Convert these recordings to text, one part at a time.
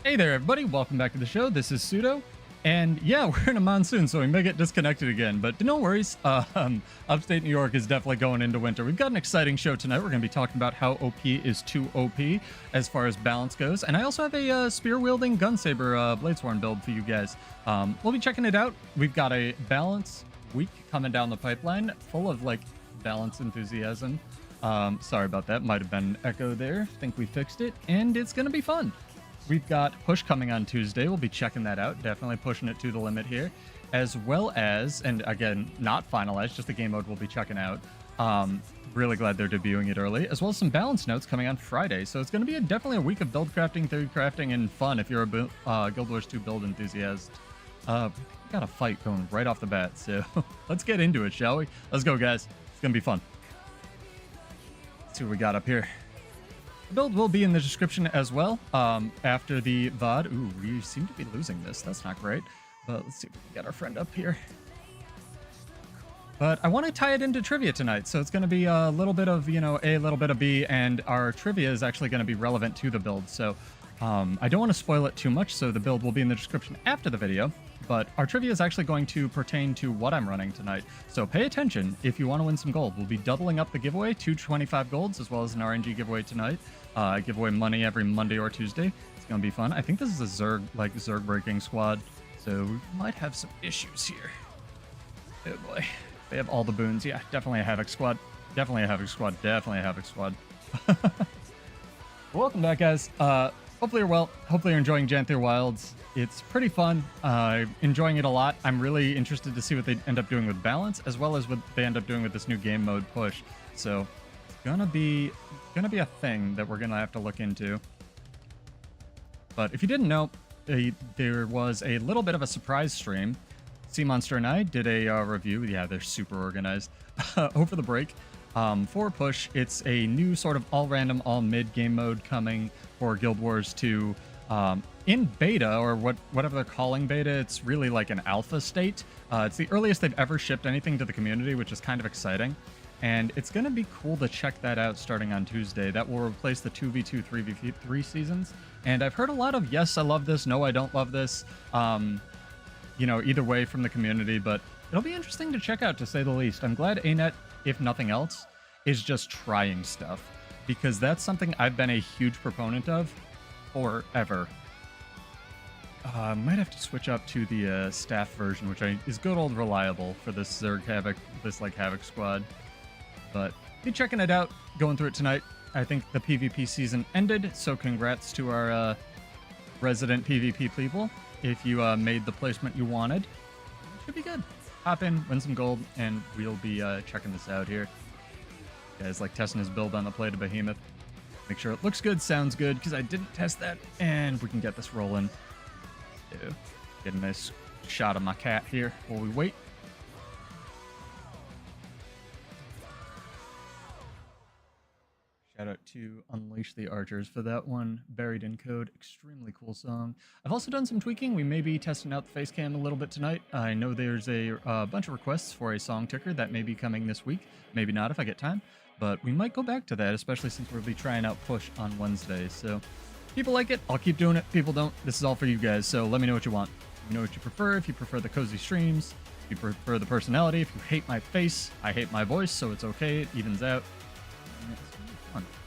Hey there, everybody. Welcome back to the show. This is Pseudo. And yeah, we're in a monsoon, so we may get disconnected again. But no worries. Upstate New York is definitely going into winter. We've got an exciting show tonight. We're going to be talking about how OP is too OP as far as balance goes. And I also have a spear-wielding gunsaber bladesworn build for you guys. We'll be checking it out. We've got a balance week coming down the pipeline full of, like, balance enthusiasm. Sorry about that. Might have been an echo there. Think we fixed it. And it's going to be fun. We've got Push coming on Tuesday. We'll be checking that out. Definitely pushing it to the limit here. As well as, and again, not finalized, just the game mode we'll be checking out. Really glad they're debuting it early. As well as some balance notes coming on Friday. So it's going to be definitely a week of build crafting, theory crafting, and fun if you're a Guild Wars 2 build enthusiast. We got a fight going right off the bat. So let's get into it, shall we? Let's go, guys. It's going to be fun. Let's see what we got up here. The build will be in the description as well after the VOD. Ooh, we seem to be losing this. That's not great. But let's see if we can get our friend up here. But I want to tie it into trivia tonight. So it's going to be a little bit of, A, a little bit of B, and our trivia is actually going to be relevant to the build. So I don't want to spoil it too much, so the build will be in the description after the video. But our trivia is actually going to pertain to what I'm running tonight. So pay attention if you want to win some gold. We'll be doubling up the giveaway to 25 golds, as well as an RNG giveaway tonight. I give away money every Monday or Tuesday. It's going to be fun. I think this is a Zerg breaking squad. So we might have some issues here. Oh boy. They have all the boons. Yeah, definitely a Havoc squad. Definitely a Havoc squad. Definitely a Havoc squad. Welcome back, guys. Hopefully you're well. Hopefully you're enjoying Janthir Wilds. It's pretty fun. Enjoying it a lot. I'm really interested to see what they end up doing with balance, as well as what they end up doing with this new game mode Push. So it's gonna be a thing that we're gonna have to look into. But if you didn't know, there was a little bit of a surprise stream. Sea Monster and I did a review. Yeah, they're super organized over the break. For Push, it's a new sort of all random, all mid game mode coming for Guild Wars 2 in beta, or whatever they're calling beta. It's really like an alpha state. It's the earliest they've ever shipped anything to the community, which is kind of exciting. And it's going to be cool to check that out starting on Tuesday. That will replace the 2v2, 3v3 seasons. And I've heard a lot of, yes, I love this, no, I don't love this, either way from the community, but it'll be interesting to check out, to say the least. I'm glad ANET, if nothing else, is just trying stuff, because that's something I've been a huge proponent of forever. I might have to switch up to the staff version, which is good old reliable for this Zerg Havoc, this Havoc squad. But be checking it out, going through it tonight. I think the PvP season ended, so congrats to our resident PvP people. If you made the placement you wanted, it should be good. Hop in, win some gold, and we'll be checking this out here. Guys like testing his build on the plate of Behemoth. Make sure it looks good, sounds good, because I didn't test that, and we can get this rolling. So, get a nice shot of my cat here while we wait. Shout out to Unleash the Archers for that one. Buried in Code, extremely cool song. I've also done some tweaking. We may be testing out the face cam a little bit tonight. I know there's a bunch of requests for a song ticker that may be coming this week. Maybe not if I get time. But we might go back to that, especially since we'll be trying out Push on Wednesday. So people like it, I'll keep doing it. People don't, this is all for you guys. So let me know what you want. Let me know what you prefer. If you prefer the cozy streams, if you prefer the personality, if you hate my face, I hate my voice, so it's okay. It evens out.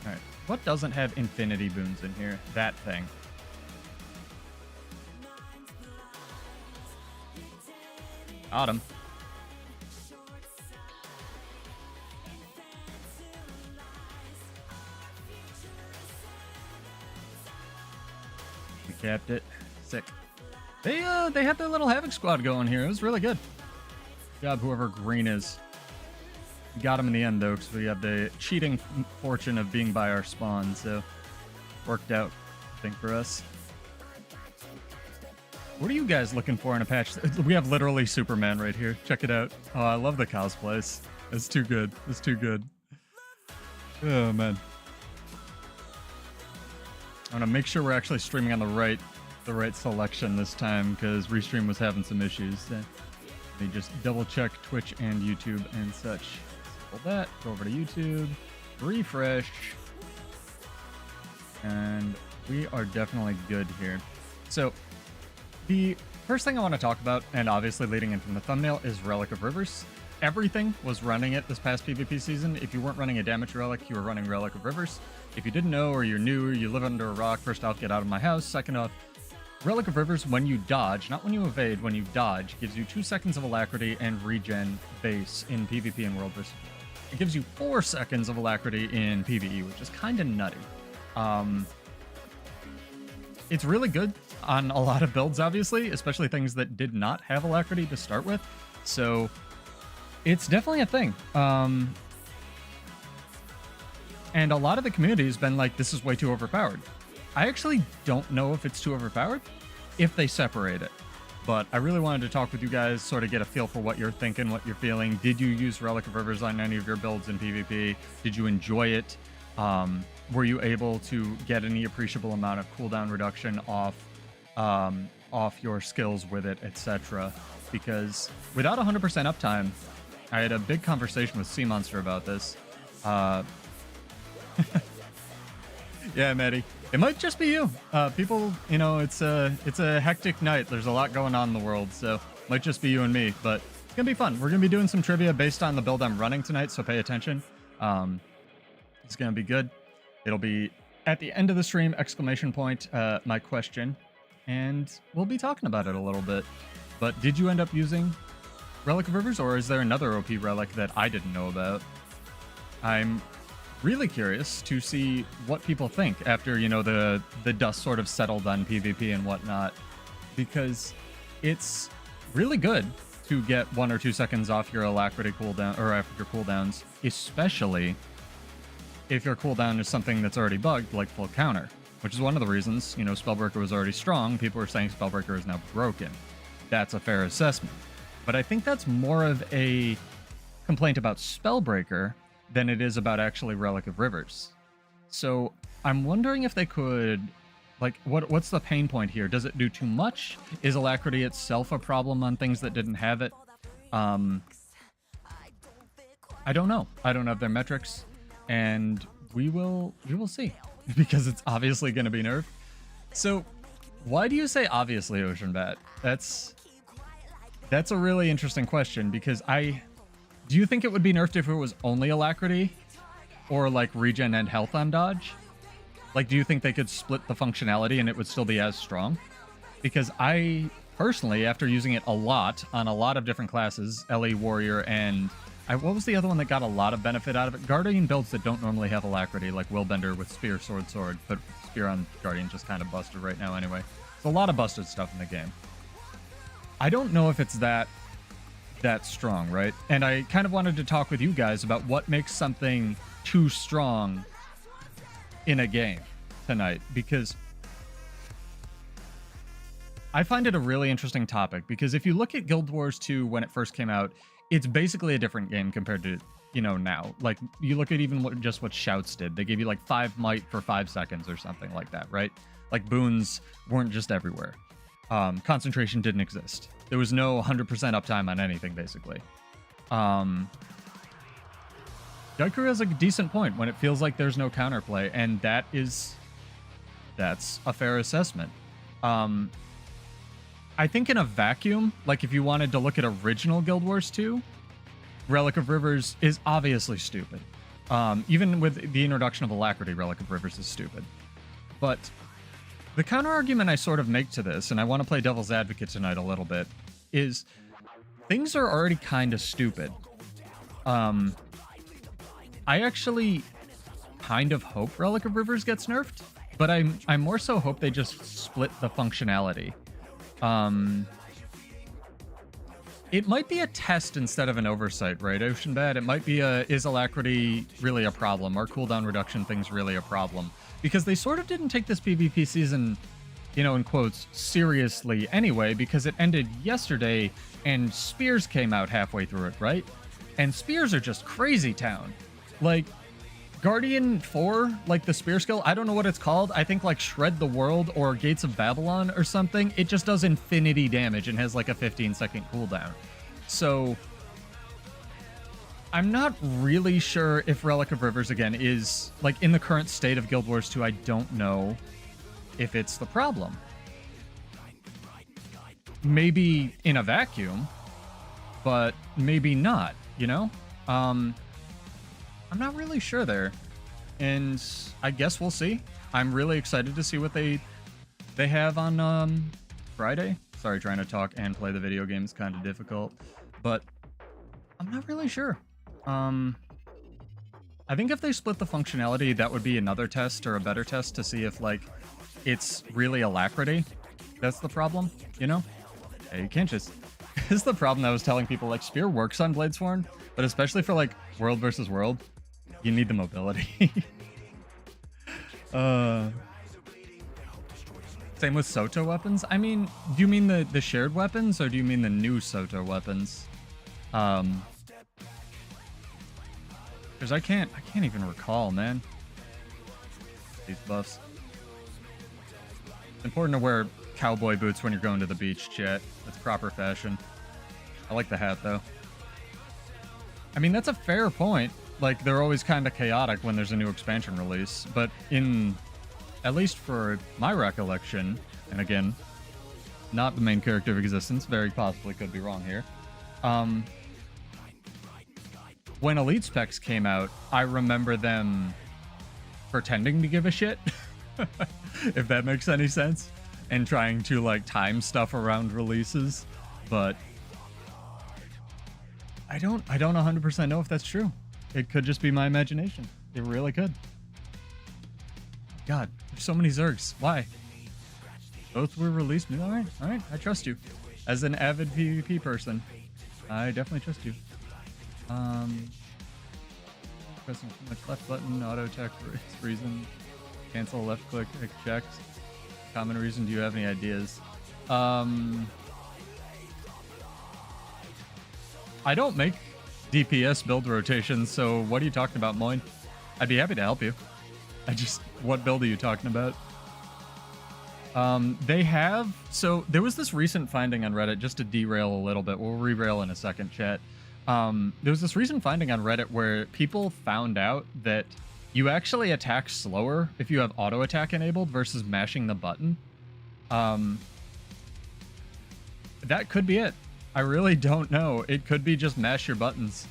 Alright, what doesn't have infinity boons in here? That thing. Got him. We capped it. Sick. They have their little Havoc squad going here. It was really good. Good job, whoever green is. We got him in the end, though, because we have the cheating fortune of being by our spawn, so worked out, I think, for us. What are you guys looking for in a patch? We have literally Superman right here. Check it out. Oh, I love the cosplays. It's too good. It's too good. Oh, man. I want to make sure we're actually streaming on the right selection this time, because Restream was having some issues. Let me just double check Twitch and YouTube and such. Pull that, go over to YouTube, refresh, and we are definitely good here. So the first thing I want to talk about, and obviously leading in from the thumbnail, is Relic of Rivers. Everything was running it this past PvP season. If you weren't running a damage relic, you were running Relic of Rivers. If you didn't know, or you're new, or you live under a rock, first off, get out of my house. Second off, Relic of Rivers, when you dodge, not when you evade, when you dodge, gives you 2 seconds of alacrity and regen base in PvP and World vs. World. It gives you 4 seconds of alacrity in PvE, which is kind of nutty. It's really good on a lot of builds, obviously, especially things that did not have alacrity to start with. So it's definitely a thing. And a lot of the community has been like, this is way too overpowered. I actually don't know if it's too overpowered if they separate it. But I really wanted to talk with you guys, sort of get a feel for what you're thinking, what you're feeling. Did you use Relic of Rivers on any of your builds in PvP? Did you enjoy it? Were you able to get any appreciable amount of cooldown reduction off your skills with it, etc.? Because without 100% uptime, I had a big conversation with Seamonster about this. Yeah, Maddie. It might just be you. People, you know, it's a hectic night. There's a lot going on in the world, so it might just be you and me. But it's gonna be fun. We're gonna be doing some trivia based on the build I'm running tonight, so pay attention. It's gonna be good. It'll be at the end of the stream, exclamation point, my question, and we'll be talking about it a little bit. But did you end up using Relic of Rivers, or is there another OP relic that I didn't know about? I'm really curious to see what people think after, you know, the dust sort of settled on PvP and whatnot, because it's really good to get 1 or 2 seconds off your alacrity cooldown, or after your cooldowns, especially if your cooldown is something that's already bugged, like full counter, which is one of the reasons, you know, Spellbreaker was already strong. People are saying Spellbreaker is now broken. That's a fair assessment. But I think that's more of a complaint about Spellbreaker than it is about actually Relic of Rivers. So I'm wondering if they could, like, what's the pain point here? Does it do too much? Is alacrity itself a problem on things that didn't have it? I don't know. I don't have their metrics, and we will see, because it's obviously going to be nerfed. So why do you say obviously, Ocean Bat? That's a really interesting question, because do you think it would be nerfed if it was only alacrity, or like regen and health on dodge? Like, do you think they could split the functionality and it would still be as strong? Because I personally, after using it a lot on a lot of different classes, LE, warrior, and what was the other one that got a lot of benefit out of it? Guardian builds that don't normally have alacrity, like Willbender with spear, sword, but spear on Guardian just kind of busted right now anyway. There's a lot of busted stuff in the game. I don't know if it's that strong, right? And I kind of wanted to talk with you guys about what makes something too strong in a game tonight, because I find it a really interesting topic. Because if you look at Guild Wars 2 when it first came out, it's basically a different game compared to, you know, now. Like, you look at even what Shouts did. They gave you like 5 might for 5 seconds or something like that, right? Like, boons weren't just everywhere. Concentration didn't exist. There was no 100% uptime on anything, basically. Gaiku has a decent point when it feels like there's no counterplay, and that's a fair assessment. I think in a vacuum, like if you wanted to look at original Guild Wars 2, Relic of Rivers is obviously stupid. Even with the introduction of alacrity, Relic of Rivers is stupid. But the counter argument I sort of make to this, and I want to play devil's advocate tonight a little bit, is things are already kind of stupid. I actually kind of hope Relic of Rivers gets nerfed, but I more so hope they just split the functionality. It might be a test instead of an oversight, right, Ocean Bad? It might be is alacrity really a problem? Are cooldown reduction things really a problem? Because they sort of didn't take this PvP season, you know, in quotes, seriously anyway, because it ended yesterday and spears came out halfway through it, right? And spears are just crazy town. Like, Guardian 4, like the spear skill, I don't know what it's called. I think like Shred the World or Gates of Babylon or something. It just does infinity damage and has like a 15-second cooldown. So I'm not really sure if Relic of Rivers, again, is like in the current state of Guild Wars 2. I don't know if it's the problem. maybe in a vacuum, but maybe not, you know? I'm not really sure there. And I guess we'll see. I'm really excited to see what they have on Friday. Sorry, trying to talk and play the video game is kind of difficult, but I'm not really sure. I think if they split the functionality, that would be another test or a better test to see if, like, it's really alacrity. That's the problem, you know? Hey, you can't just... This is the problem I was telling people, like, Spear works on Bladesworn, but especially for, like, world versus world, you need the mobility. Same with Soto weapons. I mean, do you mean the shared weapons, or do you mean the new Soto weapons? Because I can't even recall, man. These buffs. It's important to wear cowboy boots when you're going to the beach, chat. That's proper fashion. I like the hat, though. I mean, that's a fair point. Like, they're always kind of chaotic when there's a new expansion release, but at least for my recollection, and again, not the main character of existence, very possibly could be wrong here. When Elite Specs came out, I remember them pretending to give a shit, if that makes any sense, and trying to, like, time stuff around releases, but I don't 100% know if that's true. It could just be my imagination. It really could. God, there's so many Zergs. Why? Both were released. All right, I trust you. As an avid PvP person, I definitely trust you. Pressing too much left button, auto attack for reason. Cancel left click, checked. Common reason, do you have any ideas? I don't make DPS build rotations, so what are you talking about, Moin? I'd be happy to help you. What build are you talking about? So there was this recent finding on Reddit, just to derail a little bit. We'll re-rail in a second, chat. There was this recent finding on Reddit where people found out that you actually attack slower if you have auto attack enabled versus mashing the button. That could be it. I really don't know. It could be just mash your buttons.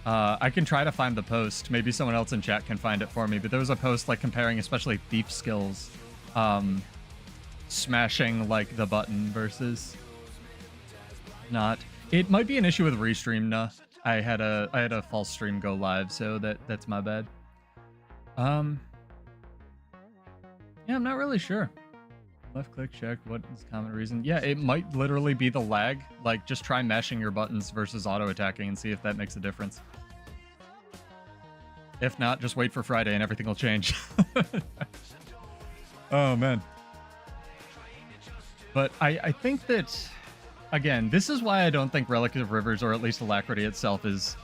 I can try to find the post. Maybe someone else in chat can find it for me. But there was a post like comparing especially thief skills, smashing like the button versus not. It might be an issue with restream. Nah, I had a false stream go live, so that's my bad. Yeah, I'm not really sure. Left click check. What is common reason? Yeah, it might literally be the lag. Like, just try mashing your buttons versus auto attacking and see if that makes a difference. If not, just wait for Friday and everything will change. Oh man. But I think that, again, this is why I don't think Relic of Rivers, or at least Alacrity itself, is,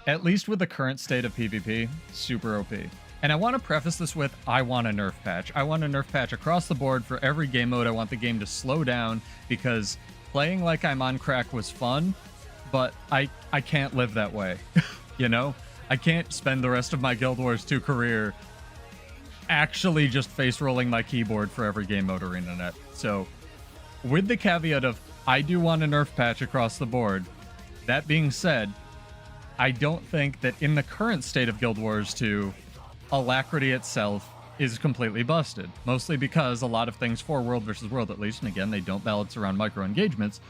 at least with the current state of PvP, super OP. And I want to preface this with, I want a nerf patch. I want a nerf patch across the board for every game mode. I want the game to slow down, because playing like I'm on crack was fun, but I can't live that way. You know? I can't spend the rest of my Guild Wars 2 career actually just face rolling my keyboard for every game mode arena net. So, with the caveat of, I do want a nerf patch across the board. That being said, I don't think that in the current state of Guild Wars 2, Alacrity itself is completely busted. Mostly because a lot of things for World versus World, at least, and again, they don't balance around micro engagements,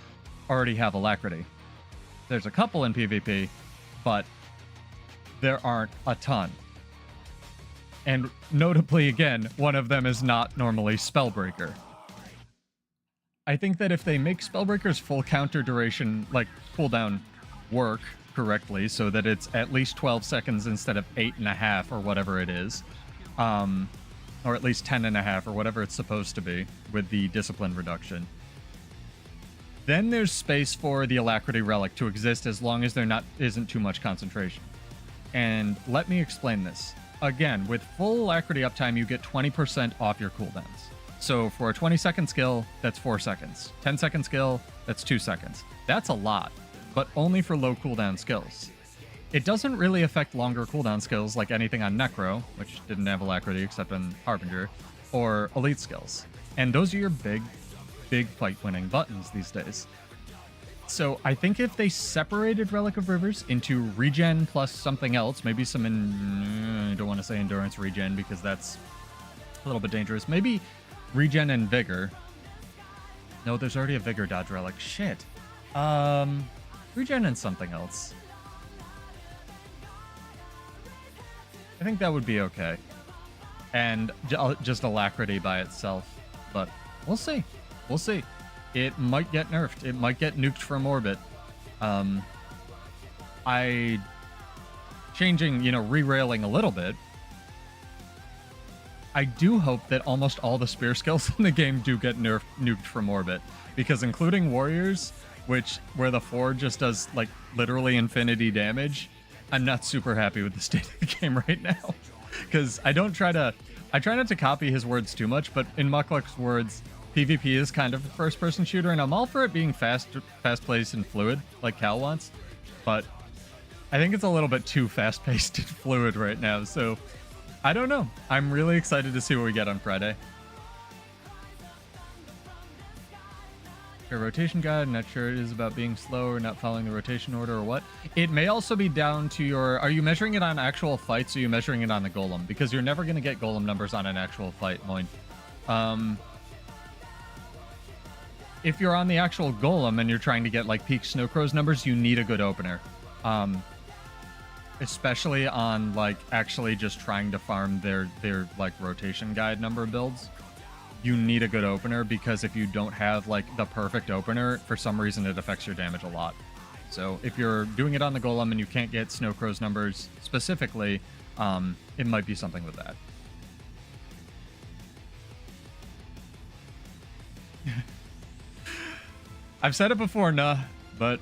already have Alacrity. There's a couple in PvP, but there aren't a ton. And notably, again, one of them is not normally Spellbreaker. I think that if they make Spellbreaker's full counter duration, like, cooldown work correctly, so that it's at least 12 seconds instead of 8.5 or whatever it is, or at least 10.5 or whatever it's supposed to be with the discipline reduction, then there's space for the Alacrity Relic to exist as long as there isn't too much concentration. And let me explain this. Again, with full Alacrity uptime, you get 20% off your cooldowns. So for a 20-second skill, that's 4 seconds. 10-second skill, that's 2 seconds. That's a lot, but only for low cooldown skills. It doesn't really affect longer cooldown skills like anything on Necro, which didn't have Alacrity except on Harbinger, or Elite skills. And those are your big big fight-winning buttons these days. So I think if they separated Relic of Rivers into regen plus something else, maybe some, I don't want to say endurance regen because that's a little bit dangerous. Maybe regen and vigor. No, there's already a vigor dodge relic. Shit. Regen and something else. I think that would be okay. And just alacrity by itself. But we'll see. We'll see. It might get nerfed. It might get nuked from orbit. Changing, re-railing a little bit. I do hope that almost all the spear skills in the game do get nuked from orbit. Because including warriors, where the 4 just does, like, literally infinity damage, I'm not super happy with the state of the game right now. Because I try not to copy his words too much, but in Mukluk's words, PvP is kind of a first-person shooter, and I'm all for it being fast-paced and fluid, like Cal wants. But I think it's a little bit too fast-paced and fluid right now, so I don't know. I'm really excited to see what we get on Friday. Your rotation guide, not sure it is about being slow or not following the rotation order or what. It may also be down to your... Are you measuring it on actual fights, or are you measuring it on the golem? Because you're never going to get golem numbers on an actual fight, Moin. If you're on the actual golem and you're trying to get like peak snow crows numbers, you need a good opener. Especially on like actually just trying to farm their like rotation guide number builds. You need a good opener, because if you don't have like the perfect opener, for some reason it affects your damage a lot. So if you're doing it on the golem and you can't get snow crows numbers specifically, it might be something with that. I've said it before, nah, but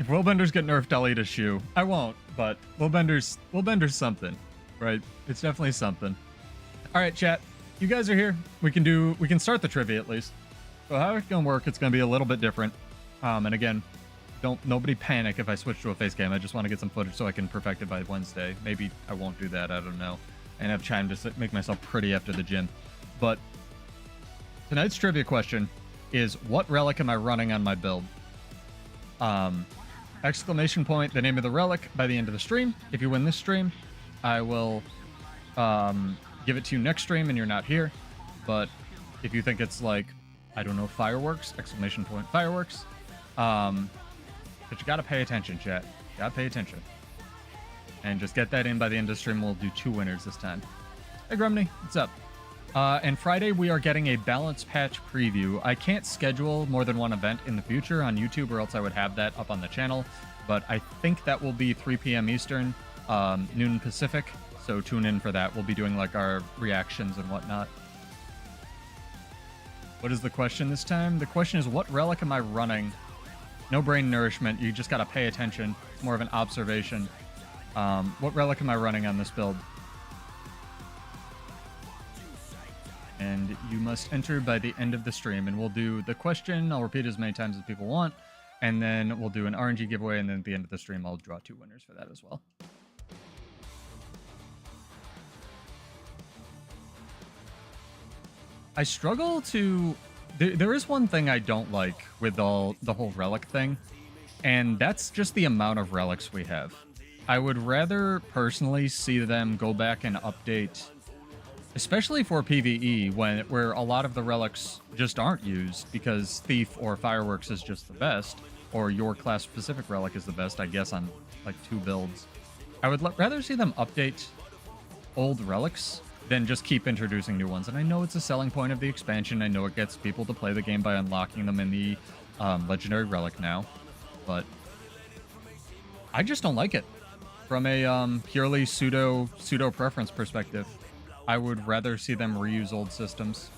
if Willbenders get nerfed, I'll eat a shoe. I won't, but Willbenders something, right? It's definitely something. All right, chat, you guys are here. We can start the trivia at least. So how it's gonna work? It's gonna be a little bit different. And again, nobody panic if I switch to a face cam. I just want to get some footage so I can perfect it by Wednesday. Maybe I won't do that. I don't know, and have time to make myself pretty after the gym. But tonight's trivia question is, what relic am I running on my build? Exclamation point, the name of the relic by the end of the stream. If you win this stream, I will give it to you next stream and you're not here. But if you think it's like, I don't know, fireworks, exclamation point, fireworks. But you gotta pay attention, chat. You gotta pay attention. And just get that in by the end of the stream. We'll do 2 winners this time. Hey, Grumney, what's up? And Friday, we are getting a balance patch preview. I can't schedule more than one event in the future on YouTube, or else I would have that up on the channel. But I think that will be 3 p.m. Eastern, noon Pacific. So tune in for that. We'll be doing like our reactions and whatnot. What is the question this time? The question is, what relic am I running? No brain nourishment. You just got to pay attention. It's more of an observation. What relic am I running on this build? And you must enter by the end of the stream, and we'll do the question. I'll repeat as many times as people want, and then we'll do an RNG giveaway, and then at the end of the stream I'll draw 2 winners for that as well. I struggle to... There is one thing I don't like with the whole relic thing, and that's just the amount of relics we have. I would rather personally see them go back and update, especially for PvE, where a lot of the relics just aren't used because Thief or Fireworks is just the best, or your class-specific relic is the best, I guess, on like 2 builds. I would rather see them update old relics than just keep introducing new ones. And I know it's a selling point of the expansion. I know it gets people to play the game by unlocking them in the legendary relic now, but I just don't like it from a purely pseudo preference perspective. I would rather see them reuse old systems.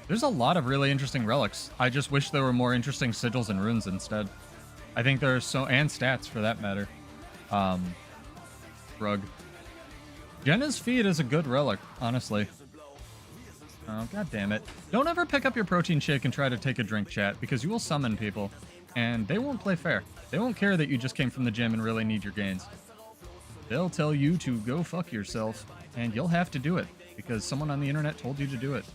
There's a lot of really interesting relics. I just wish there were more interesting sigils and runes instead. I think there are and stats for that matter. Rug. Jenna's feet is a good relic, honestly. Oh, god damn it. Don't ever pick up your protein shake and try to take a drink, chat, because you will summon people, and they won't play fair. They won't care that you just came from the gym and really need your gains. They'll tell you to go fuck yourself, and you'll have to do it. because someone on the internet told you to do it.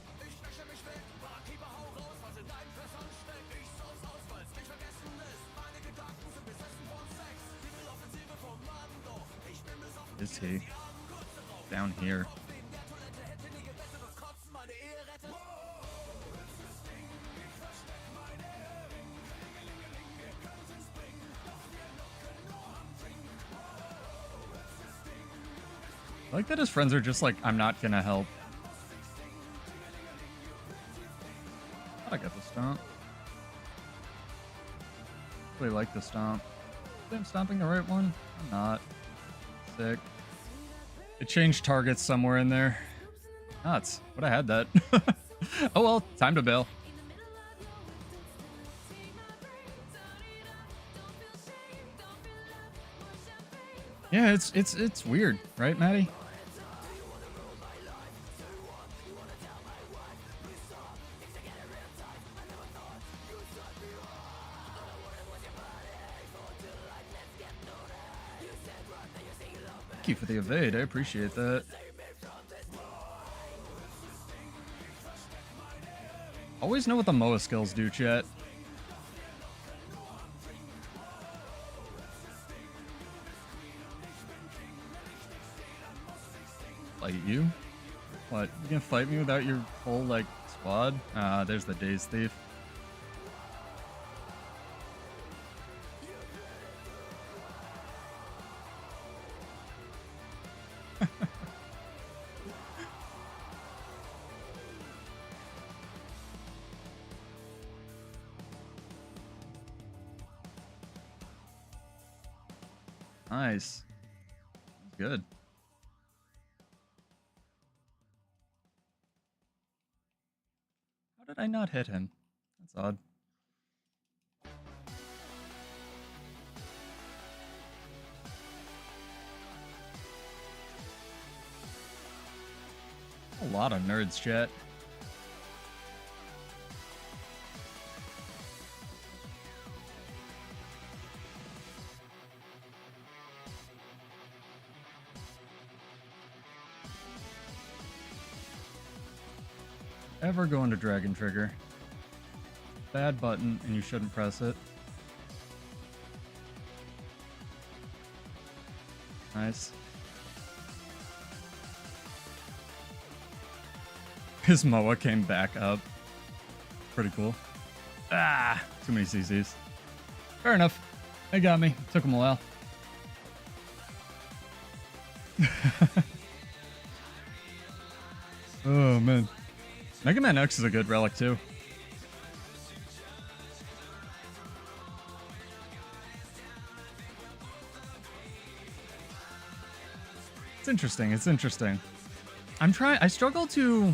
Is he down here? I like that his friends are just like, I'm not gonna help. I got the stomp. Really like the stomp. I'm stomping the right one? I'm not. Sick. It changed targets somewhere in there. Nuts. Would have had that. Oh well, time to bail. Yeah, it's weird, right, Maddie? Thank you for the evade. I appreciate that. Always know what the MOA skills do, chat. Fight you? What? You gonna fight me without your whole, like, squad? Ah, there's the Daze Thief. Nice. Good. How did I not hit him? That's odd. A lot of nerds, chat. Ever go into Dragon Trigger. Bad button, and you shouldn't press it. Nice. His MOA came back up. Pretty cool. Ah, too many CCs. Fair enough. They got me. Took them a while. Oh, man. Mega Man X is a good relic, too. It's interesting. It's interesting. I struggle to,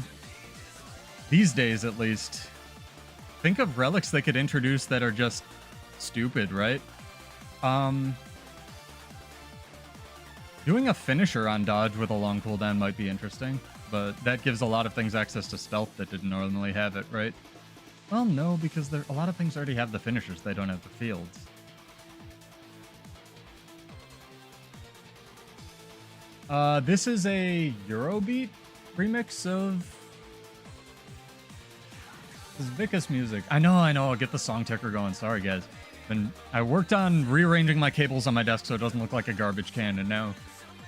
these days at least, think of relics they could introduce that are just stupid, right? Doing a finisher on dodge with a long cooldown might be interesting, but that gives a lot of things access to stealth that didn't normally have it, right? Well, no, because a lot of things already have the finishers. They don't have the fields. This is a Eurobeat remix of... This is Vicus music. I know, I'll get the song ticker going. Sorry, guys. I worked on rearranging my cables on my desk so it doesn't look like a garbage can, and now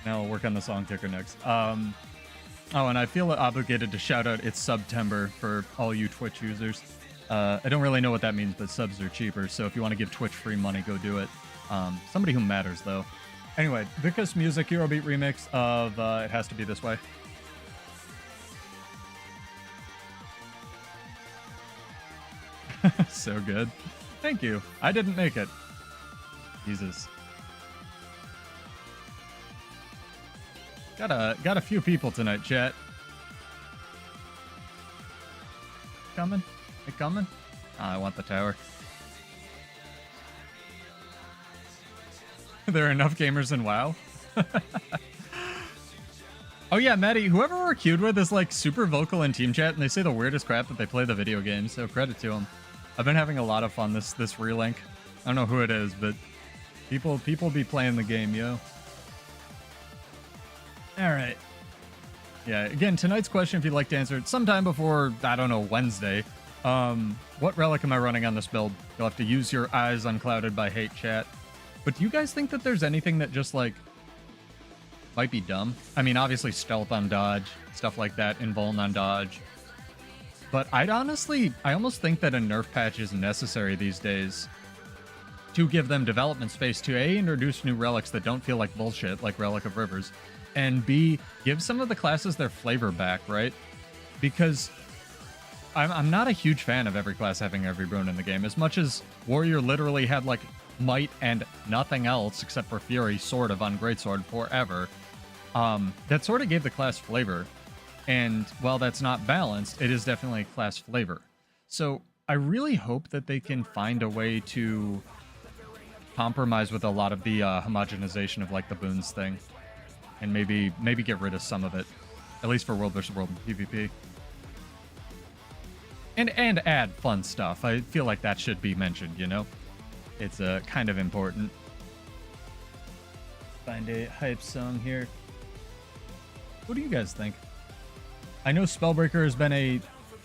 I'll work on the song ticker next. Oh, and I feel obligated to shout out it's September for all you Twitch users. I don't really know what that means, but subs are cheaper, so if you want to give Twitch free money, go do it. Somebody who matters, though. Anyway, Vicus Music Eurobeat remix of It Has to Be This Way. So good. Thank you. I didn't make it. Jesus. Got a few people tonight, chat. Coming? It coming? I want the tower. There are enough gamers in WoW. Oh yeah, Maddie, whoever we're queued with is like super vocal in team chat, and they say the weirdest crap that they play the video game, so credit to them. I've been having a lot of fun this relink. I don't know who it is, but people be playing the game, yo. All right. Yeah, again, tonight's question, if you'd like to answer it sometime before, I don't know, Wednesday. What relic am I running on this build? You'll have to use your eyes unclouded by hate, chat. But do you guys think that there's anything that just, like, might be dumb? I mean, obviously stealth on dodge, stuff like that, invuln on dodge. But I almost think that a nerf patch is necessary these days to give them development space to A, introduce new relics that don't feel like bullshit, like Relic of Rivers, and B, give some of the classes their flavor back, right? Because I'm not a huge fan of every class having every boon in the game. As much as Warrior literally had, like, might and nothing else except for Fury, sort of, on Greatsword forever, that sort of gave the class flavor. And while that's not balanced, it is definitely class flavor. So I really hope that they can find a way to compromise with a lot of the homogenization of, like, the boons thing, and maybe get rid of some of it, at least for World vs. World and PvP. And add fun stuff. I feel like that should be mentioned, you know? It's kind of important. Find a hype song here. What do you guys think? I know Spellbreaker has been a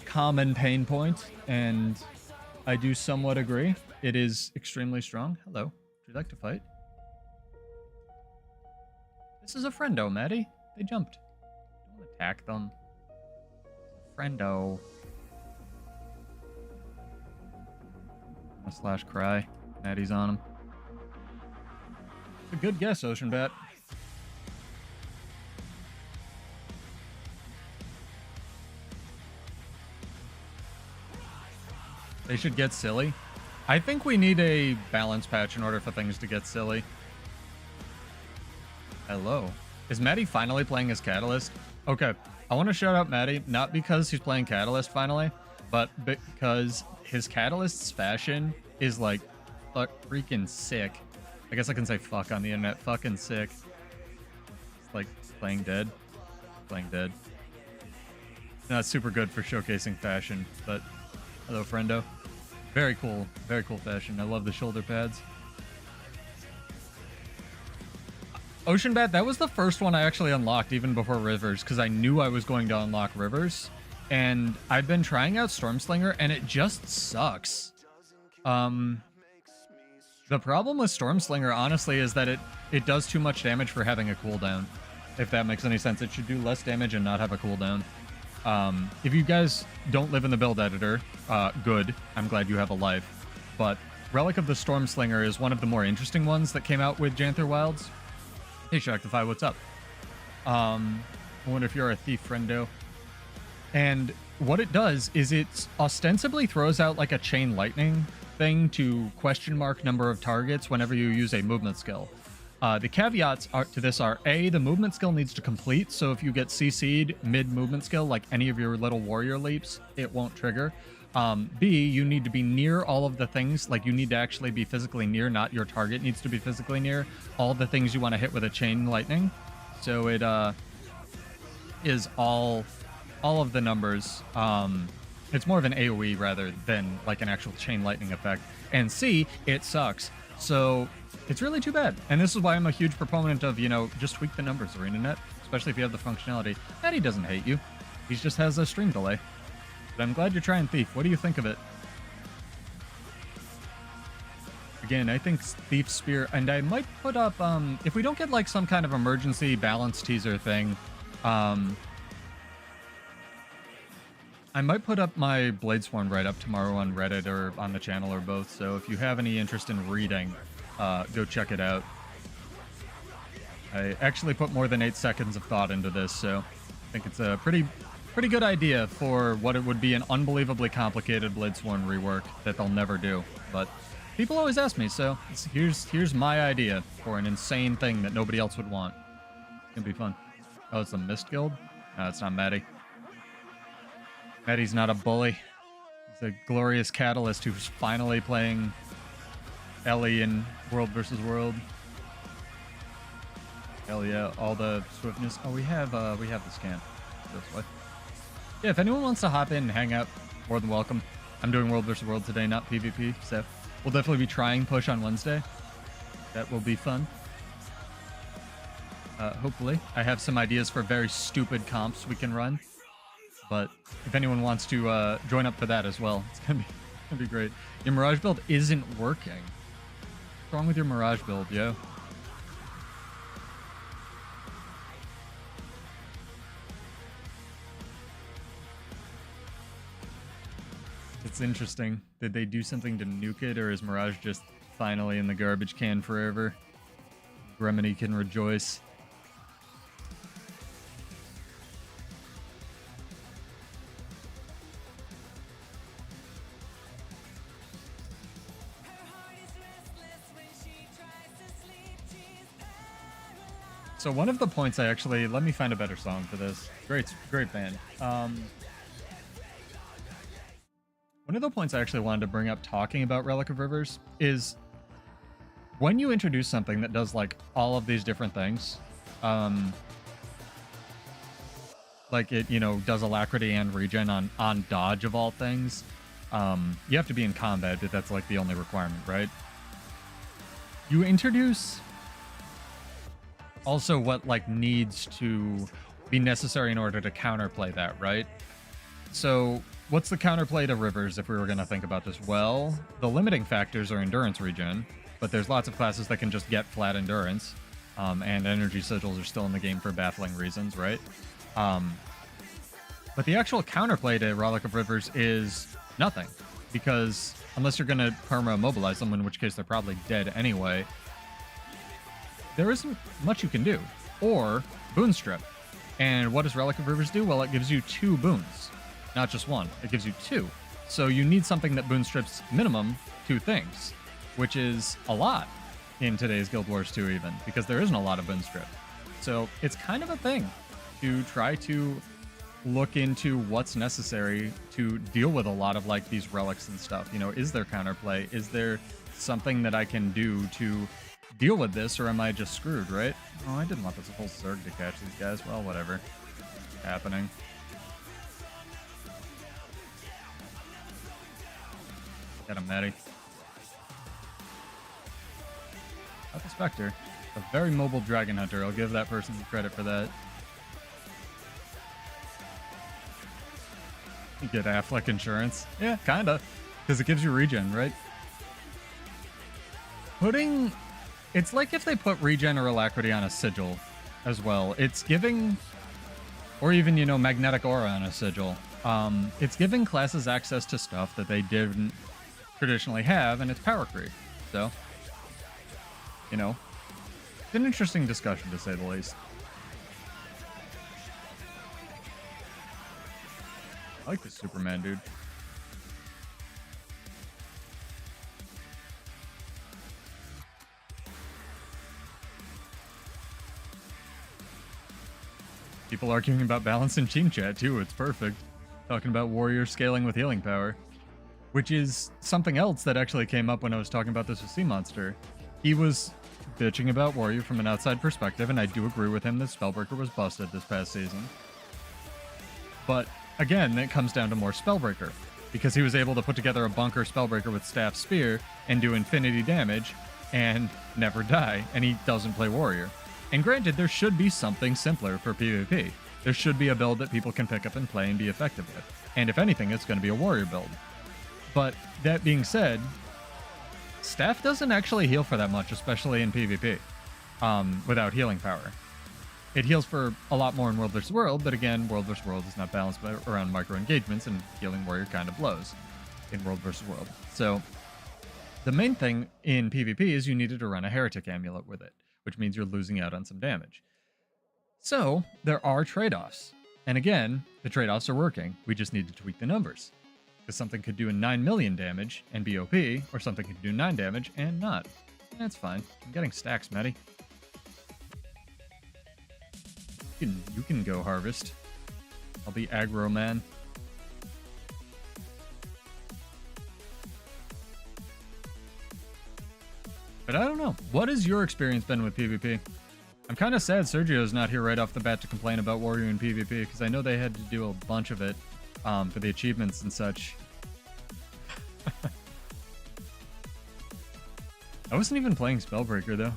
common pain point, and I do somewhat agree. It is extremely strong. Hello. Would you like to fight? This is a friendo, Maddie. They jumped. Don't attack them. Friendo. Slash cry. Maddie's on him. It's a good guess, Ocean Bat. They should get silly. I think we need a balance patch in order for things to get silly. Hello. Is Maddie finally playing as Catalyst? Okay, I want to shout out Maddie, not because he's playing Catalyst finally, but because his Catalyst's fashion is, like, freaking sick. I guess I can say fuck on the internet. Fucking sick. It's like playing dead. Playing dead. Not super good for showcasing fashion, but hello, friendo. Very cool fashion. I love the shoulder pads. Ocean Bat, that was the first one I actually unlocked even before Rivers, because I knew I was going to unlock Rivers. And I've been trying out Stormslinger, and it just sucks. The problem with Stormslinger, honestly, is that it does too much damage for having a cooldown. If that makes any sense. It should do less damage and not have a cooldown. If you guys don't live in the build editor, good. I'm glad you have a life. But Relic of the Stormslinger is one of the more interesting ones that came out with Janther Wilds. Hey, Shactify, what's up? I wonder if you're a thief, friendo. And what it does is it ostensibly throws out like a chain lightning thing to question mark number of targets whenever you use a movement skill. The caveats to this are, A, the movement skill needs to complete, so if you get CC'd mid-movement skill, like any of your little warrior leaps, it won't trigger. B, you need to be near all of the things, like you need to actually be physically near, not your target needs to be physically near, all the things you want to hit with a chain lightning. So it is all of the numbers. It's more of an AoE rather than like an actual chain lightning effect. And C, it sucks. So it's really too bad. And this is why I'm a huge proponent of, you know, just tweak the numbers, ArenaNet, especially if you have the functionality. Maddie doesn't hate you. He just has a stream delay. But I'm glad you're trying Thief. What do you think of it? Again, I think Thief Spear, and I might put up, if we don't get like some kind of emergency balance teaser thing, I might put up my Bladesworn write-up tomorrow on Reddit or on the channel or both, so if you have any interest in reading, go check it out. I actually put more than 8 seconds of thought into this, so I think it's a pretty good idea for what it would be an unbelievably complicated Bladesworn rework that they'll never do. But people always ask me, so here's my idea for an insane thing that nobody else would want. It's gonna be fun. Oh, it's the Mist Guild? No, it's not Maddie. Maddie's not a bully. He's a glorious catalyst who's finally playing Ellie in World vs. World. Hell yeah, all the swiftness. Oh, we have the scan. This way. Yeah, if anyone wants to hop in and hang out, more than welcome. I'm doing World vs. World today, not PvP, so we'll definitely be trying push on Wednesday. That will be fun. hopefully. I have some ideas for very stupid comps we can run. But if anyone wants to join up for that as well, it's gonna be great. Your Mirage build isn't working. What's wrong with your Mirage build, yo? It's interesting. Did they do something to nuke it, or is Mirage just finally in the garbage can forever? Gremini can rejoice. So one of the points I actually, let me find a better song for this. Great band. One of the points I actually wanted to bring up talking about Relic of Rivers is when you introduce something that does like all of these different things, like it, you know, does alacrity and regen on dodge of all things, you have to be in combat, but that's like the only requirement, right? You introduce also what like needs to be necessary in order to counterplay that, right? So what's the counterplay to Rivers if we were going to think about this? Well, the limiting factors are endurance regen, but there's lots of classes that can just get flat endurance, and energy sigils are still in the game for baffling reasons, right? But the actual counterplay to Relic of Rivers is nothing, because unless you're going to perma-mobilize them, in which case they're probably dead anyway, there isn't much you can do. Or Boon Strip. And what does Relic of Rivers do? Well, it gives you 2 boons. Not just 1. It gives you 2. So you need something that boon strips minimum 2 things, which is a lot in today's Guild Wars 2 even, because there isn't a lot of boon strip. So it's kind of a thing to try to look into what's necessary to deal with a lot of like these relics and stuff. You know, is there counterplay? Is there something that I can do to deal with this, or am I just screwed, right? Oh, I didn't want this whole Zerg to catch these guys. Well, whatever. It's happening. Get him, Maddie. Not the Spectre. A very mobile Dragon Hunter. I'll give that person credit for that. You get Affleck insurance. Yeah, kinda. Because it gives you regen, right? It's like if they put regen or alacrity on a sigil as well. It's giving, or even, you know, magnetic aura on a sigil. It's giving classes access to stuff that they didn't traditionally have, and it's power creep. So, you know, it's an interesting discussion to say the least. I like this Superman dude. People arguing about balance in team chat too. It's perfect. Talking about warrior scaling with healing power, which is something else that actually came up when I was talking about this with Sea Monster. He was bitching about warrior from an outside perspective, and I do agree with him that Spellbreaker was busted this past season. But again, it comes down to more Spellbreaker, because he was able to put together a bunker Spellbreaker with Staff Spear and do infinity damage and never die, and he doesn't play warrior. And granted, there should be something simpler for PvP. There should be a build that people can pick up and play and be effective with. And if anything, it's going to be a warrior build. But that being said, Staff doesn't actually heal for that much, especially in PvP, without healing power. It heals for a lot more in World vs. World, but again, World vs. World is not balanced around micro engagements, and healing warrior kind of blows in World vs. World. So the main thing in PvP is you needed to run a Heretic Amulet with it, which means you're losing out on some damage. So there are trade-offs. And again, the trade-offs are working. We just need to tweak the numbers. Because something could do a 9 million damage and be OP, or something could do 9 damage and not. That's fine. I'm getting stacks, Maddie. You can go harvest. I'll be aggro man. But I don't know. What has your experience been with PvP? I'm kind of sad Sergio's not here right off the bat to complain about warrior and PvP, because I know they had to do a bunch of it for the achievements and such. I wasn't even playing Spellbreaker, though.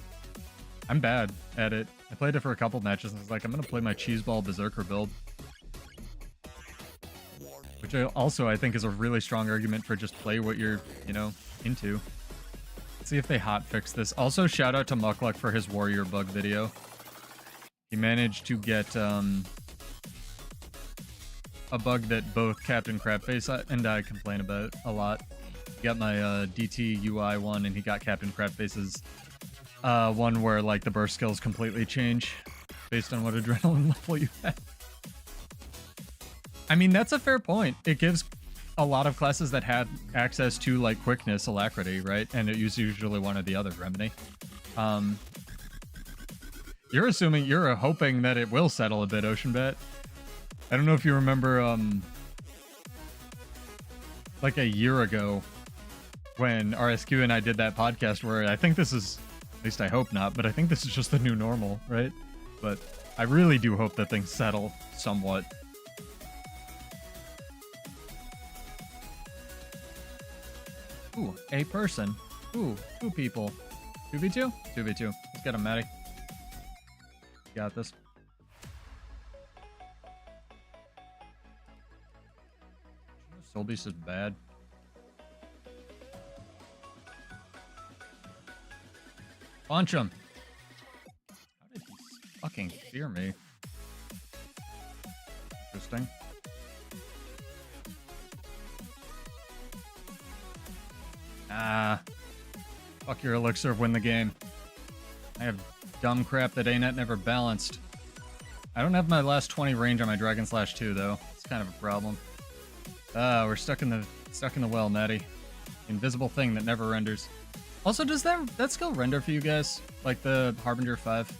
I'm bad at it. I played it for a couple matches and I was like, I'm gonna play my cheeseball berserker build. Which I think is a really strong argument for just play what you're, you know, into. Let's see if they hotfix this. Also, shout out to Muckluck for his warrior bug video. He managed to get a bug that both Captain Crabface and I complain about a lot. He got my DT UI one, and he got Captain Crabface's one where like the burst skills completely change based on what adrenaline level you have. I mean, that's a fair point. It gives a lot of classes that had access to like quickness, alacrity, right? And it was usually one or the other remedy. You're hoping that it will settle a bit, Oceanbat. I don't know if you remember, like a year ago when RSQ and I did that podcast where I think this is, at least I hope not, but I think this is just the new normal, right? But I really do hope that things settle somewhat. Ooh, a person. Ooh, 2 people. 2v2? 2v2. Let's get him, Maddie. Got this. Soul Beast is bad. Punch him. How did he fucking fear me? Interesting. Ah. Fuck your elixir, win the game. I have dumb crap that ain't never balanced. I don't have my last 20 range on my Dragon Slash 2 though. It's kind of a problem. We're stuck in the well, Maddie. Invisible thing that never renders. Also, does that skill render for you guys? Like the Harbinger 5?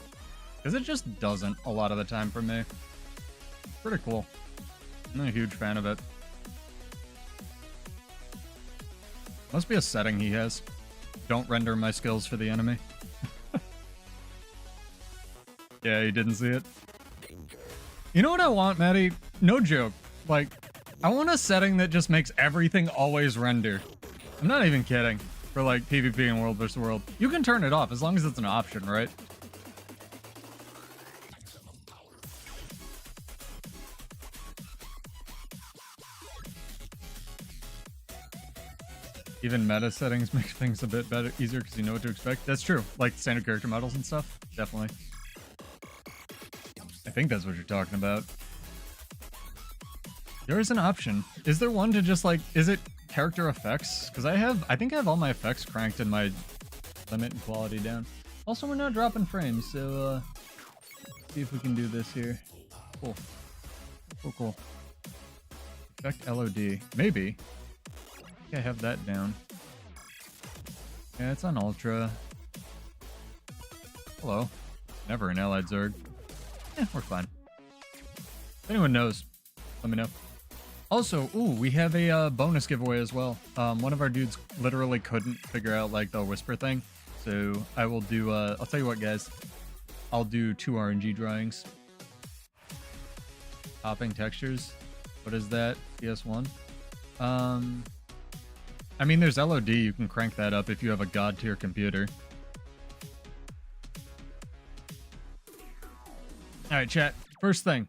Because it just doesn't a lot of the time for me. Pretty cool. I'm a huge fan of it. Must be a setting he has. Don't render my skills for the enemy. Yeah, you didn't see it. You know what I want, Maddie? No joke. Like, I want a setting that just makes everything always render. I'm not even kidding. For like PvP and World vs. World. You can turn it off as long as it's an option, right? Even meta settings make things a bit better, easier because you know what to expect. That's true. Like standard character models and stuff. Definitely. I think that's what you're talking about. There is an option. Is there one to just like, is it character effects? Because I think I have all my effects cranked and my limit and quality down. Also, we're not dropping frames, so see if we can do this here. Cool. Cool. Effect LOD. Maybe. I think I have that down. Yeah, it's on Ultra. Hello. Never an allied Zerg. We're fine. If anyone knows, let me know. Also, ooh, we have a bonus giveaway as well. One of our dudes literally couldn't figure out like the whisper thing, so I will do. I'll tell you what, guys. I'll do 2 RNG drawings. Topping textures. What is that? PS1. I mean, there's LOD. You can crank that up if you have a god tier computer. All right, chat. First thing.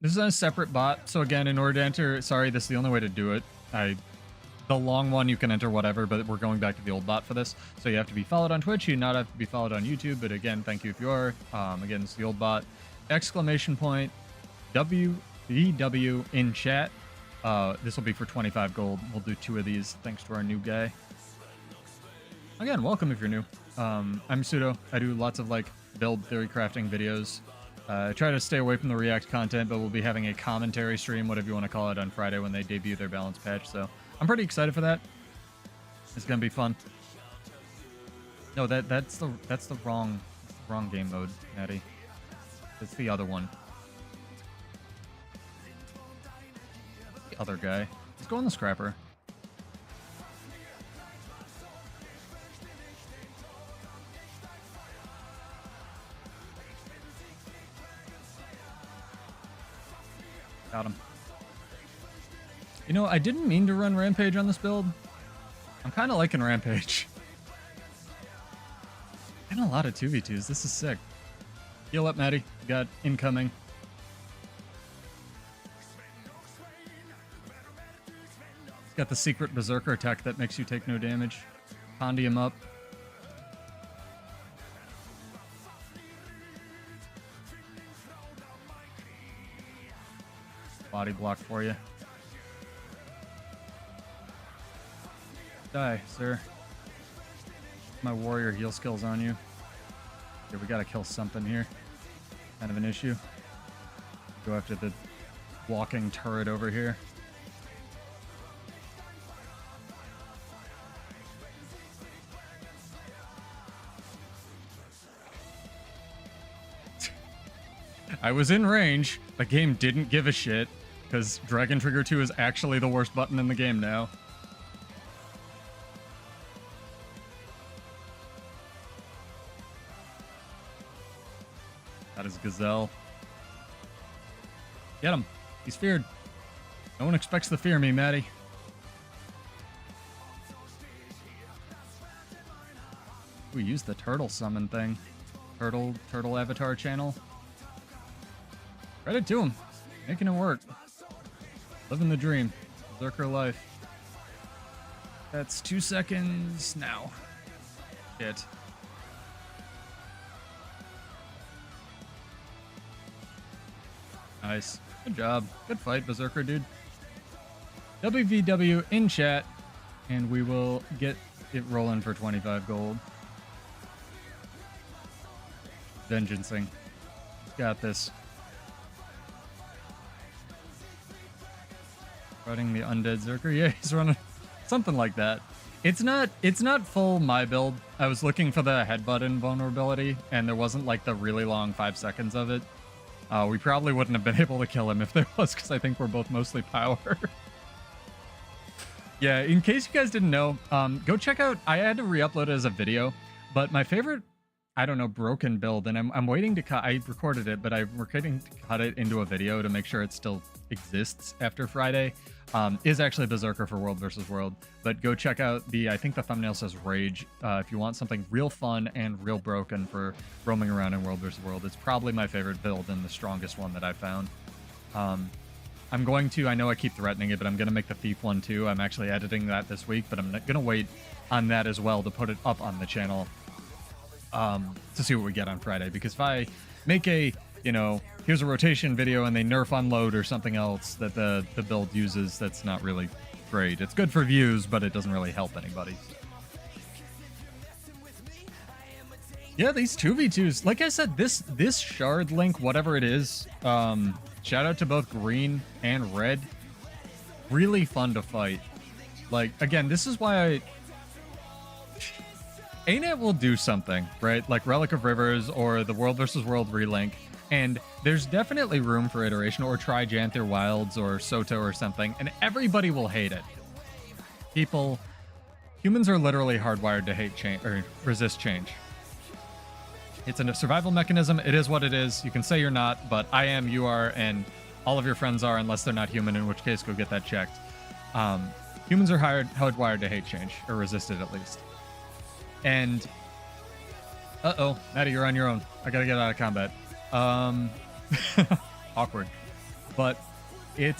This is a separate bot, so again, in order to enter, sorry, this is the only way to do it. The long one, you can enter whatever, but we're going back to the old bot for this. So you have to be followed on Twitch, you do not have to be followed on YouTube, but again, thank you if you are. Again, it's the old bot. Exclamation point, WVW in chat. This will be for 25 gold. We'll do 2 of these, thanks to our new guy. Again, welcome if you're new. I'm Pseudo. I do lots of like build theory crafting videos. I try to stay away from the React content, but we'll be having a commentary stream, whatever you want to call it, on Friday when they debut their balance patch. So I'm pretty excited for that. It's gonna be fun. No, that's the wrong game mode, Maddie. It's the other one. The other guy. Let's go on the scrapper. Got him. You know, I didn't mean to run Rampage on this build. I'm kind of liking Rampage. And a lot of 2v2s. This is sick. Heal up, Maddie. Got incoming. Got the secret berserker attack that makes you take no damage. Pondi him up. Body block for you. Die, sir. My warrior heal skills on you. Okay, we gotta kill something here. Kind of an issue. Go after the walking turret over here. I was in range. The game didn't give a shit, because Dragon Trigger 2 is actually the worst button in the game now. That is Gazelle. Get him. He's feared. No one expects to fear me, Maddie. We used the turtle summon thing. Turtle avatar channel. Credit to him. Making it work. Living the dream. Berserker life. That's 2 seconds now. Shit. Nice. Good job. Good fight, Berserker dude. WVW in chat, and we will get it rolling for 25 gold. Vengeancing. Got this. Running the undead Zerker. Yeah, he's running something like that. It's not full my build. I was looking for the headbutt invulnerability, and there wasn't like the really long 5 seconds of it. We probably wouldn't have been able to kill him if there was, because I think we're both mostly power. Yeah, in case you guys didn't know, go check out, I had to re-upload it as a video, but my favorite, I don't know, broken build, and I'm waiting to cut, I recorded it, but I'm waiting to cut it into a video to make sure it still exists after Friday, is actually Berserker for World vs. World. But go check out I think the thumbnail says Rage, if you want something real fun and real broken for roaming around in World vs. World. It's probably my favorite build and the strongest one that I've found. I'm going to, I know I keep threatening it, but I'm going to make the Thief one too. I'm actually editing that this week, but I'm going to wait on that as well to put it up on the channel to see what we get on Friday. Because if I make a, you know, here's a rotation video and they nerf unload or something else that the build uses, that's not really great. It's good for views, but it doesn't really help anybody. Yeah, these 2v2s, like I said, this shard link, whatever it is, shout out to both green and red. Really fun to fight. Like, again, this is why ANET will do something, right? Like Relic of Rivers or the World vs. World relink. And there's definitely room for iteration, or try Janther Wilds or Soto or something, and everybody will hate it. Humans are literally hardwired to hate change or resist change. It's a survival mechanism. It is what it is. You can say you're not, but I am, you are, and all of your friends are, unless they're not human, in which case go get that checked. Humans are hardwired to hate change, or resist it at least. And uh-oh, Maddie, you're on your own. I gotta get out of combat. Awkward. But you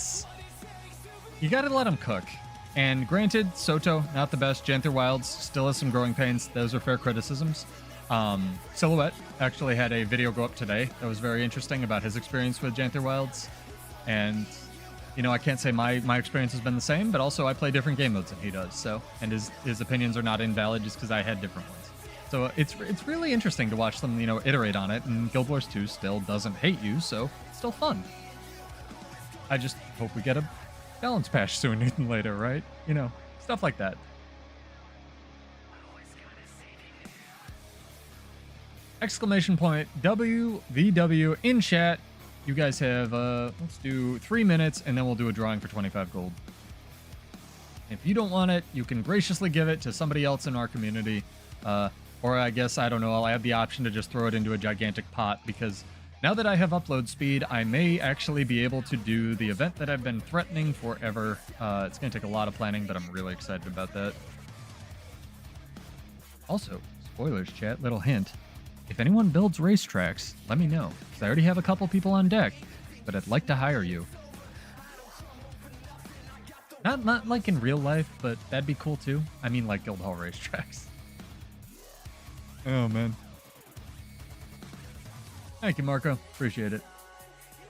gotta let them cook. And granted, Soto, not the best. Janther Wilds still has some growing pains. Those are fair criticisms. Silhouette actually had a video go up today that was very interesting about his experience with Janther Wilds. And, you know, I can't say my experience has been the same, but also I play different game modes than he does. So, and his opinions are not invalid just because I had different ones. So it's really interesting to watch them, you know, iterate on it. And Guild Wars 2 still doesn't hate you, so it's still fun. I just hope we get a balance patch sooner than later, right? You know, stuff like that. Exclamation point WVW in chat. You guys have, let's do 3 minutes, and then we'll do a drawing for 25 gold. If you don't want it, you can graciously give it to somebody else in our community. Or I guess, I don't know, I'll have the option to just throw it into a gigantic pot, because now that I have upload speed, I may actually be able to do the event that I've been threatening forever. It's going to take a lot of planning, but I'm really excited about that. Also, Spoilers, chat. Little hint. If anyone builds racetracks, let me know. Because I already have a couple people on deck, but I'd like to hire you. Not like in real life, but that'd be cool too. I mean, like Guildhall racetracks. Oh, man. Thank you, Marco. Appreciate it.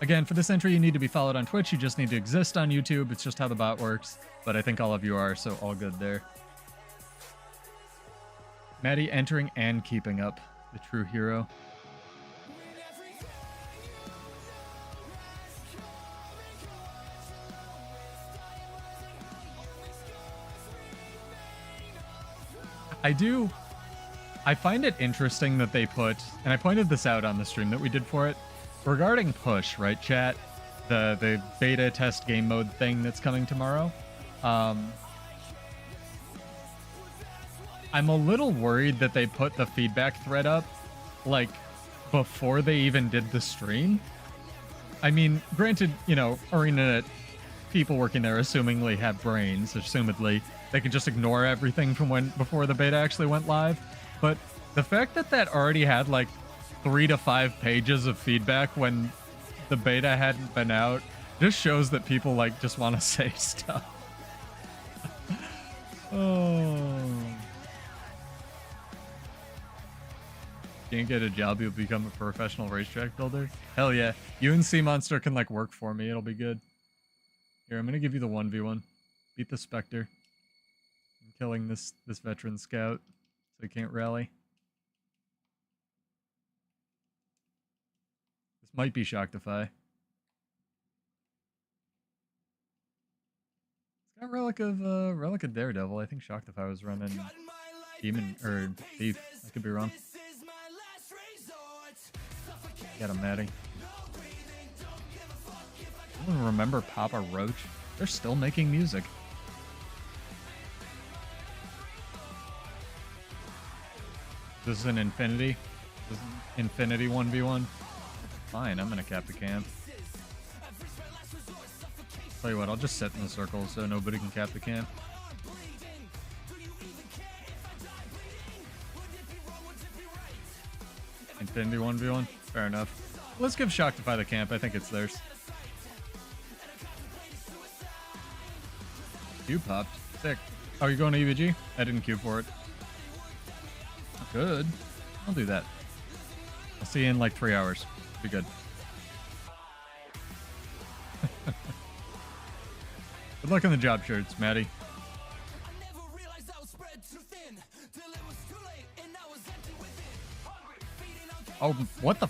Again, for this entry, you need to be followed on Twitch. You just need to exist on YouTube. It's just how the bot works. But I think all of you are, so all good there. Maddie entering and keeping up. The true hero. I find it interesting that they put, and I pointed this out on the stream that we did for it, regarding push, right, chat? The beta test game mode thing that's coming tomorrow. I'm a little worried that they put the feedback thread up, like, before they even did the stream. I mean, granted, you know, ArenaNet people working there assumingly have brains, assumedly. They could just ignore everything from before the beta actually went live. But the fact that that already had like 3 to 5 pages of feedback when the beta hadn't been out just shows that people like just want to say stuff. Oh. Can't get a job, you'll become a professional racetrack builder? Hell yeah. You and Sea Monster can like work for me, it'll be good. Here, I'm gonna give you the 1v1. Beat the Spectre. I'm killing this veteran scout, so he can't rally. This might be Shocktify. It's got Relic of Daredevil. I think Shocktify was running Demon or Thief. I could be wrong. Get him, Maddie. Anyone remember Papa Roach? They're still making music. This is an Infinity. This is an Infinity 1v1. Fine, I'm gonna cap the camp. Tell you what, I'll just sit in the circle so nobody can cap the camp. Infinity 1v1? Fair enough. Let's give Shocktify the camp. I think it's theirs. Q popped. Sick. Oh, you're going to EVG? I didn't queue for it. Good. I'll do that. I'll see you in like 3 hours. Be good. Good luck on the job shirts, Maddie. Oh, what the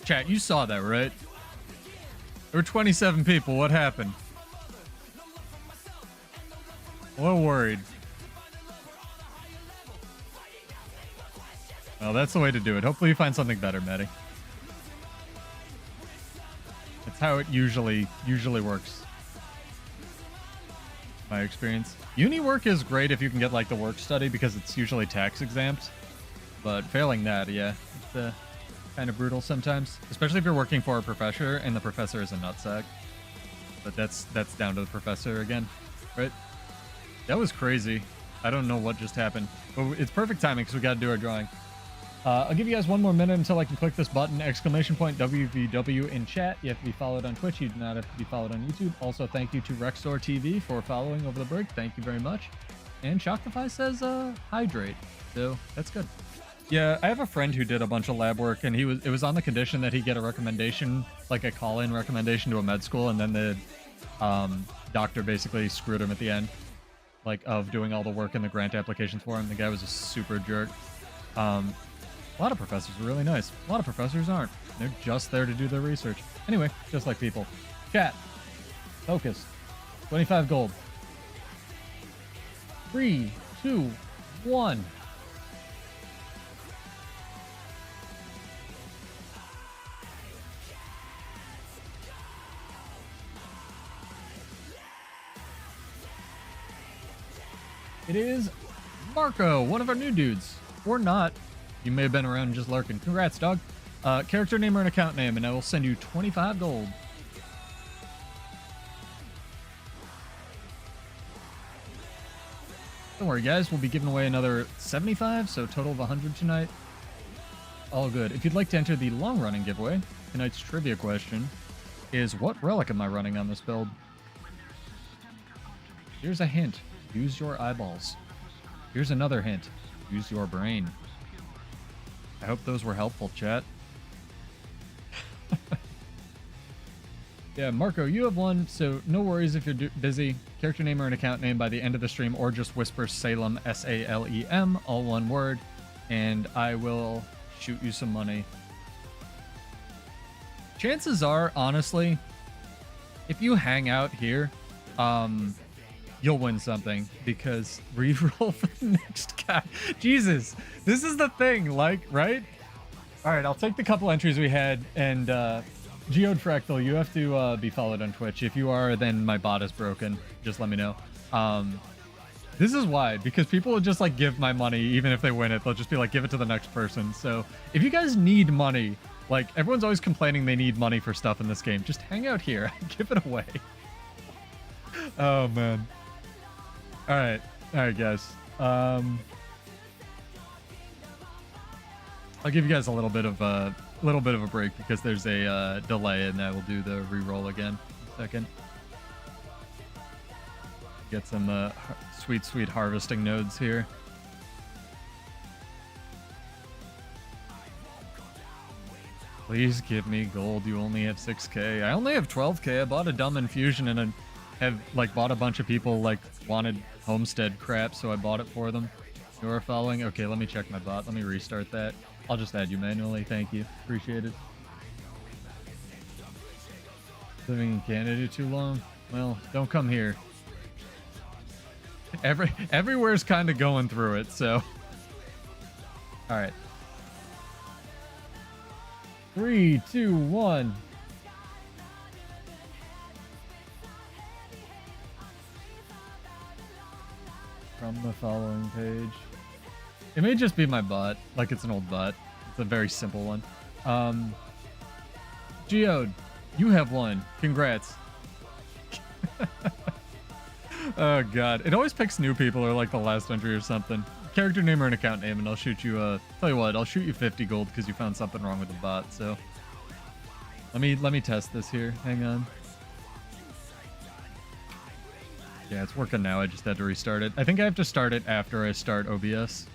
chat, you saw that, right? There were 27 people. What happened? A little worried. Well, that's the way to do it. Hopefully you find something better, Maddie. That's how it usually works. My experience. Uni work is great if you can get like the work study because it's usually tax exempt. But failing that, yeah, it's kind of brutal sometimes. Especially if you're working for a professor and the professor is a nutsack. But that's down to the professor again, right? That was crazy. I don't know what just happened. But it's perfect timing because we got to do our drawing. I'll give you guys one more minute until I can click this button, ! WVW in chat. You have to be followed on Twitch. You do not have to be followed on YouTube. Also, thank you to Rexor TV for following over the break. Thank you very much. And Shocktify says hydrate. So that's good. Yeah, I have a friend who did a bunch of lab work, and it was on the condition that he get a recommendation, like a call-in recommendation to a med school, and then the doctor basically screwed him at the end, like of doing all the work in the grant applications for him. The guy was a super jerk. A lot of professors are really nice. A lot of professors aren't. They're just there to do their research. Anyway, just like people. Chat. Focus. 25 gold. 3, 2, 1. It is Marco, one of our new dudes. Or not. You may have been around and just lurking. Congrats, dog. Character name or an account name, and I will send you 25 gold. Don't worry, guys. We'll be giving away another 75, so total of 100 tonight. All good. If you'd like to enter the long-running giveaway, tonight's trivia question is, what relic am I running on this build? Here's a hint. Use your eyeballs. Here's another hint. Use your brain. I hope those were helpful, chat. Yeah, Marco, you have one, so no worries if you're busy. Character name or an account name by the end of the stream, or just whisper Salem, S-A-L-E-M, all one word, and I will shoot you some money. Chances are, honestly, if you hang out here, you'll win something, because reroll for the next guy. Jesus, this is the thing, like, right? All right, I'll take the couple entries we had, and Geode Fractal, you have to be followed on Twitch. If you are, then my bot is broken. Just let me know. This is why, because people will just like give my money, even if they win it. They'll just be like, give it to the next person. So if you guys need money, like everyone's always complaining they need money for stuff in this game, just hang out here. Give it away. Oh, man. All right, guys. I'll give you guys a little bit of a break because there's a delay, and I will do the reroll again in a second. Get some sweet harvesting nodes here. Please give me gold. You only have 6k. I only have 12k. I bought a dumb infusion and I have like bought a bunch of people like wanted homestead crap, so I bought it for them. You are following? Okay, let me check my bot. Let me restart that. I'll just add you manually. Thank you. Appreciate it. Living in Canada too long? Well, don't come here. Everywhere's kind of going through it, so. All right. 3, 2, 1. From the following page. It may just be my bot, like it's an old bot. It's a very simple one. Geode, you have one. Congrats. Oh god, it always picks new people or like the last entry or something. Character name or an account name, and I'll shoot you. Tell you what, I'll shoot you 50 gold because you found something wrong with the bot. So let me test this here. Hang on. Yeah, it's working now. I just had to restart it. I think I have to start it after I start OBS.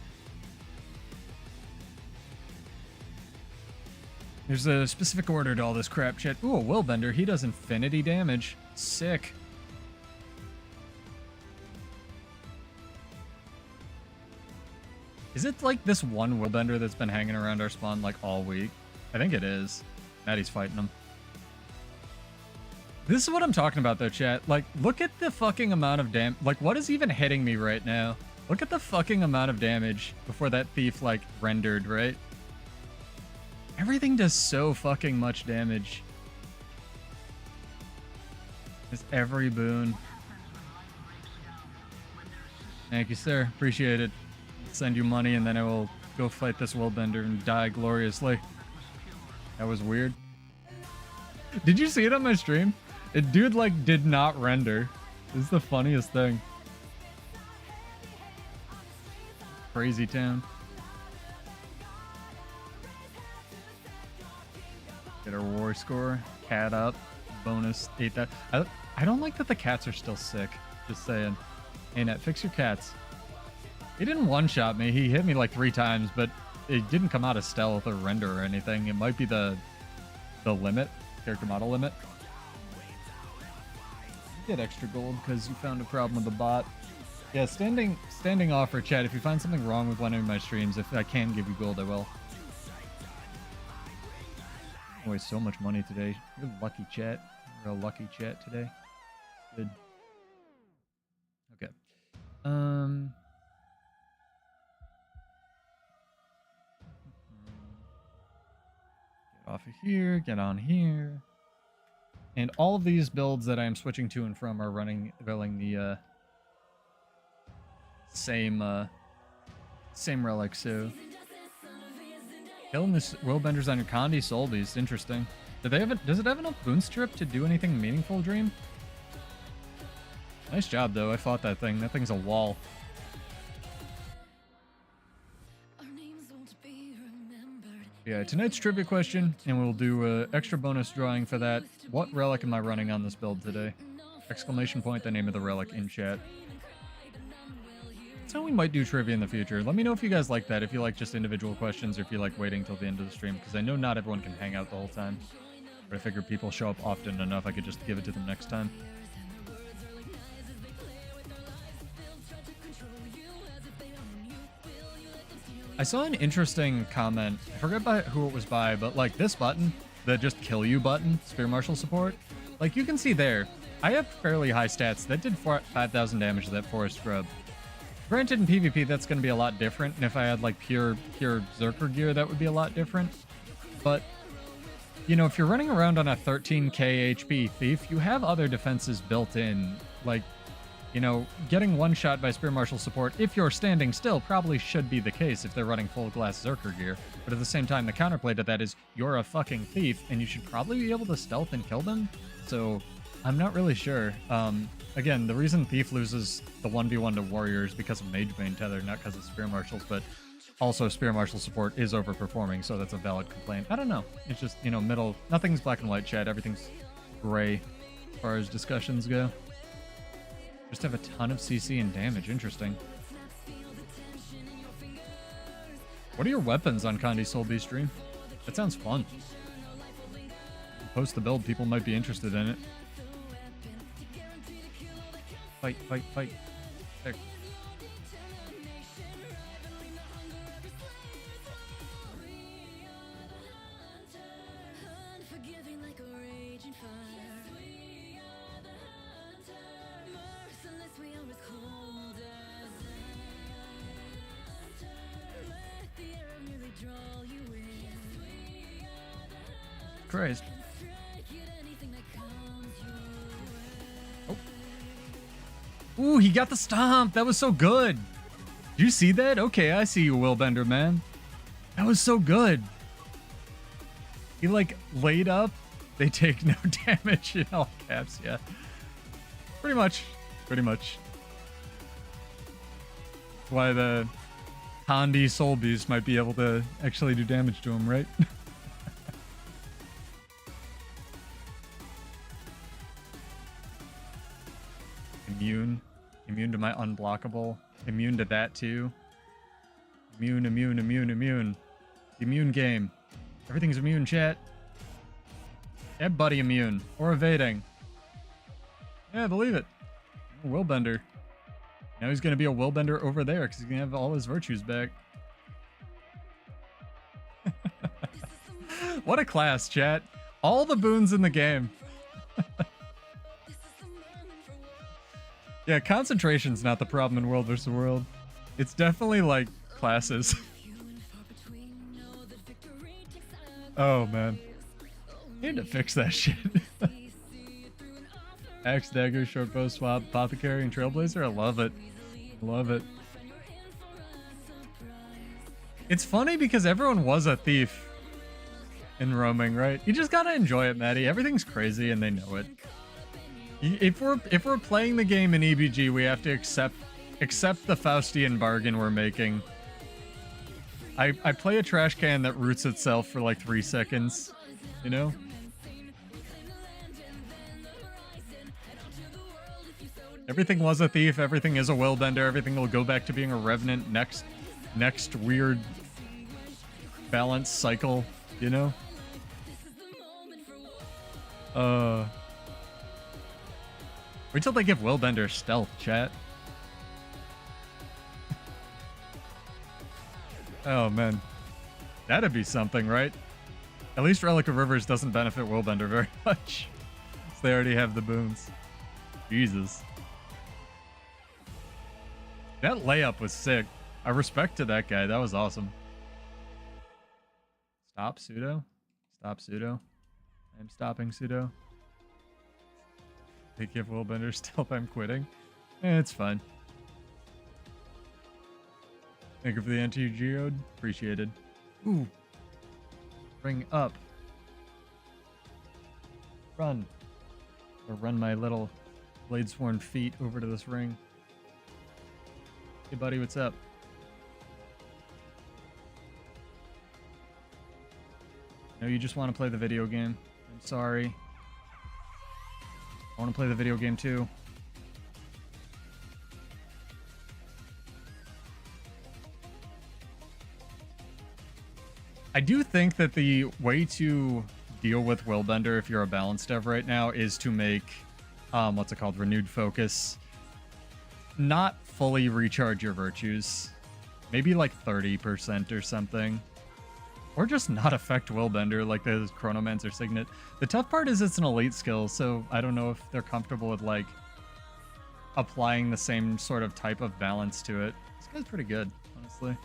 There's a specific order to all this crap shit. Ooh, a willbender. He does infinity damage. Sick. Is it like this one willbender that's been hanging around our spawn like all week? I think it is. Maddie's fighting him. This is what I'm talking about though, chat. Like, look at the fucking amount of damage. Like, what is even hitting me right now? Look at the fucking amount of damage before that thief, like, rendered, right? Everything does so fucking much damage. It's every boon. Thank you, sir. Appreciate it. Send you money and then I will go fight this willbender and die gloriously. That was weird. Did you see it on my stream? It dude like did not render. This is the funniest thing. Crazy town. Get our war score. Cat up. Bonus 8 that. I don't like that the cats are still sick. Just saying. Hey Net, fix your cats. He didn't one-shot me. He hit me like 3 times, but it didn't come out of stealth or render or anything. It might be the limit, character model limit. Get extra gold because you found a problem with the bot. Yeah, standing offer, chat. If you find something wrong with one of my streams, if I can give you gold, I will. Oh, waste so much money today. You're lucky, chat. Real lucky chat today. Good. Okay. Get off of here. Get on here. And all of these builds that I am switching to and from are running the same relic. So killing this willbenders on your Condi Soul Beast, interesting. Does it have enough boon strip to do anything meaningful, Dream? Nice job though. I fought that thing. That thing's a wall. Yeah, tonight's trivia question, and we'll do an extra bonus drawing for that. What relic am I running on this build today? Exclamation point, the name of the relic in chat. So we might do trivia in the future. Let me know if you guys like that, if you like just individual questions, or if you like waiting till the end of the stream, because I know not everyone can hang out the whole time. But I figure people show up often enough, I could just give it to them next time. I saw an interesting comment. I forget who it was by, but like this button, the just kill you button, Spear Marshal support, like you can see there, I have fairly high stats. That did 5,000 damage to that forest scrub. Granted, in PvP, that's going to be a lot different. And if I had like pure Zerker gear, that would be a lot different. But, you know, if you're running around on a 13k HP thief, you have other defenses built in. Like, you know, getting one shot by Spear Marshal support, if you're standing still, probably should be the case if they're running full glass Zerker gear. But at the same time, the counterplay to that is you're a fucking thief, and you should probably be able to stealth and kill them. So I'm not really sure. Again, the reason Thief loses the 1v1 to Warrior is because of Mage Bane Tether, not because of Spear Marshals, but also Spear Marshal support is overperforming, so that's a valid complaint. I don't know. It's just, you know, middle. Nothing's black and white, chat. Everything's gray as far as discussions go. Just have a ton of CC and damage. Interesting. What are your weapons on Condi Soul Beast stream? That sounds fun. Post the build. People might be interested in it. Fight, fight, fight. There. Christ. Ooh, he got the stomp. That was so good. Did you see that? Okay, I see you, Willbender, man. That was so good. He, like, laid up. They take no damage in all caps, yeah. Pretty much. Pretty much. That's why the Condi Soul Beast might be able to actually do damage to him, right? Immune to my unblockable. Immune to that too. Immune. The immune game. Everything's immune, chat. Yeah, buddy immune. Or evading. Yeah, I believe it. Willbender. Now he's going to be a Willbender over there because he's going to have all his virtues back. What a class, chat. All the boons in the game. Yeah, concentration's not the problem in World vs. World. It's definitely like classes. Oh man. Need to fix that shit. Axe, dagger, short bow, swap, apothecary, and trailblazer. I love it. Love it. It's funny because everyone was a thief in roaming, right? You just gotta enjoy it, Maddie. Everything's crazy and they know it. If we're playing the game in EBG, we have to accept the Faustian bargain we're making. I play a trash can that roots itself for like 3 seconds, you know? Everything was a thief, everything is a Willbender, everything will go back to being a revenant next weird balance cycle, you know? Wait till they give Willbender stealth, chat. Oh, man. That'd be something, right? At least Relic of Rivers doesn't benefit Willbender very much. So they already have the boons. Jesus. That layup was sick. I respected that guy. That was awesome. Stop, pseudo. Stop, pseudo. I'm stopping, pseudo. They give Willbender stealth, I'm quitting. It's fine. Thank you for the anti-geode. Appreciated. Ooh. Bring up. Run. Or run my little Bladesworn feet over to this ring. Hey buddy, what's up? No, you just want to play the video game. I'm sorry. I want to play the video game too. I do think that the way to deal with Willbender if you're a balance dev right now is to make, what's it called, renewed focus. Not fully recharge your virtues. Maybe like 30% or something. Or just not affect Willbender like the chronomancer signet. The tough part is it's an elite skill, so I don't know if they're comfortable with like applying the same sort of type of balance to it. This guy's pretty good, honestly.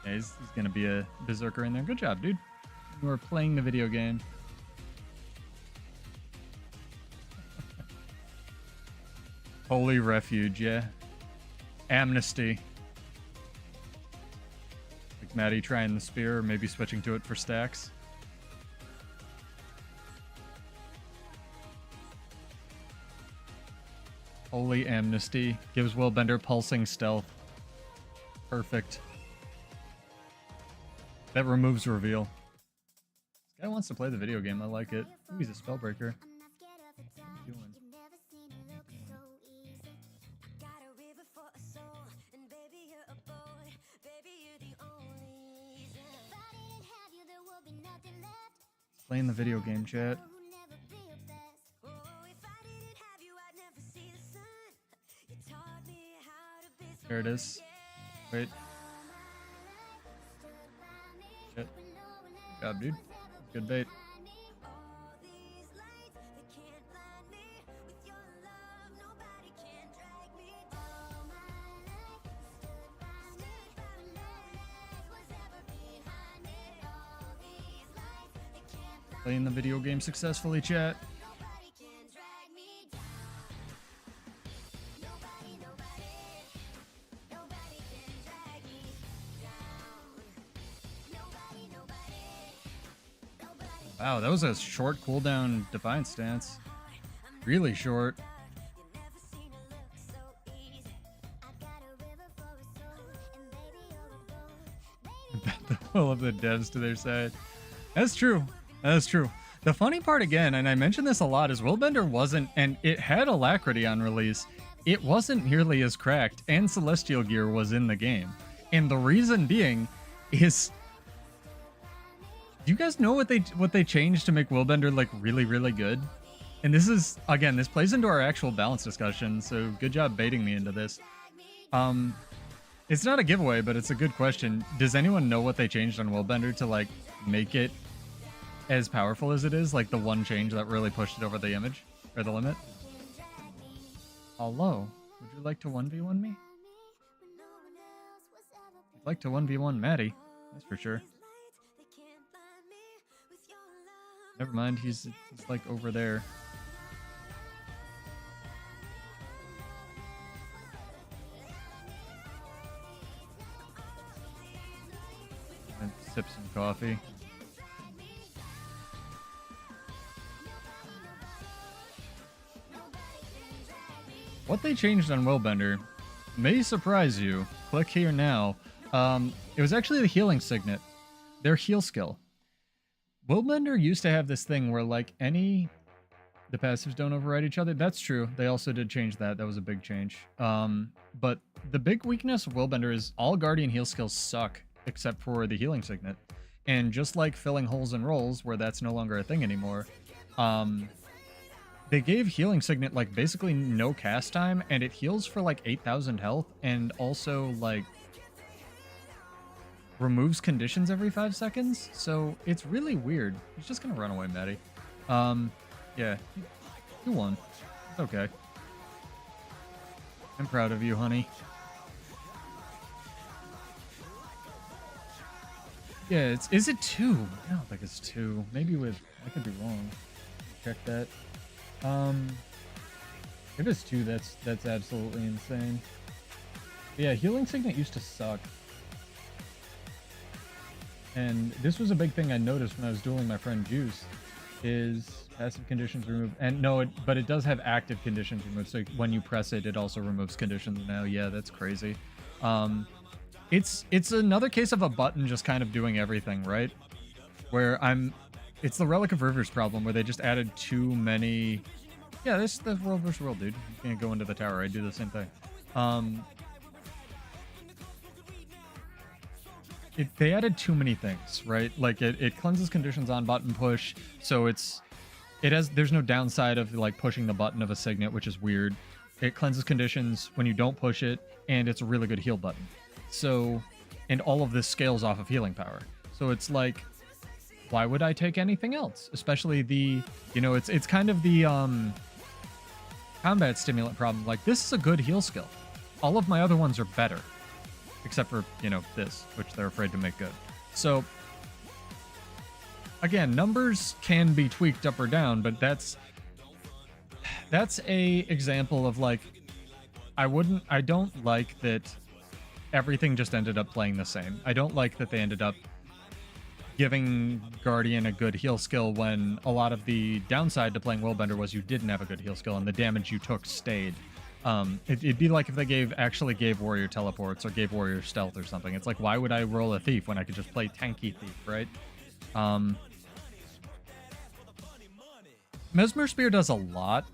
Yeah, he's gonna be a berserker in there. Good job, dude. You are playing the video game. Holy refuge, yeah. Amnesty. Like Maddie trying the spear, or maybe switching to it for stacks. Holy amnesty. Gives Willbender pulsing stealth. Perfect. That removes reveal. This guy wants to play the video game. I like it. Ooh, he's a spellbreaker. What are you doing? Playing the video game, chat. There it is. Wait. Shit. Good job, dude. Good bait. Playing the video game successfully, chat. Wow, that was a short cooldown Defiant stance. Really short. Bet the will of the devs to their side. That's true. That's true. The funny part again, and I mention this a lot, is Willbender wasn't, and it had Alacrity on release, it wasn't nearly as cracked, and Celestial Gear was in the game. And the reason being is, do you guys know what they changed to make Willbender like really, really good? And this is, again, this plays into our actual balance discussion, so good job baiting me into this. It's not a giveaway, but it's a good question. Does anyone know what they changed on Willbender to like make it as powerful as it is? Like the one change that really pushed it over the image or the limit? Hello, would you like to 1v1 me? I'd like to 1v1 Maddie, that's for sure. Never mind, he's like over there. And sip some coffee. What they changed on Willbender may surprise you. Click here now. It was actually the healing signet, their heal skill. Willbender used to have this thing where like the passives don't override each other. That's true. They also did change that. That was a big change. But the big weakness of Willbender is all Guardian heal skills suck except for the healing signet. And just like filling holes in rolls, where that's no longer a thing anymore, they gave healing signet like basically no cast time, and it heals for like 8,000 health, and also like removes conditions every 5 seconds. So it's really weird. He's just gonna run away, Maddie. Yeah, you won. It's okay. I'm proud of you, honey. Yeah, is it 2? I don't think it's 2. Maybe I could be wrong. Check that. If it's 2, that's absolutely insane. But yeah, healing signet used to suck. And this was a big thing I noticed when I was dueling my friend Juice, is Passive conditions removed. And no, but it does have active conditions removed. So when you press it, it also removes conditions now. Yeah, that's crazy. It's another case of a button just kind of doing everything, right? Where it's the Relic of Rivers problem where they just added too many. Yeah, this is world versus world, dude. You can't go into the tower. I do the same thing. They added too many things, right? Like it cleanses conditions on button push, so there's no downside of like pushing the button of a signet, which is weird. It cleanses conditions when you don't push it, and it's a really good heal button. So, and all of this scales off of healing power. So it's like, why would I take anything else? Especially it's kind of the combat stimulant problem. Like, this is a good heal skill. All of my other ones are better. Except for, this, which they're afraid to make good. So, again, numbers can be tweaked up or down, but that's a example of, like, I don't like that everything just ended up playing the same. I don't like that they ended up giving Guardian a good heal skill when a lot of the downside to playing Willbender was you didn't have a good heal skill and the damage you took stayed. It'd be like if they actually gave Warrior teleports or gave Warrior stealth or something. It's like, why would I roll a Thief when I could just play tanky Thief, right? Mesmer Spear does a lot.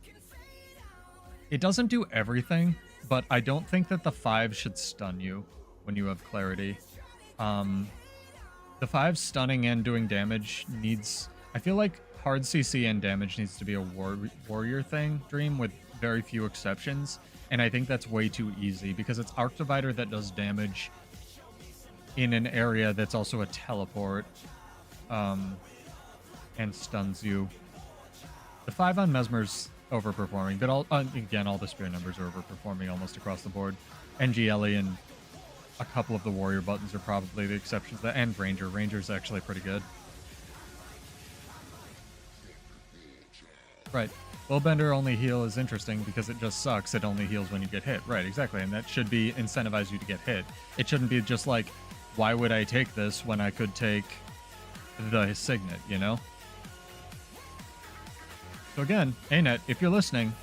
It doesn't do everything, but I don't think that the 5 should stun you when you have clarity. The 5 stunning and doing damage I feel like hard CC and damage needs to be a warrior thing, Dream, with very few exceptions. And I think that's way too easy because it's Arc Divider that does damage in an area that's also a teleport and stuns you. The 5 on Mesmer's overperforming, but again, all the spear numbers are overperforming almost across the board. NGLE and a couple of the warrior buttons are probably the exceptions. And Ranger. Ranger's actually pretty good. Right. Willbender only heal is interesting because it just sucks. It only heals when you get hit. Right, exactly. And that should be incentivize you to get hit. It shouldn't be just like, why would I take this when I could take the Signet, So again, ANET, if you're listening,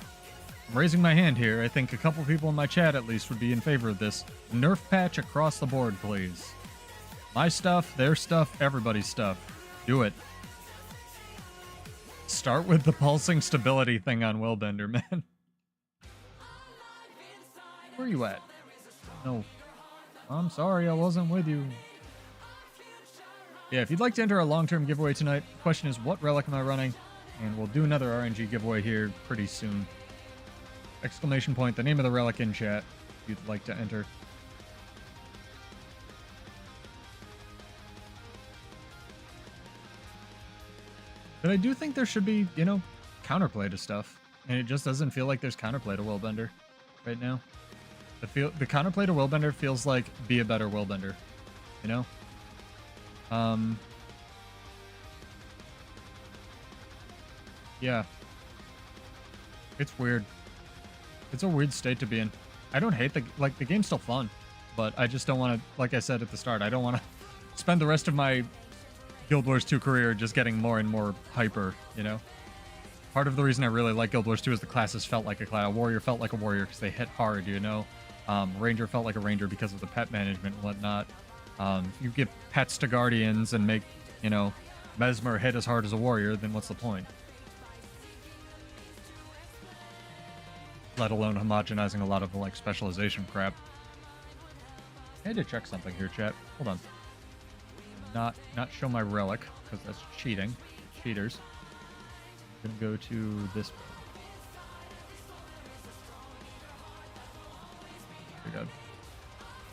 I'm raising my hand here. I think a couple people in my chat at least would be in favor of this. Nerf patch across the board, please. My stuff, their stuff, everybody's stuff. Do it. Start with the pulsing stability thing on Willbender, man. Where are you at? No. I'm sorry, I wasn't with you. Yeah, if you'd like to enter a long-term giveaway tonight, the question is, what relic am I running? And we'll do another RNG giveaway here pretty soon. Exclamation point, the name of the relic in chat, if you'd like to enter. But I do think there should be, counterplay to stuff. And it just doesn't feel like there's counterplay to Willbender right now. The counterplay to Willbender feels like be a better Willbender, Yeah. It's weird. It's a weird state to be in. I don't hate the game's still fun, but I just don't want to, like I said at the start, I don't want to spend the rest of my Guild Wars 2 career just getting more and more hyper, Part of the reason I really like Guild Wars 2 is the classes felt like a class. Warrior felt like a warrior because they hit hard, Ranger felt like a ranger because of the pet management and whatnot. You give pets to guardians and make, Mesmer hit as hard as a warrior, then what's the point? Let alone homogenizing a lot of the specialization crap. I had to check something here, chat. Hold on. Not show my relic, because that's cheating. Cheaters. I'm gonna go to this. Very good.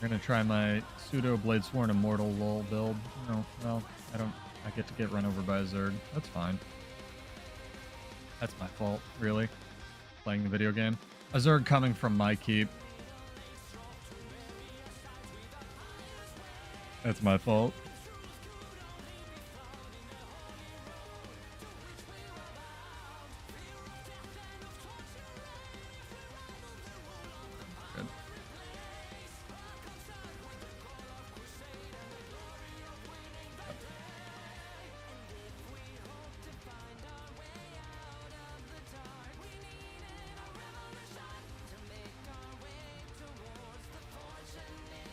I'm gonna try my pseudo Blade Sworn Immortal lol build. No, well, I get to get run over by a Zerg. That's fine. That's my fault, really. Playing the video game. A Zerg coming from my keep. That's my fault. Good.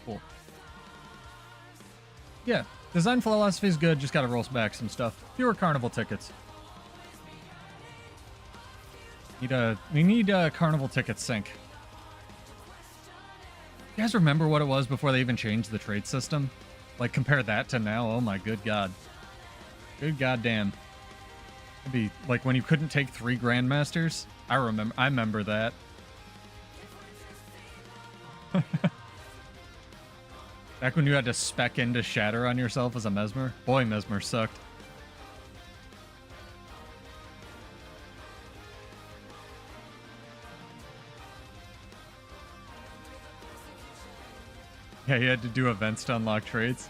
Cool. Yeah, design philosophy is good. Just got to roll back some stuff. Fewer carnival tickets. We need carnival tickets sync. You guys remember what it was before they even changed the trade system? Like, compare that to now. Oh my good god. Good goddamn. It'd be like when you couldn't take 3 grandmasters. I remember that. Back when you had to spec into shatter on yourself as a mesmer. Boy, mesmer sucked. Yeah, you had to do events to unlock trades.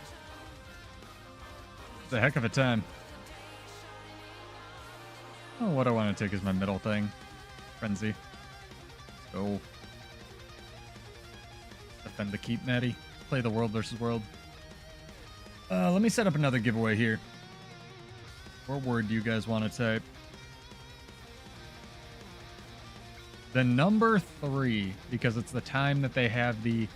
It's a heck of a time. Oh, what I want to take is my middle thing. Frenzy. Go. Defend the keep, Maddie. Play the world versus world. Let me set up another giveaway here. What word do you guys want to type? The number 3, because it's the time that they have the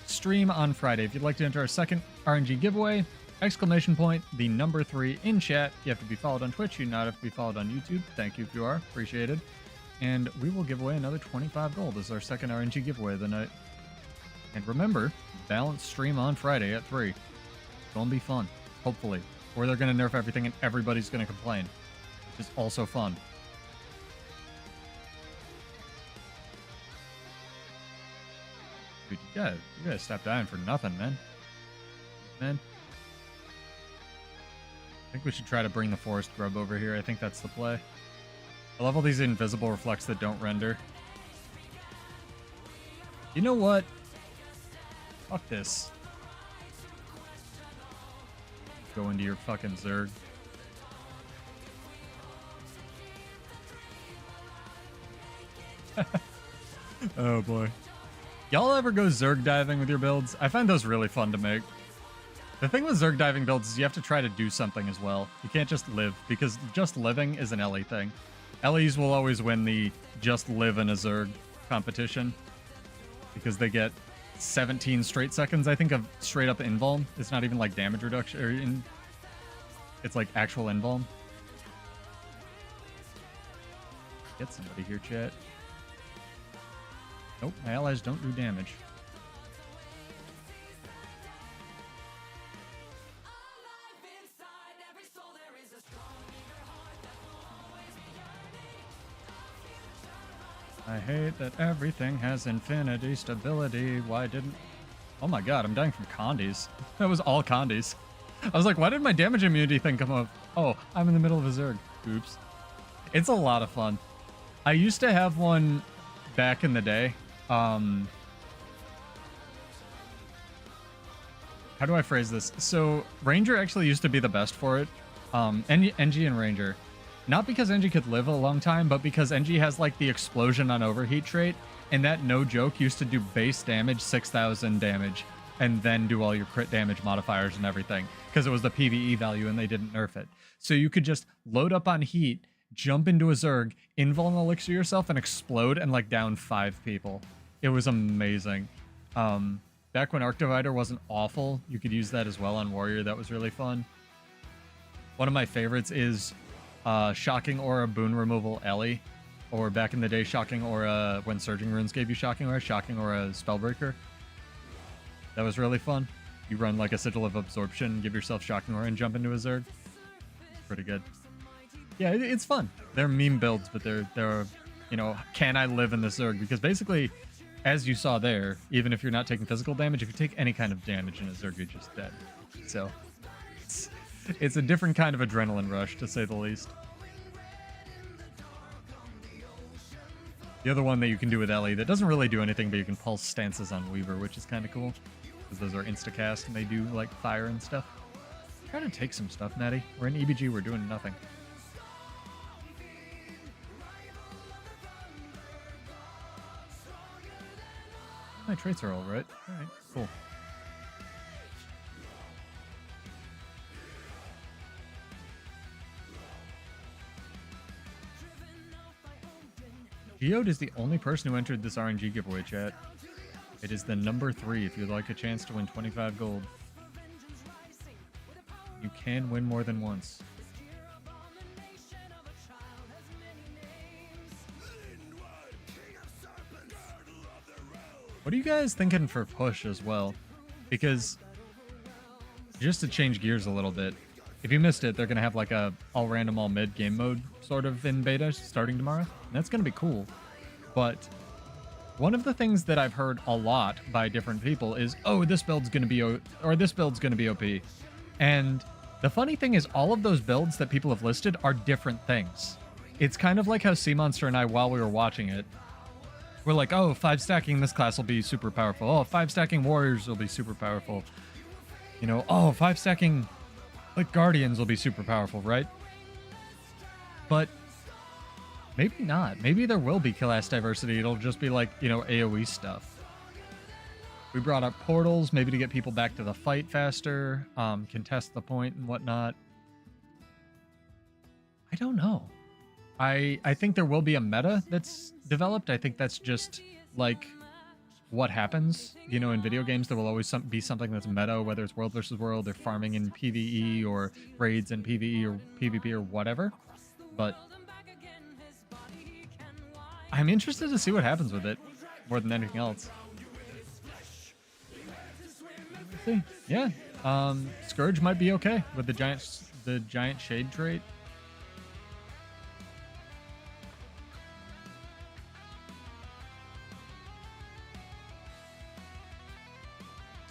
stream on Friday. If you'd like to enter our second RNG giveaway, exclamation point, the number 3 in chat. You have to be followed on Twitch. You do not have to be followed on YouTube. Thank you if you are. Appreciated. And we will give away another 25 gold. This is our second RNG giveaway of the night. And remember, balanced stream on Friday at 3. It's gonna be fun, hopefully. Or they're gonna nerf everything and everybody's gonna complain, which is also fun. Dude, you gotta stop dying for nothing, man. I think we should try to bring the forest grub over here. I think that's the play. I love all these invisible reflects that don't render. You know what? Fuck this. Go into your fucking Zerg. Oh boy. Y'all ever go Zerg diving with your builds? I find those really fun to make. The thing with Zerg diving builds is you have to try to do something as well. You can't just live, because just living is an LE thing. LEs will always win the just live in a Zerg competition, because they get 17 straight seconds, I think, of straight up invuln. It's not even like damage reduction, or it's like actual invuln. Get somebody here, chat. Nope, my allies don't do damage. I hate that everything has infinity stability. Why didn't... Oh my god, I'm dying from condies. That was all condies. I was like, why did my damage immunity thing come up? Oh, I'm in the middle of a Zerg. Oops. It's a lot of fun. I used to have one back in the day. How do I phrase this? So, Ranger actually used to be the best for it. NG and Ranger. Not because NG could live a long time, but because NG has like the explosion on overheat trait, and that, no joke, used to do base damage, 6,000 damage, and then do all your crit damage modifiers and everything, because it was the PvE value and they didn't nerf it. So you could just load up on heat, jump into a Zerg, invuln elixir yourself, and explode and like down 5 people. It was amazing. Back when Arc Divider wasn't awful, you could use that as well on Warrior. That was really fun. One of my favorites is Shocking Aura Boon Removal Ellie, or back in the day, Shocking Aura when Surging Runes gave you Shocking Aura Spellbreaker. That was really fun. You run like a Sigil of Absorption, give yourself Shocking Aura, and jump into a Zerg. It's pretty good. Yeah, it's fun. They're meme builds, but they're you know, can I live in the Zerg? Because basically, as you saw there, even if you're not taking physical damage, if you take any kind of damage in a Zerg, you're just dead. So it's a different kind of adrenaline rush, to say the least. The other one that you can do with Ellie that doesn't really do anything, but you can pulse stances on Weaver, which is kind of cool, because those are insta-cast and they do like fire and stuff. Try to take some stuff, Maddie. We're in EBG, we're doing nothing. My traits are all right. All right, cool. Geode is the only person who entered this RNG giveaway, chat. It is the number 3 if you'd like a chance to win 25 gold. You can win more than once. What are you guys thinking for push as well? Because just to change gears a little bit, if you missed it, they're going to have like a all random, all mid game mode sort of in beta starting tomorrow. And that's going to be cool. But one of the things that I've heard a lot by different people is, oh, this build's going to be, or this build's going to be OP. And the funny thing is all of those builds that people have listed are different things. It's kind of like how Monster and I, while we were watching it, we're like, oh, 5 stacking this class will be super powerful. Oh, 5 stacking warriors will be super powerful. You know, oh, 5 stacking like guardians will be super powerful, right? But maybe not. Maybe there will be class diversity. It'll just be like, you know, AoE stuff. We brought up portals, maybe to get people back to the fight faster, contest the point and whatnot. I don't know. I think there will be a meta that's developed. I think that's just like what happens, you know, in video games. There will always be something that's meta, whether it's world versus world or farming in PvE or raids in PvE or PvP or whatever. But I'm interested to see what happens with it more than anything else. Let's see. Yeah, Scourge might be okay with the giant shade trait.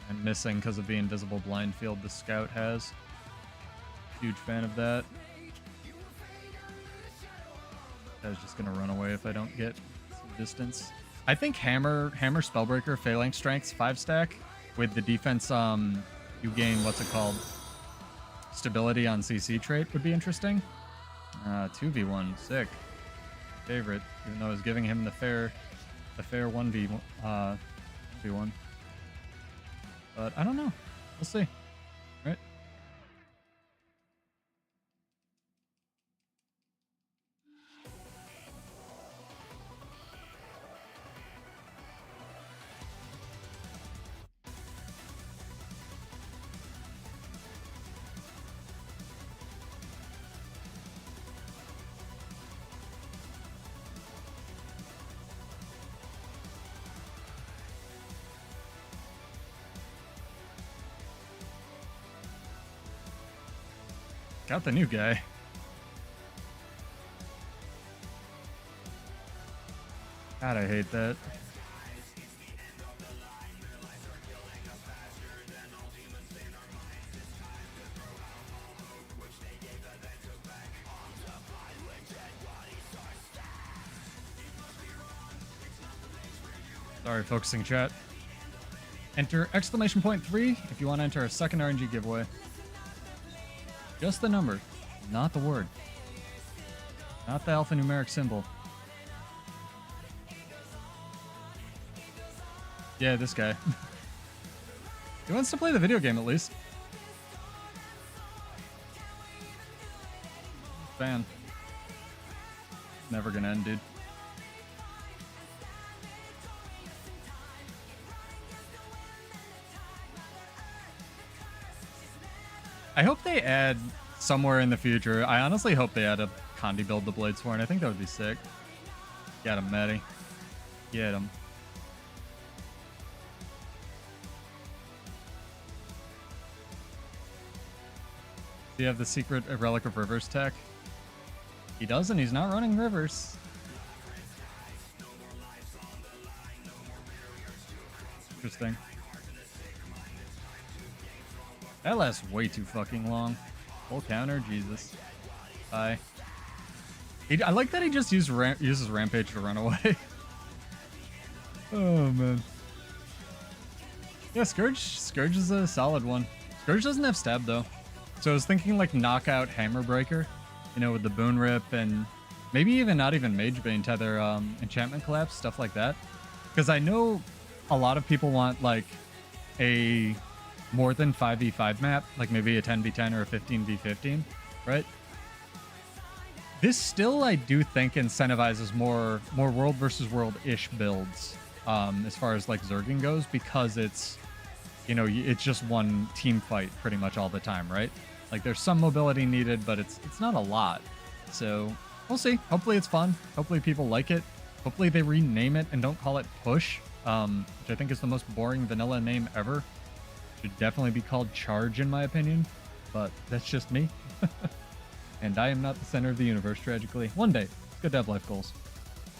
I'm missing because of the invisible blind field the scout has. Huge fan of that. I was just gonna run away if I don't get some distance. I think Hammer Spellbreaker Phalanx Strength's 5 stack with the defense you gain what's it called? Stability on CC trait would be interesting. 2v1, sick. Favorite, even though I was giving him the fair 1v1. But I don't know. We'll see. Right? Got the new guy. God, I hate that. Sorry, focusing chat. Enter !3 if you want to enter a second RNG giveaway. Just the number, not the word. Not the alphanumeric symbol. Yeah, this guy. He wants to play the video game at least. Fan. Never gonna end, dude. I hope they add somewhere in the future. I honestly hope they add a Condi build the Blades for, and I think that would be sick. Get him, Matty. Get him. Do you have the secret Relic of Rivers tech? He does, and he's not running Rivers. Interesting. That lasts way too fucking long. Full counter, Jesus. Bye. I like that he just uses Rampage to run away. Oh, man. Yeah, Scourge is a solid one. Scourge doesn't have stab, though. So I was thinking, like, knockout Hammer Breaker, you know, with the Boon Rip and maybe even not even Mage Bane Tether, Enchantment Collapse, stuff like that. Because I know a lot of people want, like, a more than 5v5 map, like maybe a 10v10 or a 15v15, right? This still, I do think, incentivizes more world versus world-ish builds as far as like Zerging goes, because it's, you know, it's just one team fight pretty much all the time, right? Like there's some mobility needed, but it's not a lot. So we'll see. Hopefully it's fun. Hopefully people like it. Hopefully they rename it and don't call it Push, which I think is the most boring vanilla name ever. Should definitely be called Charge in my opinion, but that's just me. And I am not the center of the universe, tragically. One day. It's good to have life goals.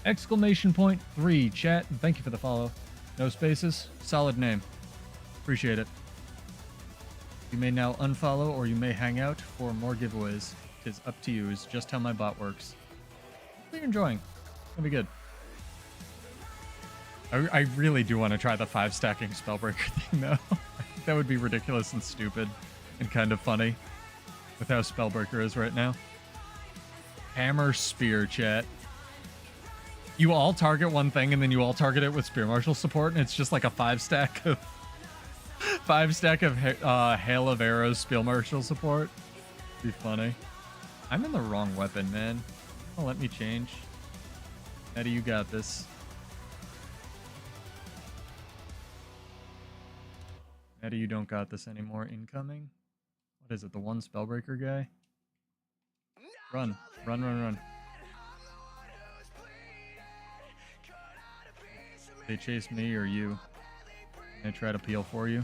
Exclamation point 3, chat, and thank you for the follow. No spaces. Solid name. Appreciate it. You may now unfollow or you may hang out for more giveaways. It's up to you. It's just how my bot works. Hopefully you're enjoying. It's gonna be good. I really do want to try the 5 stacking spellbreaker thing though. That would be ridiculous and stupid and kind of funny with how spellbreaker is right now. Hammer spear, chat. You all target one thing and then you all target it with spear marshal support, and it's just like a 5 stack of hail of arrows spear marshal support. Be funny. I'm in the wrong weapon, man. Oh, let me change. Eddie, you got this. Eddie, you don't got this anymore. Incoming. What is it? The one spellbreaker guy? Run. Run, run, run. They chase me or you? They try to peel for you?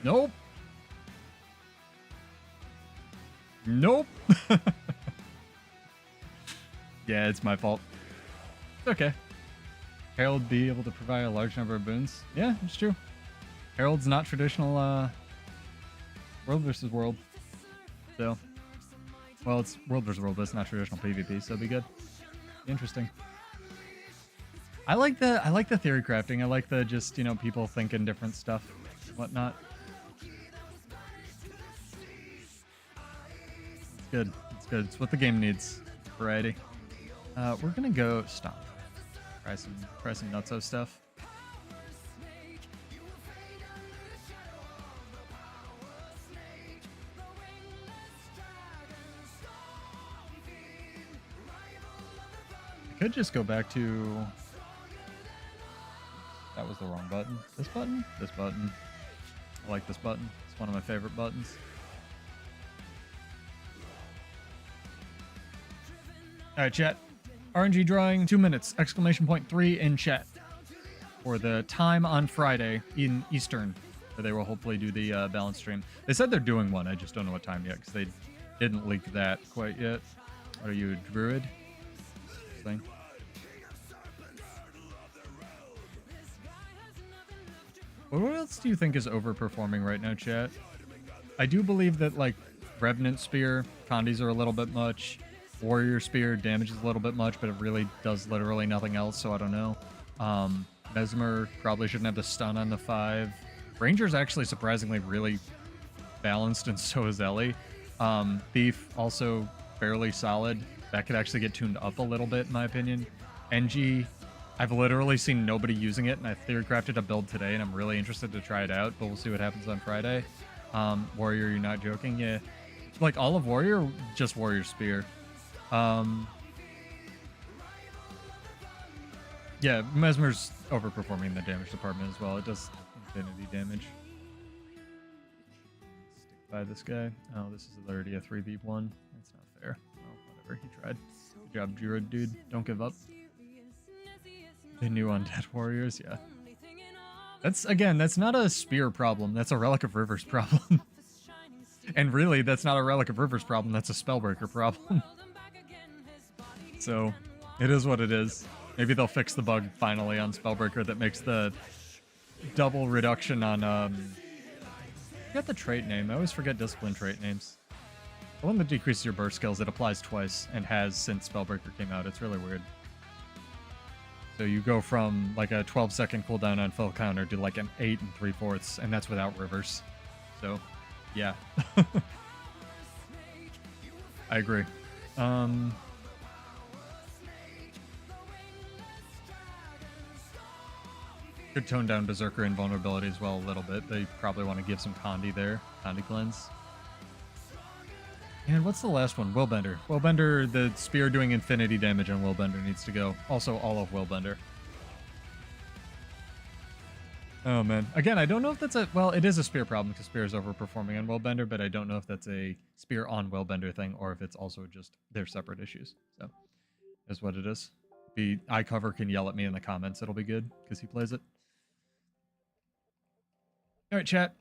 Nope. Nope. Yeah, it's my fault. It's okay. Herald be able to provide a large number of boons. Yeah, it's true. Herald's not traditional world versus world. So, well, it's world versus world, but it's not traditional PvP, so it'll be good. Interesting. I like the theory crafting. I like the just, you know, people thinking different stuff and whatnot. It's good. It's good. It's what the game needs. Variety. We're gonna go stomp. Try some nutso stuff. I could just go back to... That was the wrong button. This button? This button. I like this button. It's one of my favorite buttons. Alright, chat. RNG drawing, 2 minutes. Exclamation point 3 in chat. For the time on Friday in Eastern, where they will hopefully do the balance stream. They said they're doing one. I just don't know what time yet, because they didn't leak that quite yet. Are you a druid? Thing. What else do you think is overperforming right now, chat? I do believe that, like, Revenant Spear, Condis are a little bit much. Warrior Spear damages a little bit much, but it really does literally nothing else, so I don't know. Mesmer probably shouldn't have the stun on the 5. Ranger's actually surprisingly really balanced, and so is Ellie. Thief also fairly solid. That could actually get tuned up a little bit, in my opinion. NG, I've literally seen nobody using it, and I theory crafted a build today, and I'm really interested to try it out, but we'll see what happens on Friday. Warrior, you're not joking? Yeah. Like, all of Warrior, just Warrior Spear. Yeah, Mesmer's overperforming the damage department as well. It does infinity damage. Stick by this guy. Oh, this is already a 3v1. That's not fair. Well, whatever. He tried. Good job, Druid, dude. Don't give up. The new undead warriors, yeah. That's, again, that's not a spear problem. That's a Relic of Rivers problem. And really, that's not a Relic of Rivers problem. That's a Spellbreaker problem. So, it is what it is. Maybe they'll fix the bug finally on Spellbreaker that makes the double reduction on, I forget the trait name. I always forget discipline trait names. The one that decreases your burst skills, it applies twice and has since Spellbreaker came out. It's really weird. So you go from like a 12-second cooldown on full counter to like an 8 3/4, and that's without rivers. So, yeah. I agree. Could tone down Berserker invulnerability as well a little bit. They probably want to give some Condi there. Condi cleanse. And what's the last one? Willbender. Willbender, the spear doing infinity damage on Willbender needs to go. Also, all of Willbender. Oh, man. Again, I don't know if that's a... Well, it is a spear problem because spear is overperforming on Willbender, but I don't know if that's a spear on Willbender thing or if it's also just their separate issues. So, is what it is. The iCover can yell at me in the comments. It'll be good because he plays it. All right, chat.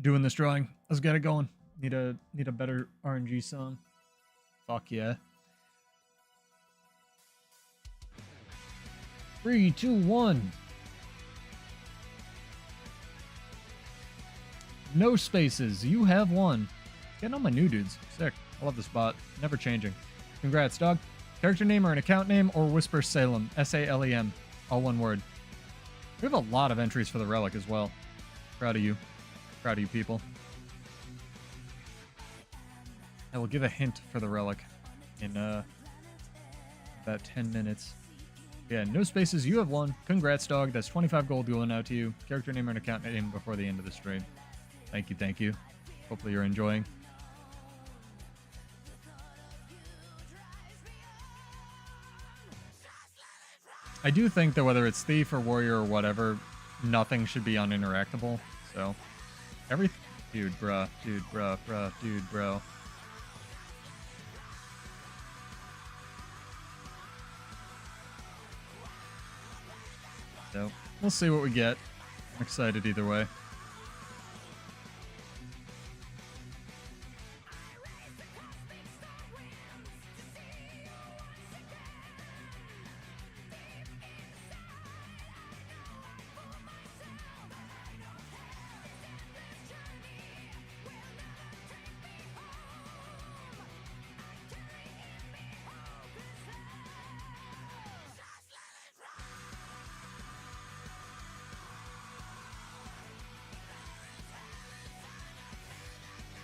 Doing this drawing. Let's get it going. Need a better RNG song. Fuck yeah. 3, 2, 1. No spaces. You have one. Getting all my new dudes. Sick. I love this bot. Never changing. Congrats, dog. Character name or an account name or Whisper Salem. S-A-L-E-M. All one word. We have a lot of entries for the relic as well. Proud of you. Proud of you people. I will give a hint for the relic in about 10 minutes. Yeah, no spaces. You have one. Congrats, dog. That's 25 gold going out to you. Character name or an account name before the end of the stream. Thank you, thank you. Hopefully you're enjoying. I do think that whether it's Thief or Warrior or whatever, nothing should be uninteractable. So, dude, bruh, dude, bruh, dude, bro. So, we'll see what we get. I'm excited either way.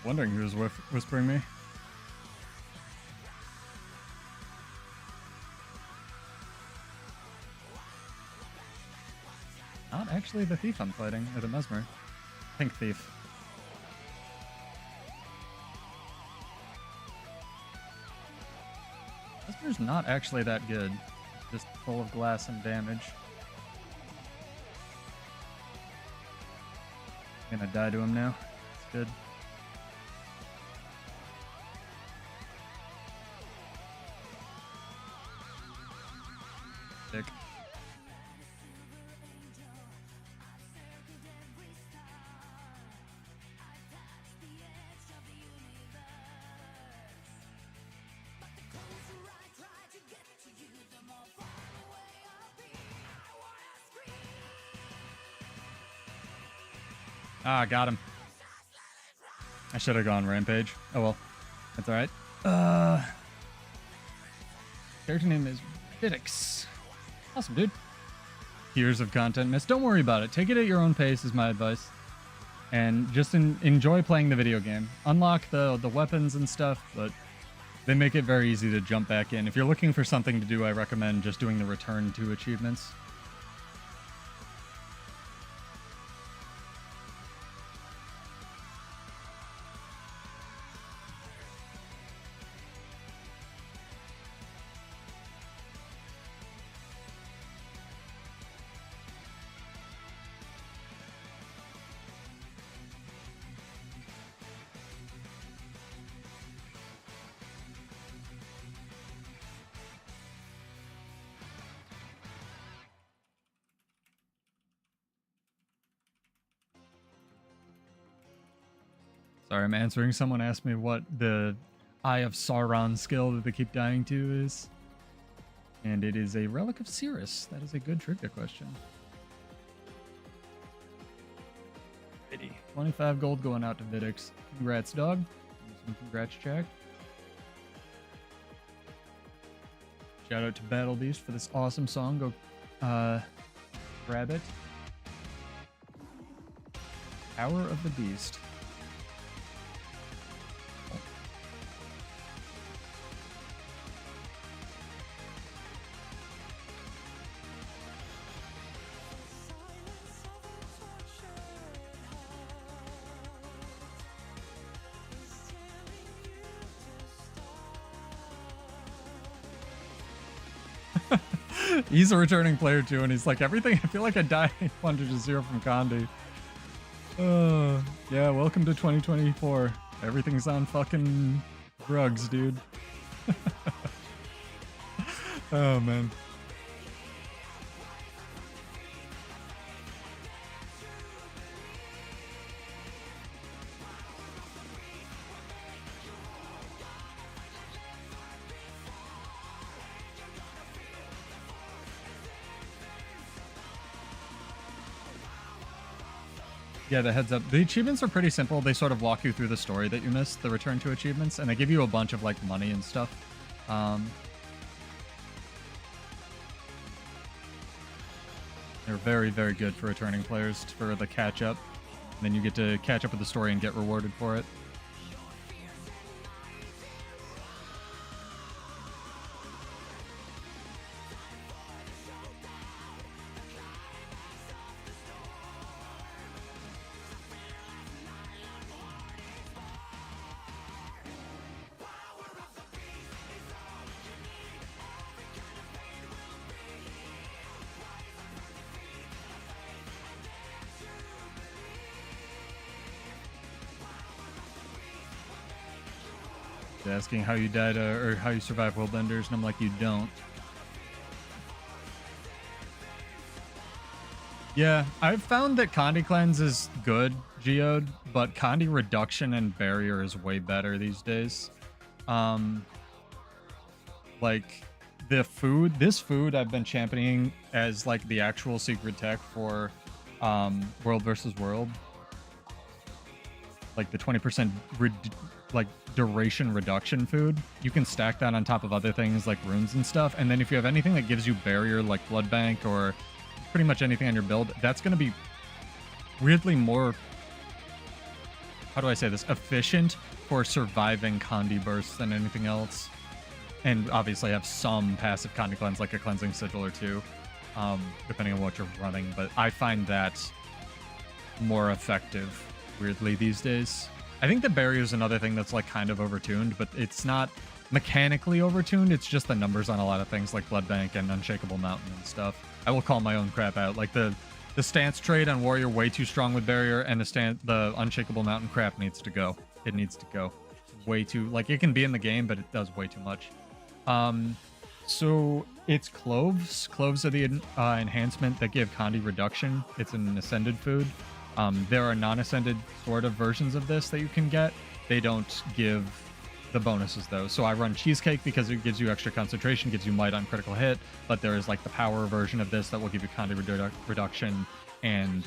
Wondering who's whispering me. Not actually the thief I'm fighting, or the mesmer. Pink thief. Mesmer's not actually that good. Just full of glass and damage. I'm gonna die to him now. It's good. Sick. Ah, got him. I should have gone Rampage. Oh well. That's alright. Character name is Bidix. Awesome, dude. Years of content missed. Don't worry about it. Take it at your own pace is my advice. And just enjoy playing the video game. Unlock the weapons and stuff, but they make it very easy to jump back in. If you're looking for something to do, I recommend just doing the return to achievements. Sorry, I'm answering. Someone asked me what the Eye of Sauron skill that they keep dying to is. And it is a Relic of Cirrus. That is a good trivia question. 25 gold going out to Vidix. Congrats, dog. Some congrats, Jack. Shout out to Battle Beast for this awesome song. Go grab it. Power of the Beast. He's a returning player too, and he's like, everything, I feel like I died 100-0 from Condi. Yeah, welcome to 2024. Everything's on fucking drugs, dude. Oh, man. Yeah, the heads up. The achievements are pretty simple. They sort of walk you through the story that you missed, the return to achievements, and they give you a bunch of like money and stuff. They're very, very good for returning players for the catch up. And then you get to catch up with the story and get rewarded for it. Asking how you died or how you survived world enders, and I'm like, you don't. Yeah, I've found that Condi cleanse is good, Geode, but Condi reduction and barrier is way better these days. Like this food I've been championing as like the actual secret tech for world versus world. Like the 20% duration reduction food. You can stack that on top of other things like runes and stuff. And then if you have anything that gives you barrier like blood bank or pretty much anything on your build, that's going to be weirdly more, how do I say this, efficient for surviving Condi bursts than anything else. And obviously have some passive Condi cleanse like a cleansing sigil or two, depending on what you're running. But I find that more effective weirdly these days. I think the barrier is another thing that's like kind of overtuned, but it's not mechanically overtuned. It's just the numbers on a lot of things like blood bank and unshakable mountain and stuff. I will call my own crap out. Like the stance trade on warrior way too strong with barrier, and the unshakable mountain crap needs to go. It needs to go. Way too, like it can be in the game, but it does way too much. So it's cloves. Cloves are the enhancement that give Condi reduction. It's an ascended food. There are non-ascended sort of versions of this that you can get. They don't give the bonuses though. So I run cheesecake because it gives you extra concentration, gives you might on critical hit, but there is like the power version of this that will give you Condi reduction and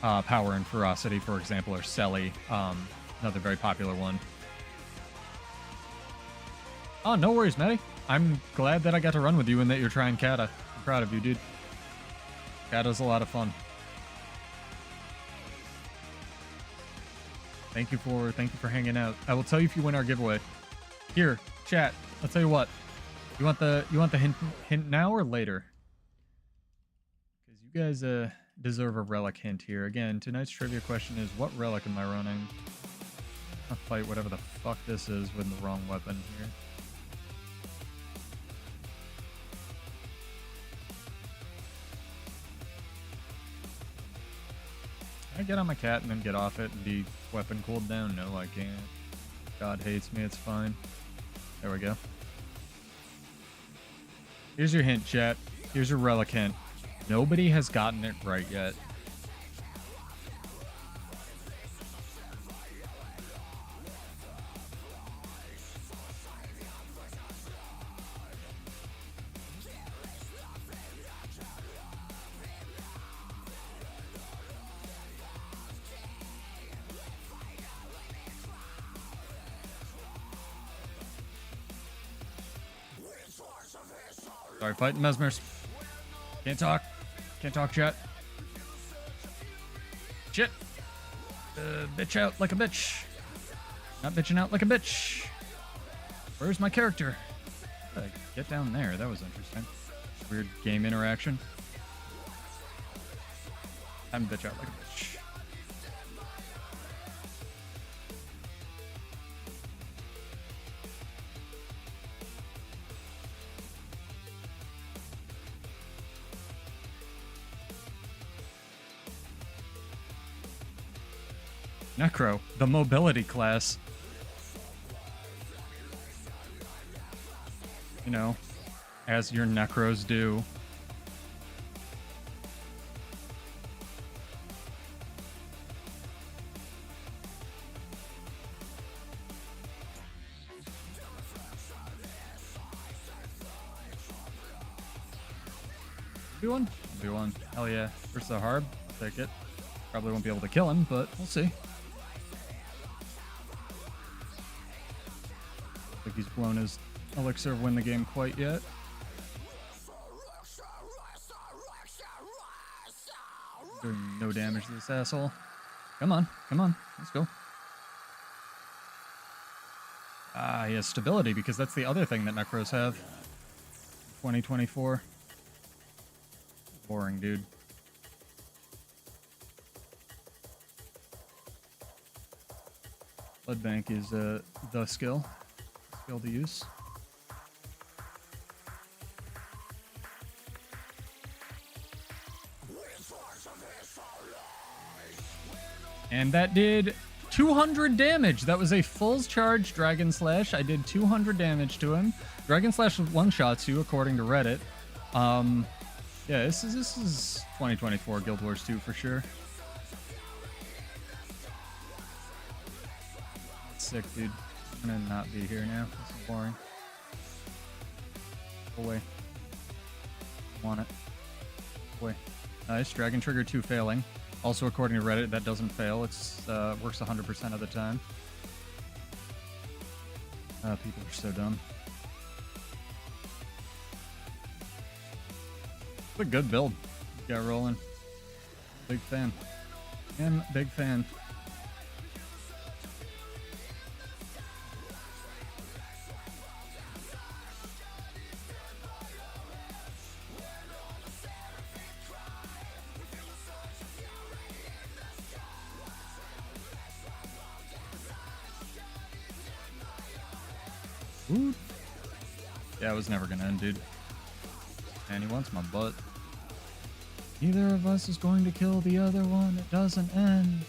power and ferocity, for example, or Selly, another very popular one. Oh, no worries, Matty. I'm glad that I got to run with you and that you're trying Kata. I'm proud of you, dude. Kata's a lot of fun. Thank you for hanging out. I will tell you if you win our giveaway. Here, chat. I'll tell you what. You want the hint now or later? Because you guys deserve a relic hint here. Again, tonight's trivia question is, what relic am I running? I'll fight whatever the fuck this is with the wrong weapon here. Can I get on my cat and then get off it and be weapon cooled down? No, I can't. God hates me, it's fine. There we go. Here's your hint, chat. Here's your relic hint. Nobody has gotten it right yet. Sorry, fighting mesmers. Can't talk. Can't talk, chat. Shit. Bitch out like a bitch. Not bitching out like a bitch. Where's my character? Get down there. That was interesting. Weird game interaction. I'm bitch out like a bitch. Necro, the mobility class. You know, as your necros do. B1? B1. Hell yeah. Versus the Harb. I'll take it. Probably won't be able to kill him, but we'll see. I don't think he's blown his elixir of win the game quite yet. Doing no damage to this asshole. Come on. Come on. Let's go. Ah, he has stability because that's the other thing that Necros have. 2024. Boring, dude. Blood Bank is the skill to use. And that did 200 damage. That was a full charge Dragon Slash. I did 200 damage to him. Dragon Slash one-shots you, according to Reddit. Yeah, this is 2024 Guild Wars 2 for sure. Sick, dude. I'm gonna not be here now. This is boring. Go away. Want it. Go away. Nice. Dragon Trigger 2 failing. Also, according to Reddit, that doesn't fail. It's works 100% of the time. People are so dumb. It's a good build. Got rolling. Big fan. Am big fan. Ooh. Yeah, it was never gonna end, dude. And he wants my butt. Neither of us is going to kill the other one. It doesn't end.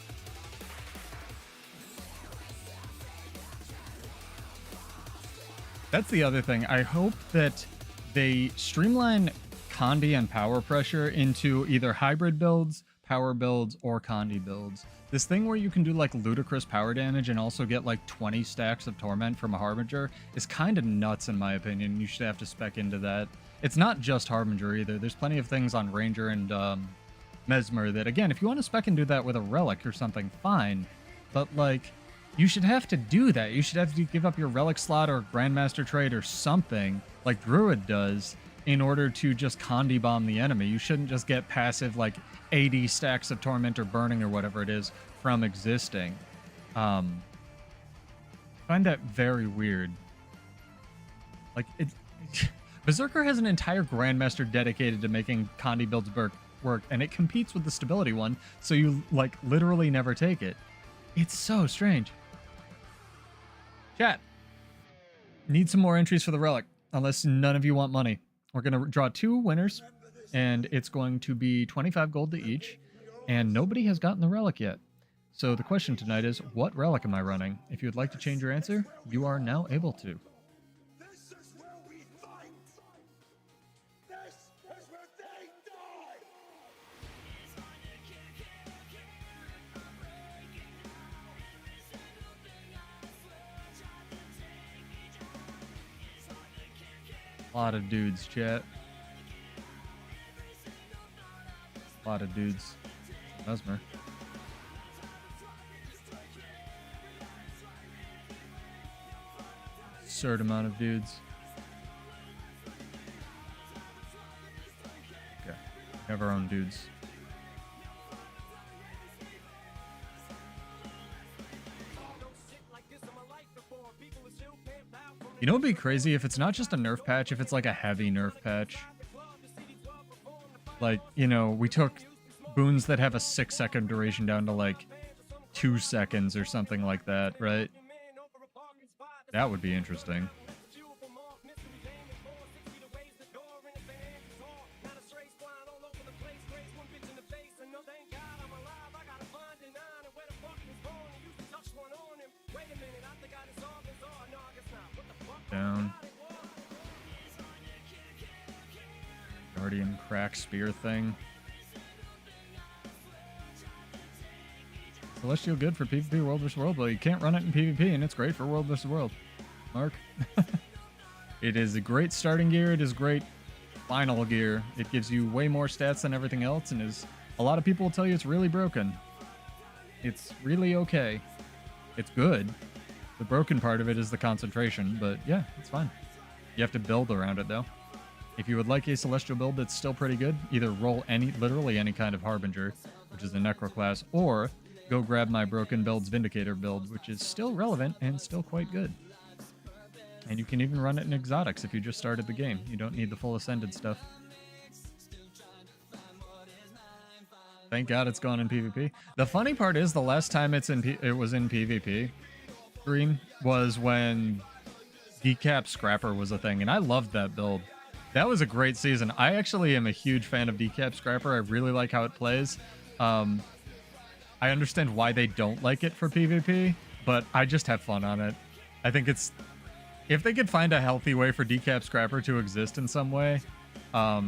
That's the other thing. I hope that they streamline Condi and power pressure into either hybrid builds, power builds, or Condi builds. This thing where you can do like ludicrous power damage and also get like 20 stacks of torment from a Harbinger is kind of nuts in my opinion. You should have to spec into that. It's not just Harbinger either. There's plenty of things on Ranger and Mesmer that, again, if you want to spec and do that with a Relic or something, fine. But like, you should have to do that. You should have to give up your Relic slot or Grandmaster trade or something like Druid does in order to just Condi bomb the enemy. You shouldn't just get passive like 80 stacks of Torment or Burning or whatever it is from existing. I find that very weird. Like, Berserker has an entire Grandmaster dedicated to making Condi builds work, and it competes with the stability one, so you like literally never take it. It's so strange. Chat. Need some more entries for the Relic, unless none of you want money. We're going to draw 2 winners, and it's going to be 25 gold to each, and nobody has gotten the Relic yet. So the question tonight is, what Relic am I running? If you would like to change your answer, you are now able to. This is where we fight! This is where they die! A lot of dudes, chat. A lot of dudes. Mesmer. Absurd amount of dudes. Okay. We have our own dudes. You know, it'd be crazy if it's not just a nerf patch, if it's like a heavy nerf patch. Like, you know, we took boons that have a 6-second duration down to like 2 seconds or something like that, right? That would be interesting. Down. Guardian crack spear thing. Celestial good for PvP World vs. World, but you can't run it in PvP, and it's great for World vs. World. Mark. It is a great starting gear. It is great final gear. It gives you way more stats than everything else, and is a lot of people will tell you it's really broken. It's really okay. It's good. The broken part of it is the concentration, but yeah, it's fine. You have to build around it, though. If you would like a Celestial build that's still pretty good, either roll literally any kind of Harbinger, which is the Necro class, or go grab my Broken Builds Vindicator build, which is still relevant and still quite good. And you can even run it in Exotics if you just started the game. You don't need the full Ascended stuff. Thank God it's gone in PvP. The funny part is the last time it was in PvP stream was when Decap Scrapper was a thing, and I loved that build. That was a great season. I actually am a huge fan of Decap Scrapper. I really like how it plays. I understand why they don't like it for PvP, but I just have fun on it. I think it's... If they could find a healthy way for Decap Scrapper to exist in some way, I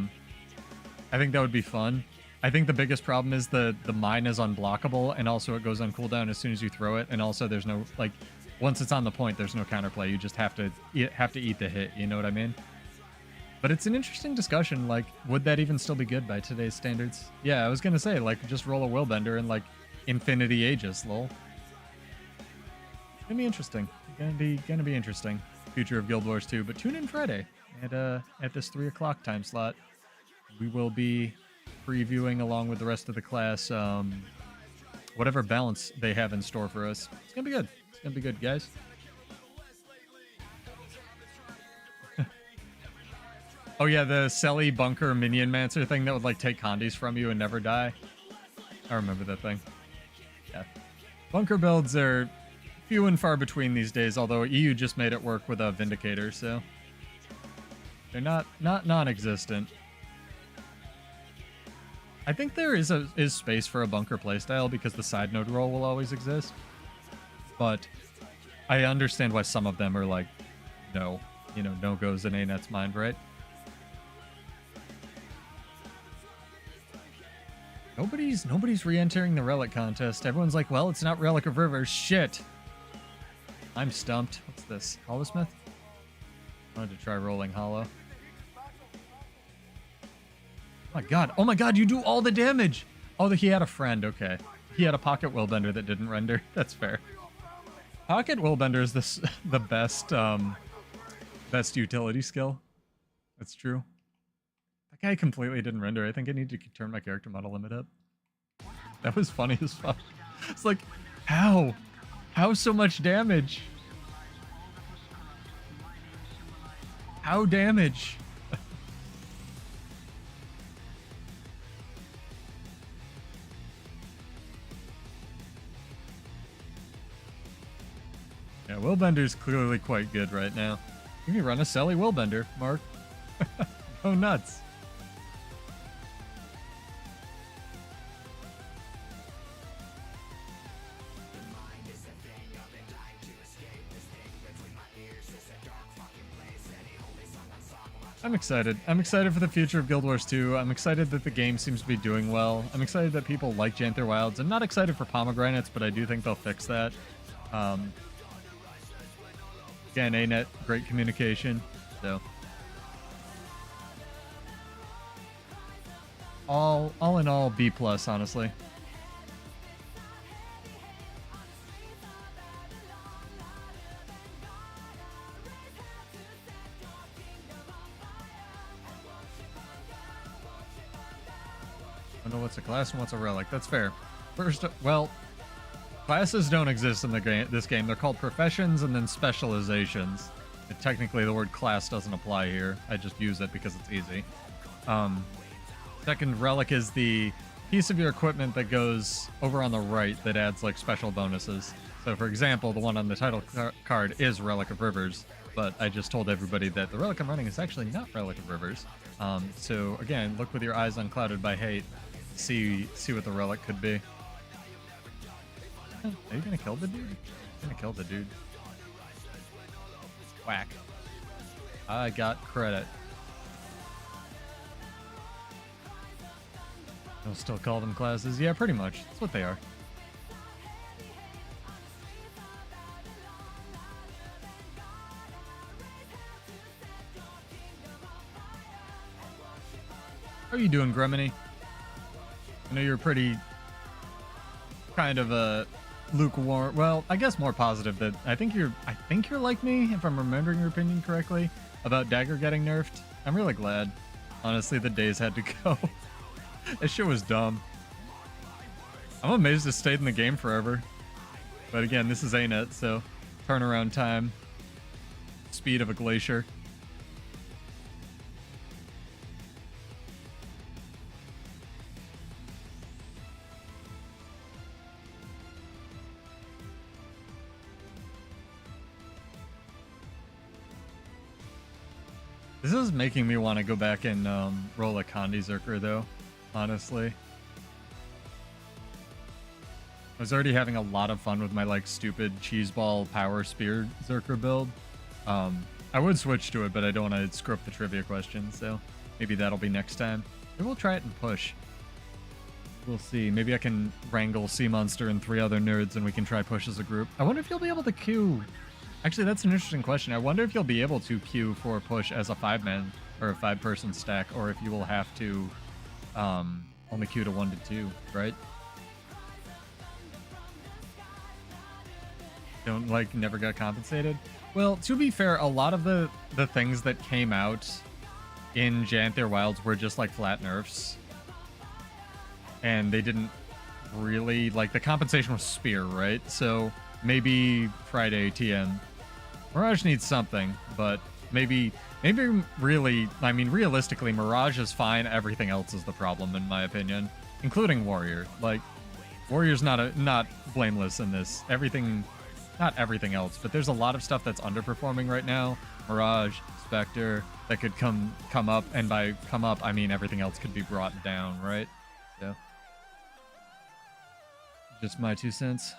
think that would be fun. I think the biggest problem is the mine is unblockable, and also it goes on cooldown as soon as you throw it, and also there's no, like, once it's on the point, there's no counterplay. You just have to eat the hit, you know what I mean? But it's an interesting discussion, like, would that even still be good by today's standards? Yeah, I was gonna say, like, just roll a Willbender and, like, Infinity Aegis, lol. It's gonna be interesting. Gonna be interesting. Future of Guild Wars 2, but tune in Friday at this 3 o'clock time slot. We will be previewing along with the rest of the class whatever balance they have in store for us. It's gonna be good. It's gonna be good, guys. Oh yeah, the Selly Bunker Minion Mancer thing that would like take condies from you and never die. I remember that thing. Yeah. Bunker builds are few and far between these days, although EU just made it work with a Vindicator, so they're not non-existent. I think there is space for a bunker playstyle because the side node roll will always exist, but I understand why some of them are like, no, you know, no goes in Anet's mind, right? Nobody's re-entering the Relic contest. Everyone's like, well, it's not Relic of Rivers. Shit. I'm stumped. What's this? Hollowsmith? I wanted to try rolling Hollow. Oh my god, you do all the damage! Oh, he had a friend, okay. He had a Pocket Willbender that didn't render. That's fair. Pocket Willbender is the best utility skill. That's true. That guy completely didn't render. I think I need to turn my character model limit up. That was funny as fuck. It's like, how? How so much damage? How damage? Yeah, Willbender's clearly quite good right now. You can run a Selly Willbender, Mark. Go nuts. I'm excited. I'm excited for the future of Guild Wars 2. I'm excited that the game seems to be doing well. I'm excited that people like Janther Wilds. I'm not excited for pomegranates, but I do think they'll fix that. Again, ANET, great communication. So all in all, B+, honestly. I don't know what's a class and what's a relic. That's fair. First, well, classes don't exist in this game. They're called professions and then specializations. And technically, the word class doesn't apply here. I just use it because it's easy. Second, relic is the piece of your equipment that goes over on the right that adds like special bonuses. So, for example, the one on the title card is Relic of Rivers, but I just told everybody that the relic I'm running is actually not Relic of Rivers. So again, look with your eyes unclouded by hate. See what the relic could be. Are you gonna kill the dude? I'm gonna kill the dude. Whack. I got credit. I'll still call them classes. Yeah, pretty much. That's what they are. How are you doing, Gremini? I know you're pretty kind of a lukewarm. Well, I guess more positive that I think you're like me, if I'm remembering your opinion correctly, about Dagger getting nerfed. I'm really glad. Honestly, the days had to go. That shit was dumb. I'm amazed it stayed in the game forever. But again, this is ANET, so turnaround time, speed of a glacier. This is making me want to go back and roll a Condi Zerker, though, honestly. I was already having a lot of fun with my, like, stupid cheeseball power spear Zerker build. I would switch to it, but I don't want to screw up the trivia question, so maybe that'll be next time. Maybe we'll try it and push. We'll see. Maybe I can wrangle Sea Monster and 3 other nerds and we can try push as a group. I wonder if you'll be able to queue. Actually, that's an interesting question. I wonder if you'll be able to queue for push as a 5-man or a 5-person stack, or if you will have to only queue to 1 to 2, right? Don't, like, never got compensated? Well, to be fair, a lot of the things that came out in Janther Wilds were just, like, flat nerfs. And they didn't really, like, the compensation was Spear, right? So maybe Friday TN. Mirage needs something, but maybe really, I mean, realistically, Mirage is fine. Everything else is the problem, in my opinion, including Warrior. Like, Warrior's not blameless in this. Everything, not everything else, but there's a lot of stuff that's underperforming right now. Mirage, Spectre, that could come up, and by come up, I mean everything else could be brought down, right? So, just my 2 cents.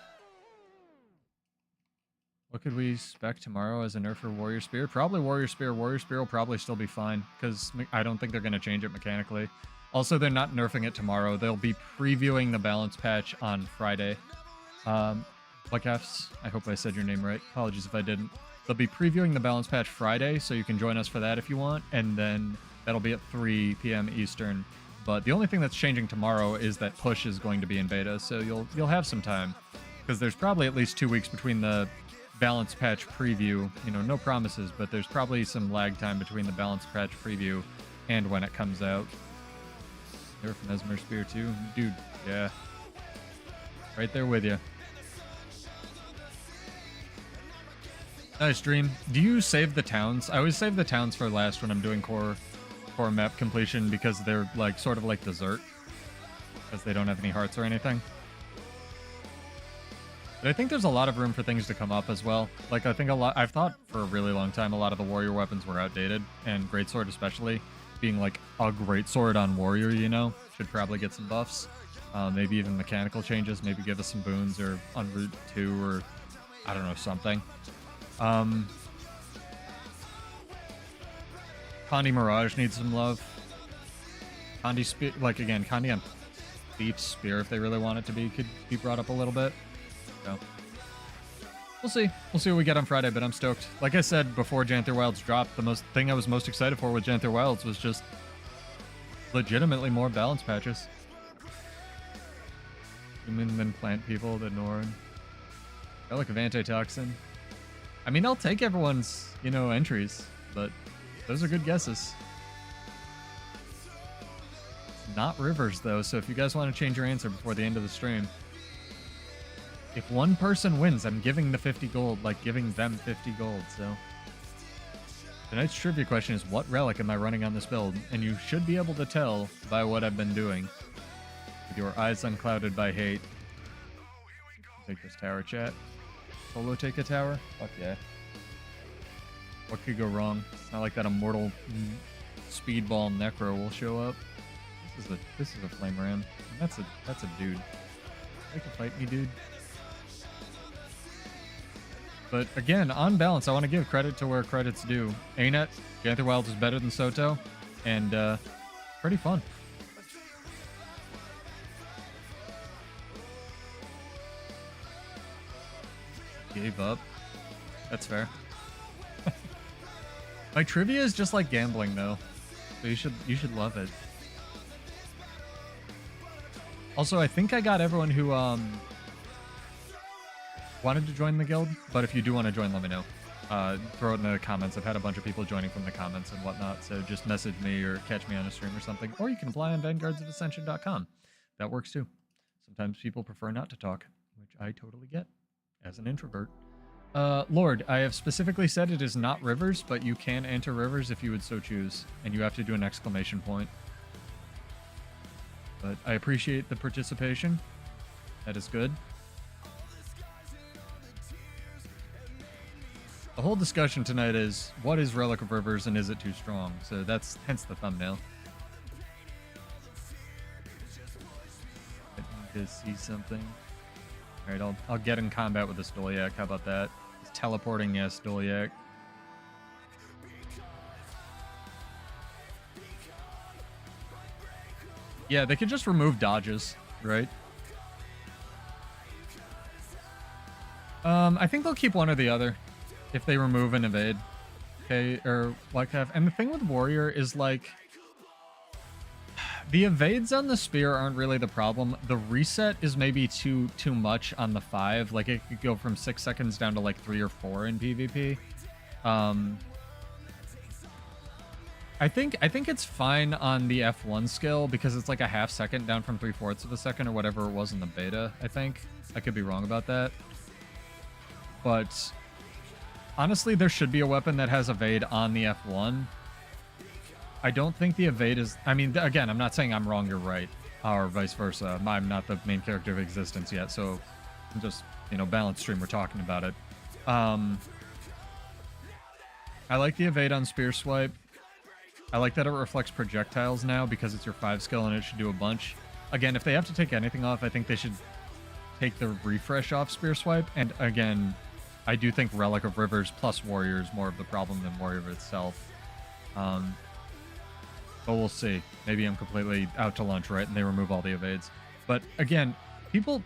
What could we spec tomorrow as a nerf for Warrior Spear? Probably Warrior Spear. Warrior Spear will probably still be fine, because I don't think they're going to change it mechanically. Also, they're not nerfing it tomorrow. They'll be previewing the balance patch on Friday. Blackfs, I hope I said your name right. Apologies if I didn't. They'll be previewing the balance patch Friday, so you can join us for that if you want, and then that'll be at 3 p.m. Eastern. But the only thing that's changing tomorrow is that push is going to be in beta, so you'll have some time, because there's probably at least 2 weeks between the balance patch preview. You know, no promises, but there's probably some lag time between the balance patch preview and when it comes out. Nerf Mesmer Spear too, dude. Yeah, right there with you. Nice dream. Do you save the towns? I always save the towns for last when I'm doing core map completion, because they're like sort of like dessert, because they don't have any hearts or anything. But I think there's a lot of room for things to come up as well. Like, I think I've thought for a really long time a lot of the warrior weapons were outdated, and greatsword especially, being like a greatsword on warrior, you know, should probably get some buffs. Maybe even mechanical changes, maybe give us some boons, or on Route 2, or I don't know, something. Condi Mirage needs some love. Condi Spear, like, again, Condi on Thief Spear, if they really want it to be, could be brought up a little bit. So, we'll see. We'll see what we get on Friday, but I'm stoked. Like I said before Janther Wilds dropped, the thing I was most excited for with Janther Wilds was just legitimately more balance patches. Human than plant people, the Norn. Relic of Antitoxin. I mean, I'll take everyone's, you know, entries, but those are good guesses. It's not Rivers, though, so if you guys want to change your answer before the end of the stream, if one person wins, I'm giving the 50 gold, like giving them 50 gold, so. Tonight's trivia question is, what relic am I running on this build? And you should be able to tell by what I've been doing. With your eyes unclouded by hate. Take this tower, chat. Solo take a tower? Fuck yeah. What could go wrong? It's not like that immortal speedball necro will show up. This is a flame ram. That's a dude. You can fight me, dude. But again, on balance, I want to give credit to where credit's due. ANET, Janther Wilds is better than Soto, and pretty fun. Gave up. That's fair. My trivia is just like gambling, though, so you should love it. Also, I think I got everyone who wanted to join the guild, but if you do want to join, let me know. Throw it in the comments. I've had a bunch of people joining from the comments and whatnot, so just message me or catch me on a stream or something, or you can apply on vanguardsofascension.com. That works too. Sometimes people prefer not to talk, which I totally get as an introvert. Lord, I have specifically said it is not rivers, but you can enter rivers if you would so choose, and you have to do an exclamation point. But I appreciate the participation. That is good. The whole discussion tonight is, what is Relic of Rivers and is it too strong? So that's hence the thumbnail. I need to see something. Alright, I'll get in combat with this Dolyak. How about that? It's teleporting, yes, Dolyak. Yeah, they could just remove dodges, right? I think they'll keep one or the other if they remove and evade. Okay, or like have. And the thing with Warrior is like the evades on the spear aren't really the problem. The reset is maybe too much on the 5. Like it could go from 6 seconds down to like 3 or 4 in PvP. I think it's fine on the F1 skill because it's like a half second down from 3/4 of a second or whatever it was in the beta, I think. I could be wrong about that. But honestly, there should be a weapon that has evade on the F1. I don't think the evade is... I mean, again, I'm not saying I'm wrong, you're right. Or vice versa. I'm not the main character of existence yet, so I'm just, you know, balanced stream, we're talking about it. I like the evade on spear swipe. I like that it reflects projectiles now because it's your 5 skill and it should do a bunch. Again, if they have to take anything off, I think they should take the refresh off spear swipe. And again, I do think Relic of Rivers plus Warrior is more of the problem than Warrior itself. But we'll see. Maybe I'm completely out to lunch, right? And they remove all the evades. But again, people...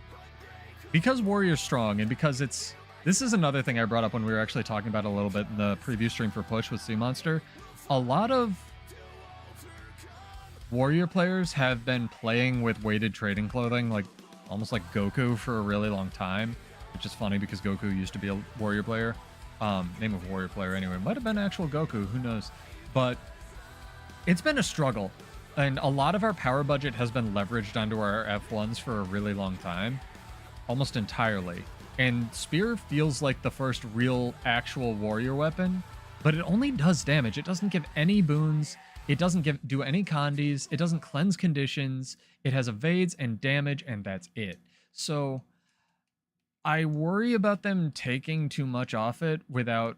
Because Warrior's strong and because it's... This is another thing I brought up when we were actually talking about it a little bit in the preview stream for Push with Sea Monster. A lot of Warrior players have been playing with weighted trading clothing, like almost like Goku for a really long time, which is funny because Goku used to be a Warrior player. Name of Warrior player anyway. Might have been actual Goku, who knows. But it's been a struggle. And a lot of our power budget has been leveraged onto our F1s for a really long time. Almost entirely. And Spear feels like the first real actual Warrior weapon, but it only does damage. It doesn't give any boons. It doesn't do any condies. It doesn't cleanse conditions. It has evades and damage, and that's it. So I worry about them taking too much off it without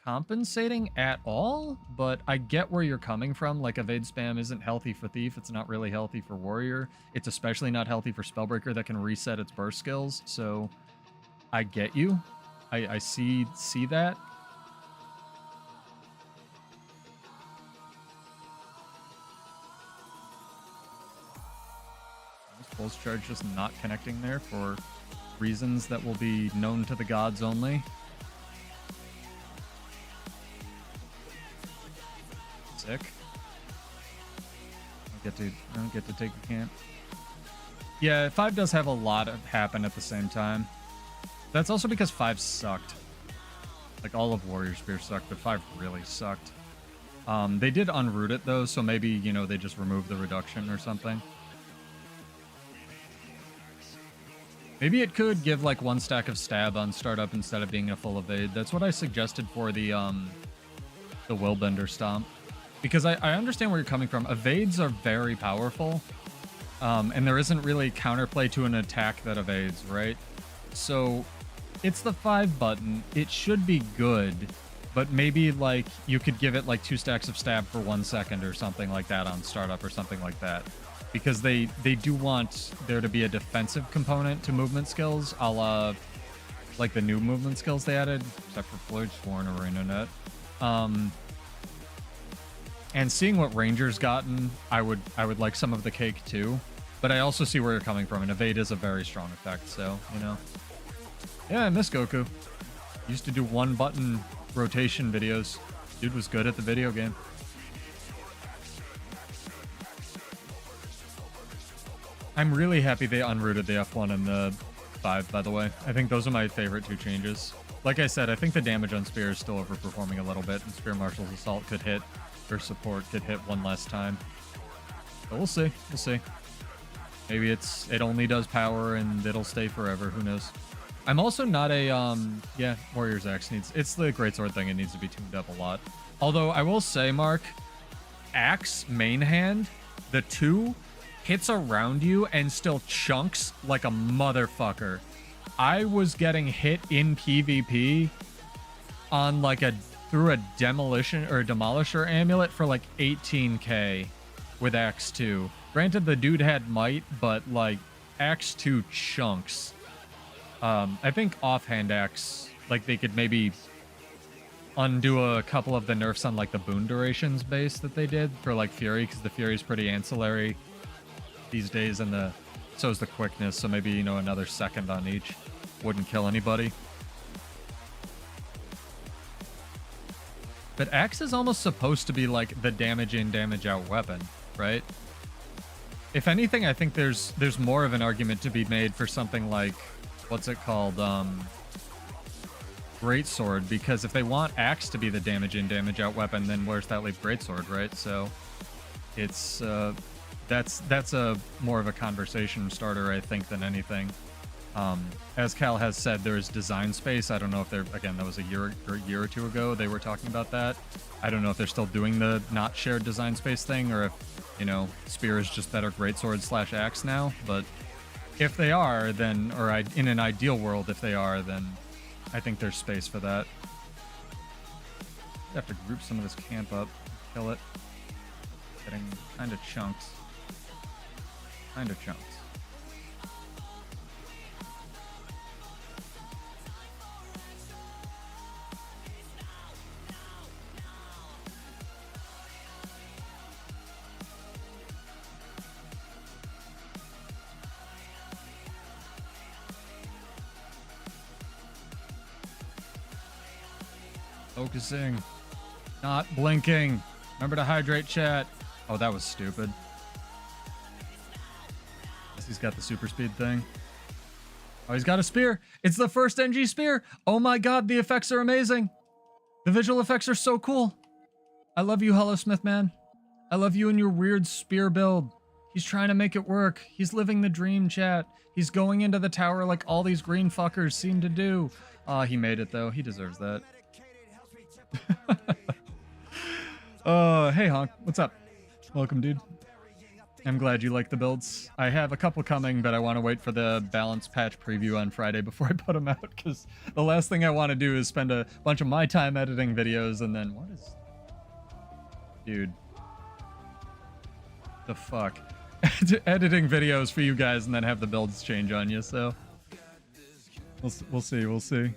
compensating at all, but I get where you're coming from. Like, evade spam isn't healthy for Thief. It's not really healthy for Warrior. It's especially not healthy for Spellbreaker that can reset its burst skills. So I get you. I see that. Pulse charge just not connecting there for reasons that will be known to the gods only. Sick. I don't get to take the camp. Yeah, 5 does have a lot of happen at the same time. That's also because 5 sucked. Like, all of Warrior Spear sucked, but 5 really sucked. They did unroot it, though, so maybe, you know, they just removed the reduction or something. Maybe it could give, like, 1 stack of stab on startup instead of being a full evade. That's what I suggested for the Willbender Stomp. Because I understand where you're coming from. Evades are very powerful. And there isn't really counterplay to an attack that evades, right? So it's the 5 button. It should be good. But maybe, like, you could give it, like, 2 stacks of stab for 1 second or something like that on startup or something like that. Because they do want there to be a defensive component to movement skills, a la like the new movement skills they added, except for Floyd Sworn or Arena Net. And seeing what Ranger's gotten, I would like some of the cake too. But I also see where you're coming from, and evade is a very strong effect, so, you know. Yeah, I miss Goku. Used to do one button rotation videos. Dude was good at the video game. I'm really happy they unrooted the F1 and the 5, by the way. I think those are my favorite two changes. Like I said, I think the damage on Spear is still overperforming a little bit, and Spear Marshal's Assault could hit, or support could hit one less time. But we'll see. We'll see. Maybe it only does power and it'll stay forever. Who knows? I'm also not a, yeah, Warrior's Axe needs, it's the Greatsword thing. It needs to be tuned up a lot. Although I will say, Mark, Axe main hand, the 2 hits around you and still chunks like a motherfucker. I was getting hit in PvP on like through a demolition or a demolisher amulet for like 18k with Axe 2. Granted, the dude had might, but like Axe 2 chunks. I think offhand Axe, like they could maybe undo a couple of the nerfs on like the boon durations base that they did for like Fury, because the Fury is pretty ancillary these days, and so is the quickness. So maybe, you know, another second on each wouldn't kill anybody. But Axe is almost supposed to be like the damage in, damage out weapon, right? If anything, I think there's more of an argument to be made for something like, what's it called? Greatsword, because if they want Axe to be the damage in, damage out weapon, then where's that leave Greatsword, right? So it's that's a more of a conversation starter, I think, than anything. As Cal has said, there is design space. I don't know if they're, again, that was a year or two ago they were talking about that. I don't know if they're still doing the not shared design space thing, or if, you know, Spear is just better Greatsword / Axe now. But if they are, then, or in an ideal world, if they are, then I think there's space for that. I have to group some of this camp up, kill it. Getting kind of chunks. Kind of chunks. Focusing. Not blinking. Remember to hydrate, chat. Oh, that was stupid. Guess he's got the super speed thing. Oh, he's got a spear. It's the first NG spear. Oh my god, the effects are amazing. The visual effects are so cool. I love you, Hollow Smith man. I love you and your weird spear build. He's trying to make it work. He's living the dream, chat. He's going into the tower like all these green fuckers seem to do. He made it though. He deserves that. Hey Honk, what's up? Welcome, dude. I'm glad you like the builds. I have a couple coming, but I want to wait for the balance patch preview on Friday before I put them out, because the last thing I want to do is spend a bunch of my time editing videos and then what is... Dude. The fuck? Editing videos for you guys and then have the builds change on you, so... We'll see, we'll see.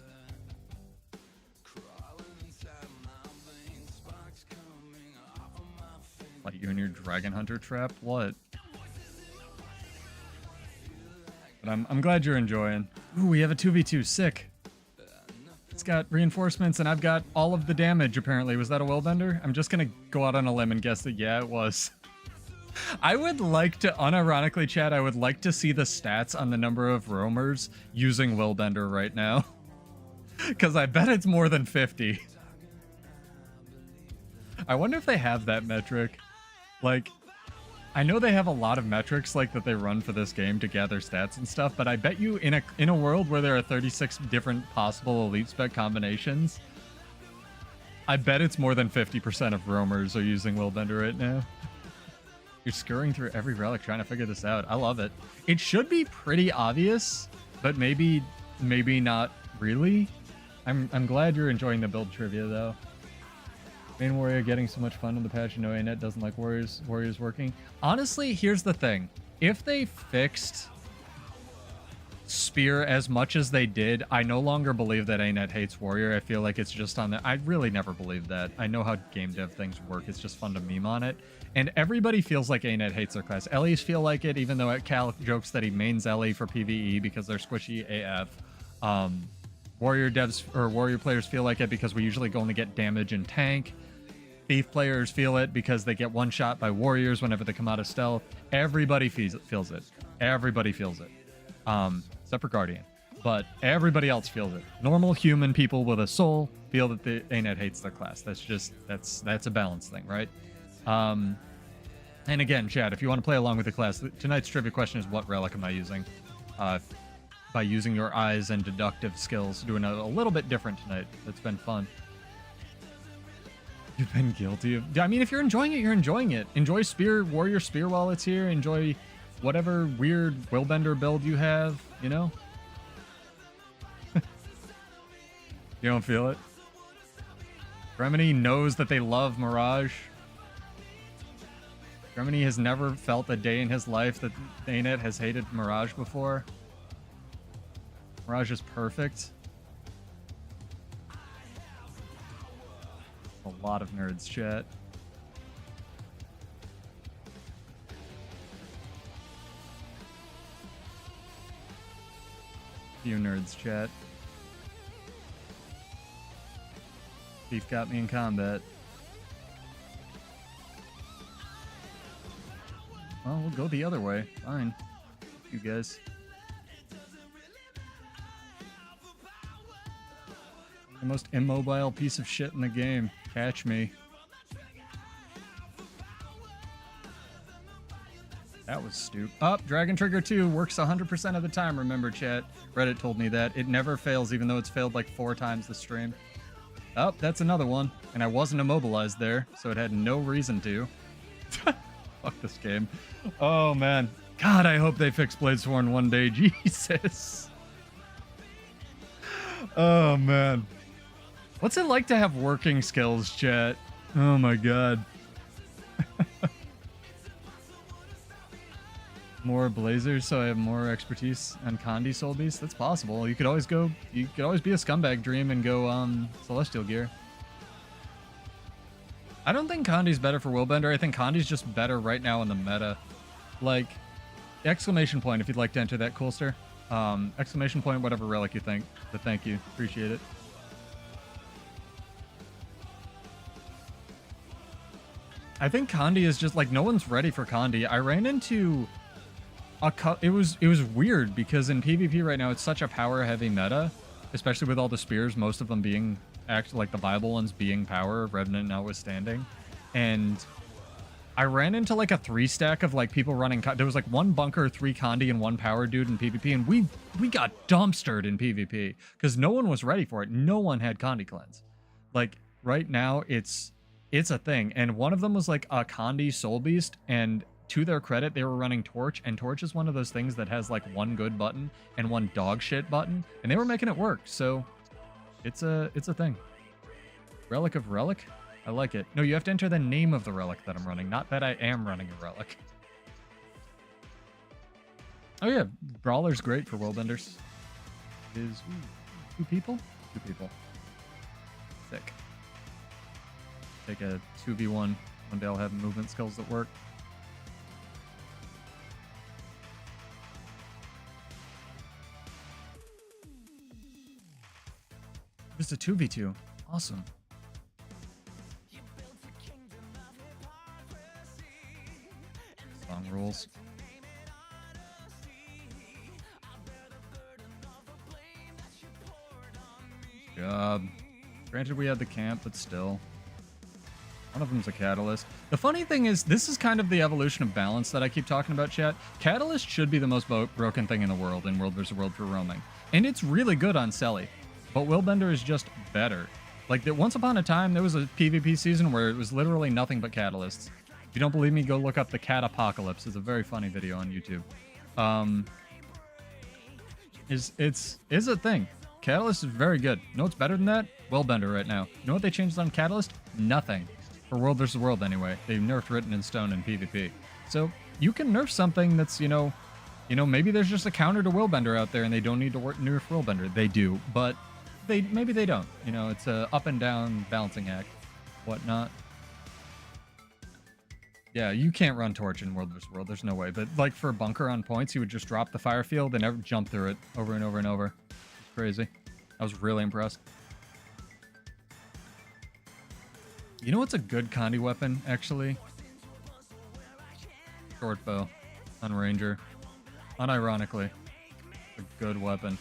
Like you and your Dragon Hunter trap? What? But I'm glad you're enjoying. Ooh, we have a 2v2. Sick. It's got reinforcements and I've got all of the damage, apparently. Was that a Willbender? I'm just gonna go out on a limb and guess that, yeah, it was. I would like to, unironically, chat, I would like to see the stats on the number of roamers using Willbender right now. Because I bet it's more than 50. I wonder if they have that metric. Like, I know they have a lot of metrics like that they run for this game to gather stats and stuff, but I bet you in a world where there are 36 different possible elite spec combinations, I bet it's more than 50% of roamers are using Willbender right now. You're scurrying through every relic trying to figure this out. I love it. It should be pretty obvious, but maybe not really. I'm glad you're enjoying the build trivia though. Main warrior getting so much fun in the patch. You know, Anet doesn't like warriors working. Honestly, here's the thing. If they fixed spear as much as they did, I no longer believe that ANET hates warrior. I feel like it's just on the... I really never believed that. I know how game dev things work. It's just fun to meme on it. And everybody feels like ANET hates their class. Ellies feel like it, even though Cal jokes that he mains Ellie for PvE because they're squishy AF. Warrior devs or warrior players feel like it because we usually only get damage and tank. Thief players feel it because they get one shot by warriors whenever they come out of stealth. Everybody feels it. Everybody feels it. Except for Guardian. But everybody else feels it. Normal human people with a soul feel that the ANET hates their class. That's a balance thing, right? And again, chat, if you want to play along with the class, tonight's trivia question is what relic am I using? By using your eyes and deductive skills, doing a little bit different tonight. It's been fun. You've been guilty of... I mean, if you're enjoying it, you're enjoying it. Enjoy Spear, Warrior Spear while it's here. Enjoy whatever weird Willbender build you have, you know? You don't feel it? Remini knows that they love Mirage. Remini has never felt a day in his life that ANET has hated Mirage before. Mirage is perfect. A lot of nerds, chat. Few nerds, chat. Thief got me in combat. Well, we'll go the other way. Fine. You guys. The most immobile piece of shit in the game. Catch me. That was stupid. Oh, Dragon Trigger 2 works 100% of the time, remember, chat. Reddit told me that. It never fails, even though it's failed like 4 times this stream. Oh, that's another one. And I wasn't immobilized there, so it had no reason to. Fuck this game. Oh, man. God, I hope they fix Bladesworn one day. Jesus. Oh, man. What's it like to have working skills, chat? Oh my god. More blazers, so I have more expertise on Condi Soul Beast? That's possible. You could always be a scumbag dream and go Celestial Gear. I don't think Condi's better for Willbender. I think Condi's just better right now in the meta. Like, exclamation point if you'd like to enter that, Coolster. Exclamation point, whatever relic you think. But thank you. Appreciate it. I think Condi is just like no one's ready for Condi. I ran into it was weird because in PvP right now it's such a power heavy meta, especially with all the spears, most of them being actually like the viable ones being power, Revenant notwithstanding. And I ran into like a 3-stack of like people running. There was like 1 bunker, 3 Condi, and 1 power dude in PvP, and we got dumpstered in PvP because no one was ready for it. No one had Condi cleanse. Like right now it's a thing, and one of them was like a Condi Soul Beast, and to their credit, they were running Torch, and Torch is one of those things that has like 1 good button and 1 dog shit button, and they were making it work, so it's a thing. Relic of Relic? I like it. No, you have to enter the name of the relic that I'm running, not that I am running a relic. Oh yeah, Brawler's great for Willbenders. Is 2 people? 2 people. Sick. Take a 2v1. One day I'll have movement skills that work. Just a 2v2. Awesome. Song rules. Good job. Granted, we had the camp, but still. One of them's a Catalyst. The funny thing is, this is kind of the evolution of balance that I keep talking about, chat. Catalyst should be the most broken thing in the world in World vs. World for roaming. And it's really good on Selly. But Willbender is just better. Like, once upon a time, there was a PvP season where it was literally nothing but Catalysts. If you don't believe me, go look up the Cat Apocalypse. It's a very funny video on YouTube. It's a thing. Catalyst is very good. You know what's better than that? Willbender right now. You know what they changed on Catalyst? Nothing. For World vs. World, anyway. They've nerfed Written in Stone in PvP. So, you can nerf something that's, you know, You know, maybe there's just a counter to Willbender out there and they don't need to nerf Willbender. They do, but maybe they don't. You know, it's a up and down balancing act, whatnot. Yeah, you can't run Torch in World vs. World. There's no way. But like for Bunker on points, he would just drop the fire field and never jump through it over and over and over. It's crazy. I was really impressed. You know what's a good Condi weapon, actually? Short bow on Ranger. Unironically, a good weapon.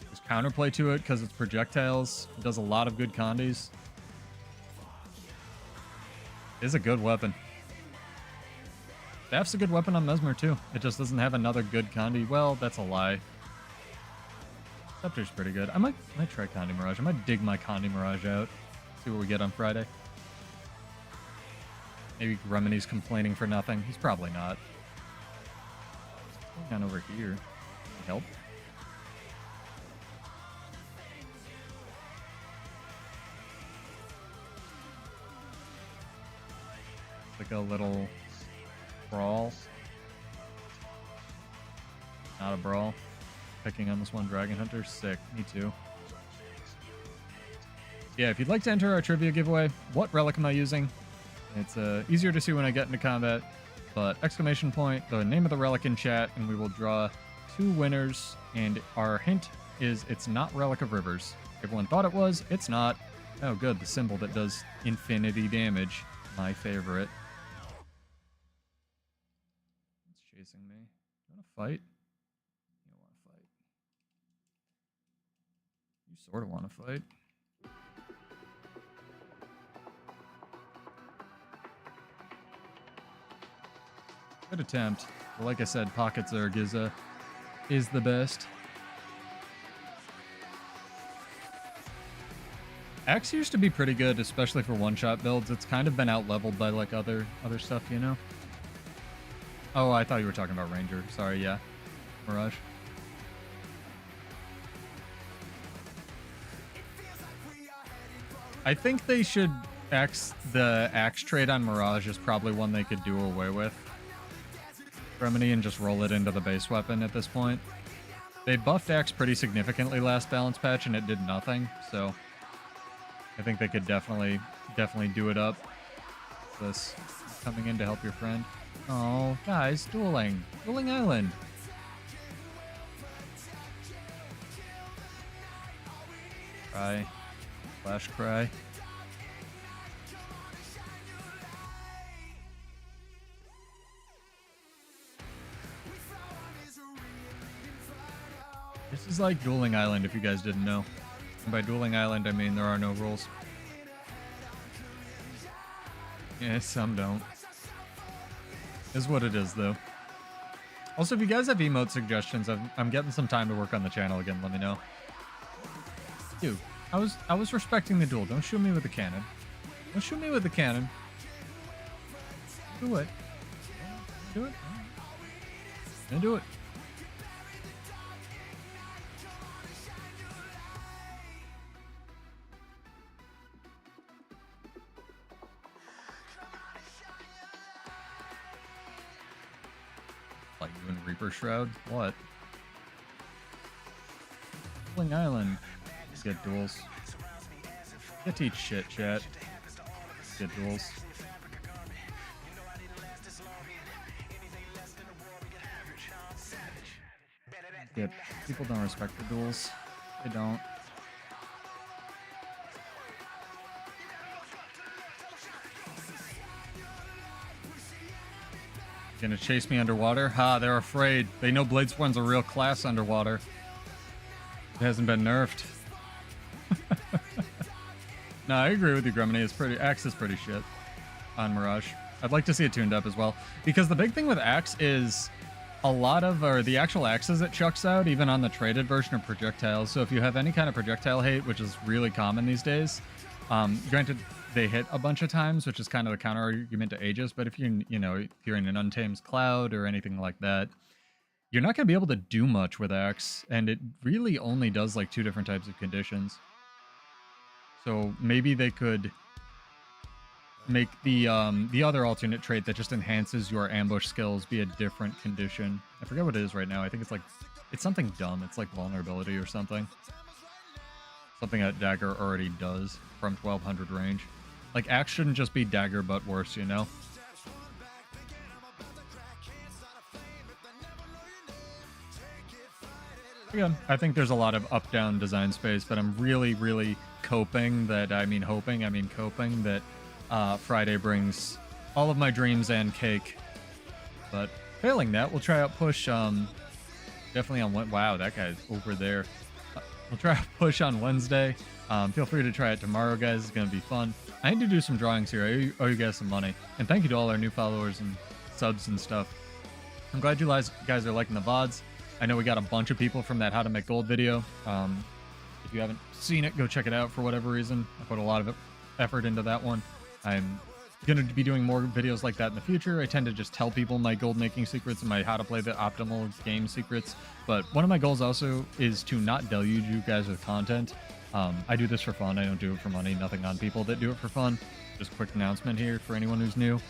There's counterplay to it because it's projectiles. It does a lot of good Condis. It's a good weapon. Staff's a good weapon on Mesmer too. It just doesn't have another good Condi. Well, that's a lie. Scepter's pretty good. I might try Condi Mirage. I might dig my Condi Mirage out. See what we get on Friday. Maybe Remini's complaining for nothing. He's probably not. What's going on over here? Can I help? Like a little brawl. Not a brawl. Picking on this one Dragon Hunter. Sick. Me too. Yeah, if you'd like to enter our trivia giveaway, what relic am I using? It's easier to see when I get into combat, but exclamation point, the name of the relic in chat, and we will draw 2 winners. And our hint is it's not Relic of Rivers. Everyone thought it was. It's not. Oh, good. The symbol that does infinity damage. My favorite. It's chasing me. You want to fight? You don't want to fight. You sort of want to fight. Good attempt. But like I said, Pocket Zerg is the best. Axe used to be pretty good, especially for one-shot builds. It's kind of been out-leveled by like other stuff, you know? Oh, I thought you were talking about Ranger. Sorry, yeah. Mirage. I think they should the axe trade on Mirage is probably one they could do away with. Remini and just roll it into the base weapon at this point. They buffed axe pretty significantly last balance patch and it did nothing, so I think they could definitely do it up. This coming in to help your friend. Oh, guys, dueling island. Cry. Flash cry. This is like Dueling Island, if you guys didn't know. And by Dueling Island, I mean there are no rules. Yeah, some don't. Is what it is, though. Also, if you guys have emote suggestions, I'm getting some time to work on the channel again. Let me know. Dude, I was respecting the duel. Don't shoot me with the cannon. Don't shoot me with the cannon. Do it. Do it. And do it. Like you in Reaper Shroud? What? Dueling Island. Get duels. Get to eat shit, chat. Get duels. Get people don't respect the duels. They don't. Gonna chase me underwater? Ha, they're afraid. They know Bladespawn's a real class underwater. It hasn't been nerfed. No, I agree with you, Gremini. Axe is pretty shit on Mirage. I'd like to see it tuned up as well. Because the big thing with Axe is a lot of, or the actual axes it chucks out, even on the traded version, of projectiles. So if you have any kind of projectile hate, which is really common these days, granted, they hit a bunch of times, which is kind of the counter argument to Aegis, but if you're in an Untamed Cloud or anything like that, you're not going to be able to do much with Axe, and it really only does like 2 different types of conditions. So maybe they could make the other alternate trait that just enhances your ambush skills be a different condition. I forget what it is right now. I think it's like, it's something dumb. It's like vulnerability or something. Something that dagger already does from 1200 range. Like, axe shouldn't just be dagger, but worse, you know? Again, I think there's a lot of up-down design space, but I'm really, really coping that, coping that Friday brings all of my dreams and cake. But failing that, we'll try out push, definitely on, wow, that guy's over there. We'll try out push on Wednesday. Feel free to try it tomorrow, guys. It's going to be fun. I need to do some drawings here. I owe you guys some money. And thank you to all our new followers and subs and stuff. I'm glad you guys are liking the VODs. I know we got a bunch of people from that How to Make Gold video. If you haven't seen it, go check it out for whatever reason. I put a lot of effort into that one. I'm going to be doing more videos like that in the future. I tend to just tell people my gold making secrets and my how to play the optimal game secrets. But one of my goals also is to not deluge you guys with content. I do this for fun. I don't do it for money. Nothing on people that do it for fun. Just a quick announcement here for anyone who's new.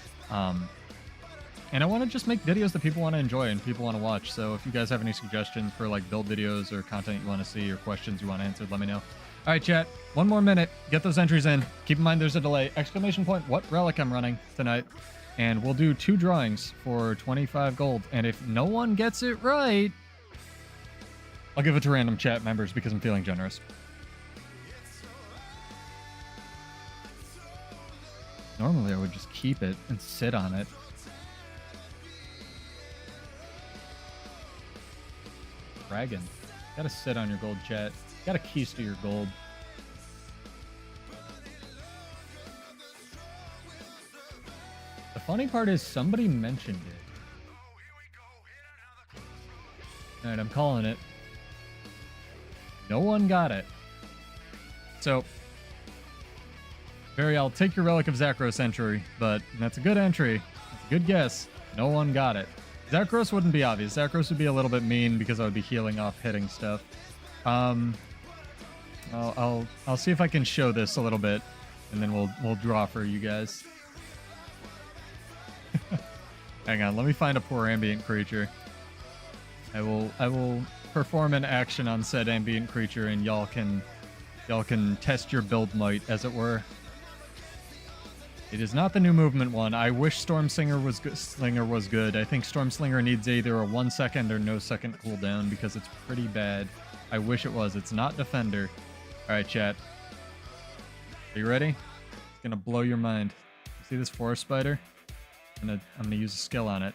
And I want to just make videos that people want to enjoy and people want to watch. So if you guys have any suggestions for like build videos or content you want to see or questions you want answered, let me know. All right, chat. 1 more minute. Get those entries in. Keep in mind there's a delay. Exclamation point, what relic I'm running tonight. And we'll do 2 drawings for 25 gold. And if no one gets it right, I'll give it to random chat members because I'm feeling generous. Normally I would just keep it and sit on it. Dragon. Gotta sit on your gold, chat. Gotta keister your gold. The funny part is somebody mentioned it. Alright, I'm calling it. No one got it. So, Barry, I'll take your Relic of Zakros entry, but that's a good entry. It's a good guess. No one got it. Zakros wouldn't be obvious. Zakros would be a little bit mean because I would be healing off hitting stuff. I'll see if I can show this a little bit, and then we'll draw for you guys. Hang on, let me find a poor ambient creature. I will perform an action on said ambient creature, and y'all can test your build might, as it were. It is not the new movement one. I wish Stormslinger was good. I think Stormslinger needs either a 1 second or no second cooldown because it's pretty bad. I wish it was. It's not Defender. Alright, chat. Are you ready? It's gonna blow your mind. See this forest spider? I'm gonna use a skill on it.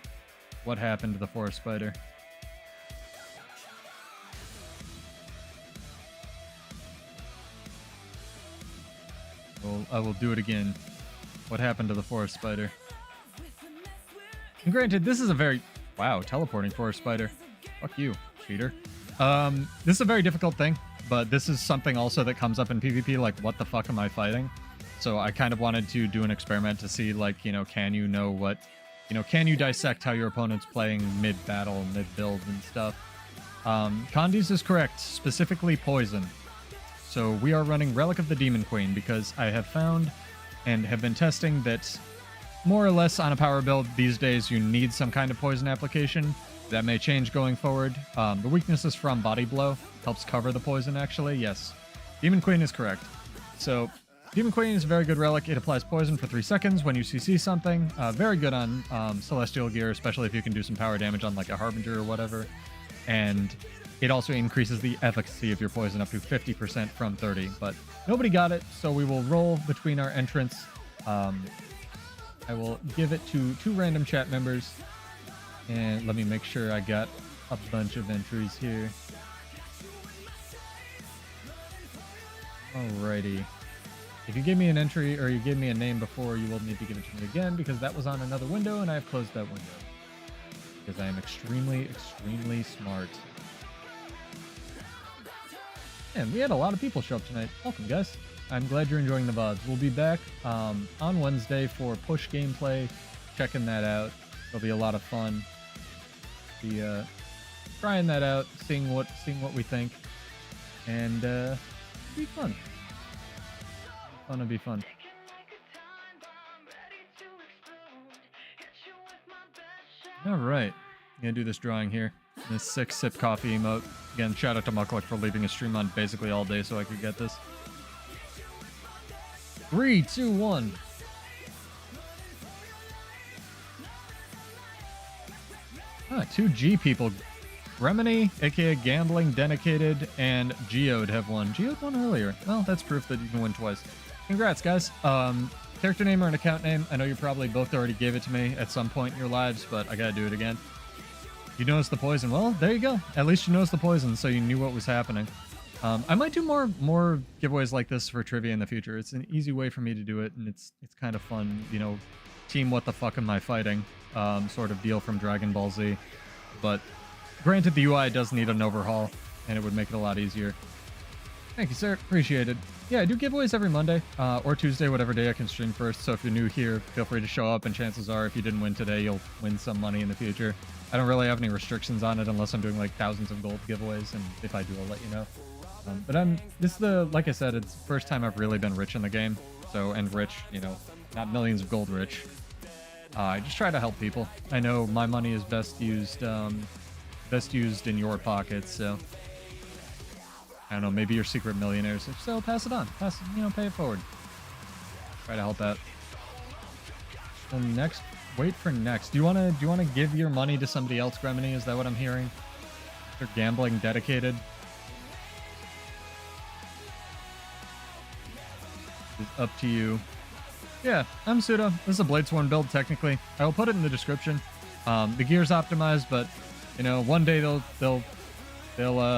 What happened to the forest spider? Well, I will do it again. What happened to the forest spider? And granted, this is a very... Wow, teleporting forest spider. Fuck you, cheater. This is a very difficult thing, but this is something also that comes up in PvP, like, what the fuck am I fighting? So I kind of wanted to do an experiment to see, like, you know, can you know what... You know, can you dissect how your opponent's playing mid-battle, mid-build and stuff? Condi's is correct, specifically poison. So we are running Relic of the Demon Queen because I have found... and have been testing that more or less on a power build these days you need some kind of poison application. That may change going forward. The weakness is from Body Blow. Helps cover the poison, actually. Yes. Demon Queen is correct. So, Demon Queen is a very good relic. It applies poison for 3 seconds when you CC something. Very good on Celestial Gear, especially if you can do some power damage on like a Harbinger or whatever. And it also increases the efficacy of your poison up to 50% from 30. But nobody got it, so we will roll between our entrants. I will give it to 2 random chat members. And let me make sure I got a bunch of entries here. Alrighty. If you give me an entry or you give me a name before, you will need to give it to me again because that was on another window and I have closed that window. Because I am extremely, extremely smart. And we had a lot of people show up tonight. Welcome, guys. I'm glad you're enjoying the VODs. We'll be back on Wednesday for push gameplay. Checking that out. It'll be a lot of fun. Be trying that out, seeing what we think, and it'll be fun. It'll be fun. All right. I'm gonna do this drawing here. This 6-sip coffee emote. Again, shout out to Muckluck for leaving his stream on basically all day so I could get this. 3, 2, 1. Ah, 2 G people. Remini, aka Gambling, Dedicated, and Geode have won. Geode won earlier. Well, that's proof that you can win twice. Congrats, guys. Character name or an account name? I know you probably both already gave it to me at some point in your lives, but I gotta do it again. You noticed the poison. Well, there you go. At least you noticed the poison, so you knew what was happening. I might do more giveaways like this for trivia in the future. It's an easy way for me to do it, and it's kind of fun, you know, team what the fuck am I fighting sort of deal from Dragon Ball Z. But granted, the UI does need an overhaul, and it would make it a lot easier. Thank you, sir. Appreciate it. Yeah, I do giveaways every Monday or Tuesday, whatever day I can stream first. So if you're new here, feel free to show up, and chances are if you didn't win today, you'll win some money in the future. I don't really have any restrictions on it unless I'm doing like thousands of gold giveaways, and if I do, I'll let you know. This is the, like I said, it's the first time I've really been rich in the game. So, and rich, you know, not millions of gold rich. I just try to help people. I know my money is best used in your pockets, so I don't know, maybe you're secret millionaires. If so, pass it on. Pay it forward. Try to help out. So next, wait for next. Do you wanna give your money to somebody else, Gremini? Is that what I'm hearing? They're Gambling, Dedicated. It's up to you. Yeah, I'm Pseudo. This is a Bladesworn build, technically. I will put it in the description. The gear's optimized, but you know, one day they'll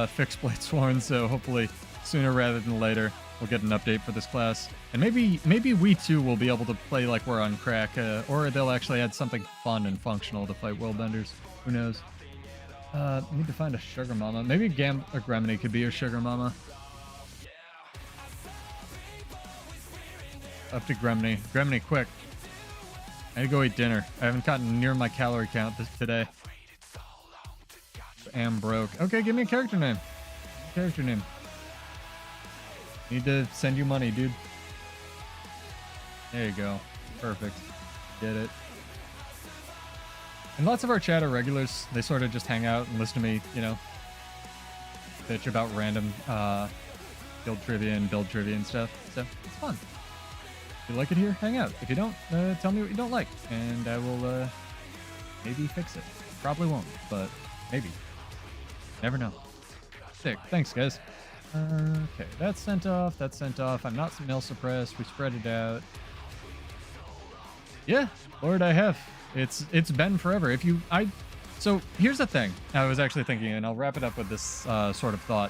fix Bladesworn, so hopefully sooner rather than later we'll get an update for this class. And maybe we too will be able to play like we're on crack, or they'll actually add something fun and functional to fight worldbenders. Who knows? Need to find a sugar mama. Maybe or Gremini could be your sugar mama. Up to Gremini. Gremini, quick. I need to go eat dinner. I haven't gotten near my calorie count today. Am broke. Okay, give me a character name. Character name. Need to send you money, dude. There you go. Perfect. Get it. And lots of our chat are regulars. They sort of just hang out and listen to me, you know, bitch about random guild trivia and build trivia and stuff. So it's fun. If you like it here, hang out. If you don't, tell me what you don't like, and I will maybe fix it. Probably won't, but maybe. Never know. Sick. Thanks, guys. Okay, that's sent off. That's sent off. I'm not mail suppressed. We spread it out. Yeah, Lord, I have. It's been forever. So here's the thing. I was actually thinking, and I'll wrap it up with this sort of thought.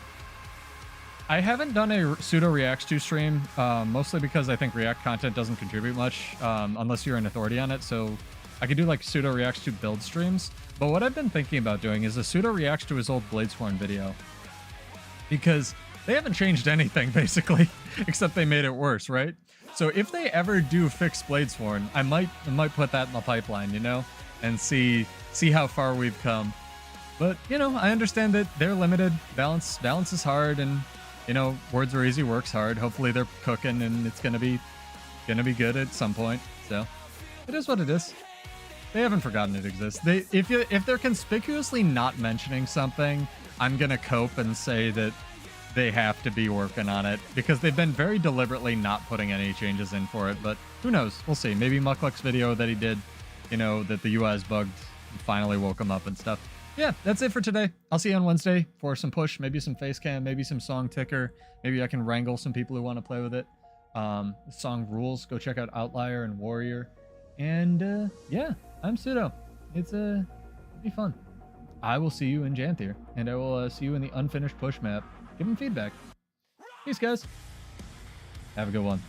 I haven't done a pseudo reacts to stream, mostly because I think React content doesn't contribute much, unless you're an authority on it. So I could do like pseudo reacts to build streams. But what I've been thinking about doing is a pseudo reacts to his old Bladesworn video, because they haven't changed anything basically, except they made it worse, right? So if they ever do fix Bladesworn, I might put that in the pipeline, you know, and see how far we've come. But you know, I understand that they're limited. Balance is hard, and you know, words are easy, work's hard. Hopefully they're cooking, and it's gonna be good at some point. So it is what it is. They haven't forgotten it exists. If they're conspicuously not mentioning something, I'm gonna cope and say that they have to be working on it, because they've been very deliberately not putting any changes in for it. But who knows? We'll see. Maybe Muckluck's video that he did, you know, that the UI is bugged, finally woke him up and stuff. Yeah, that's it for today. I'll see you on Wednesday for some push, maybe some face cam, maybe some song ticker. Maybe I can wrangle some people who want to play with it. Song rules. Go check out Outlier and Warrior. And yeah, I'm Pseudo. It'll be fun. I will see you in Janthier, and I will see you in the unfinished push map. Give him feedback. Peace, guys. Have a good one.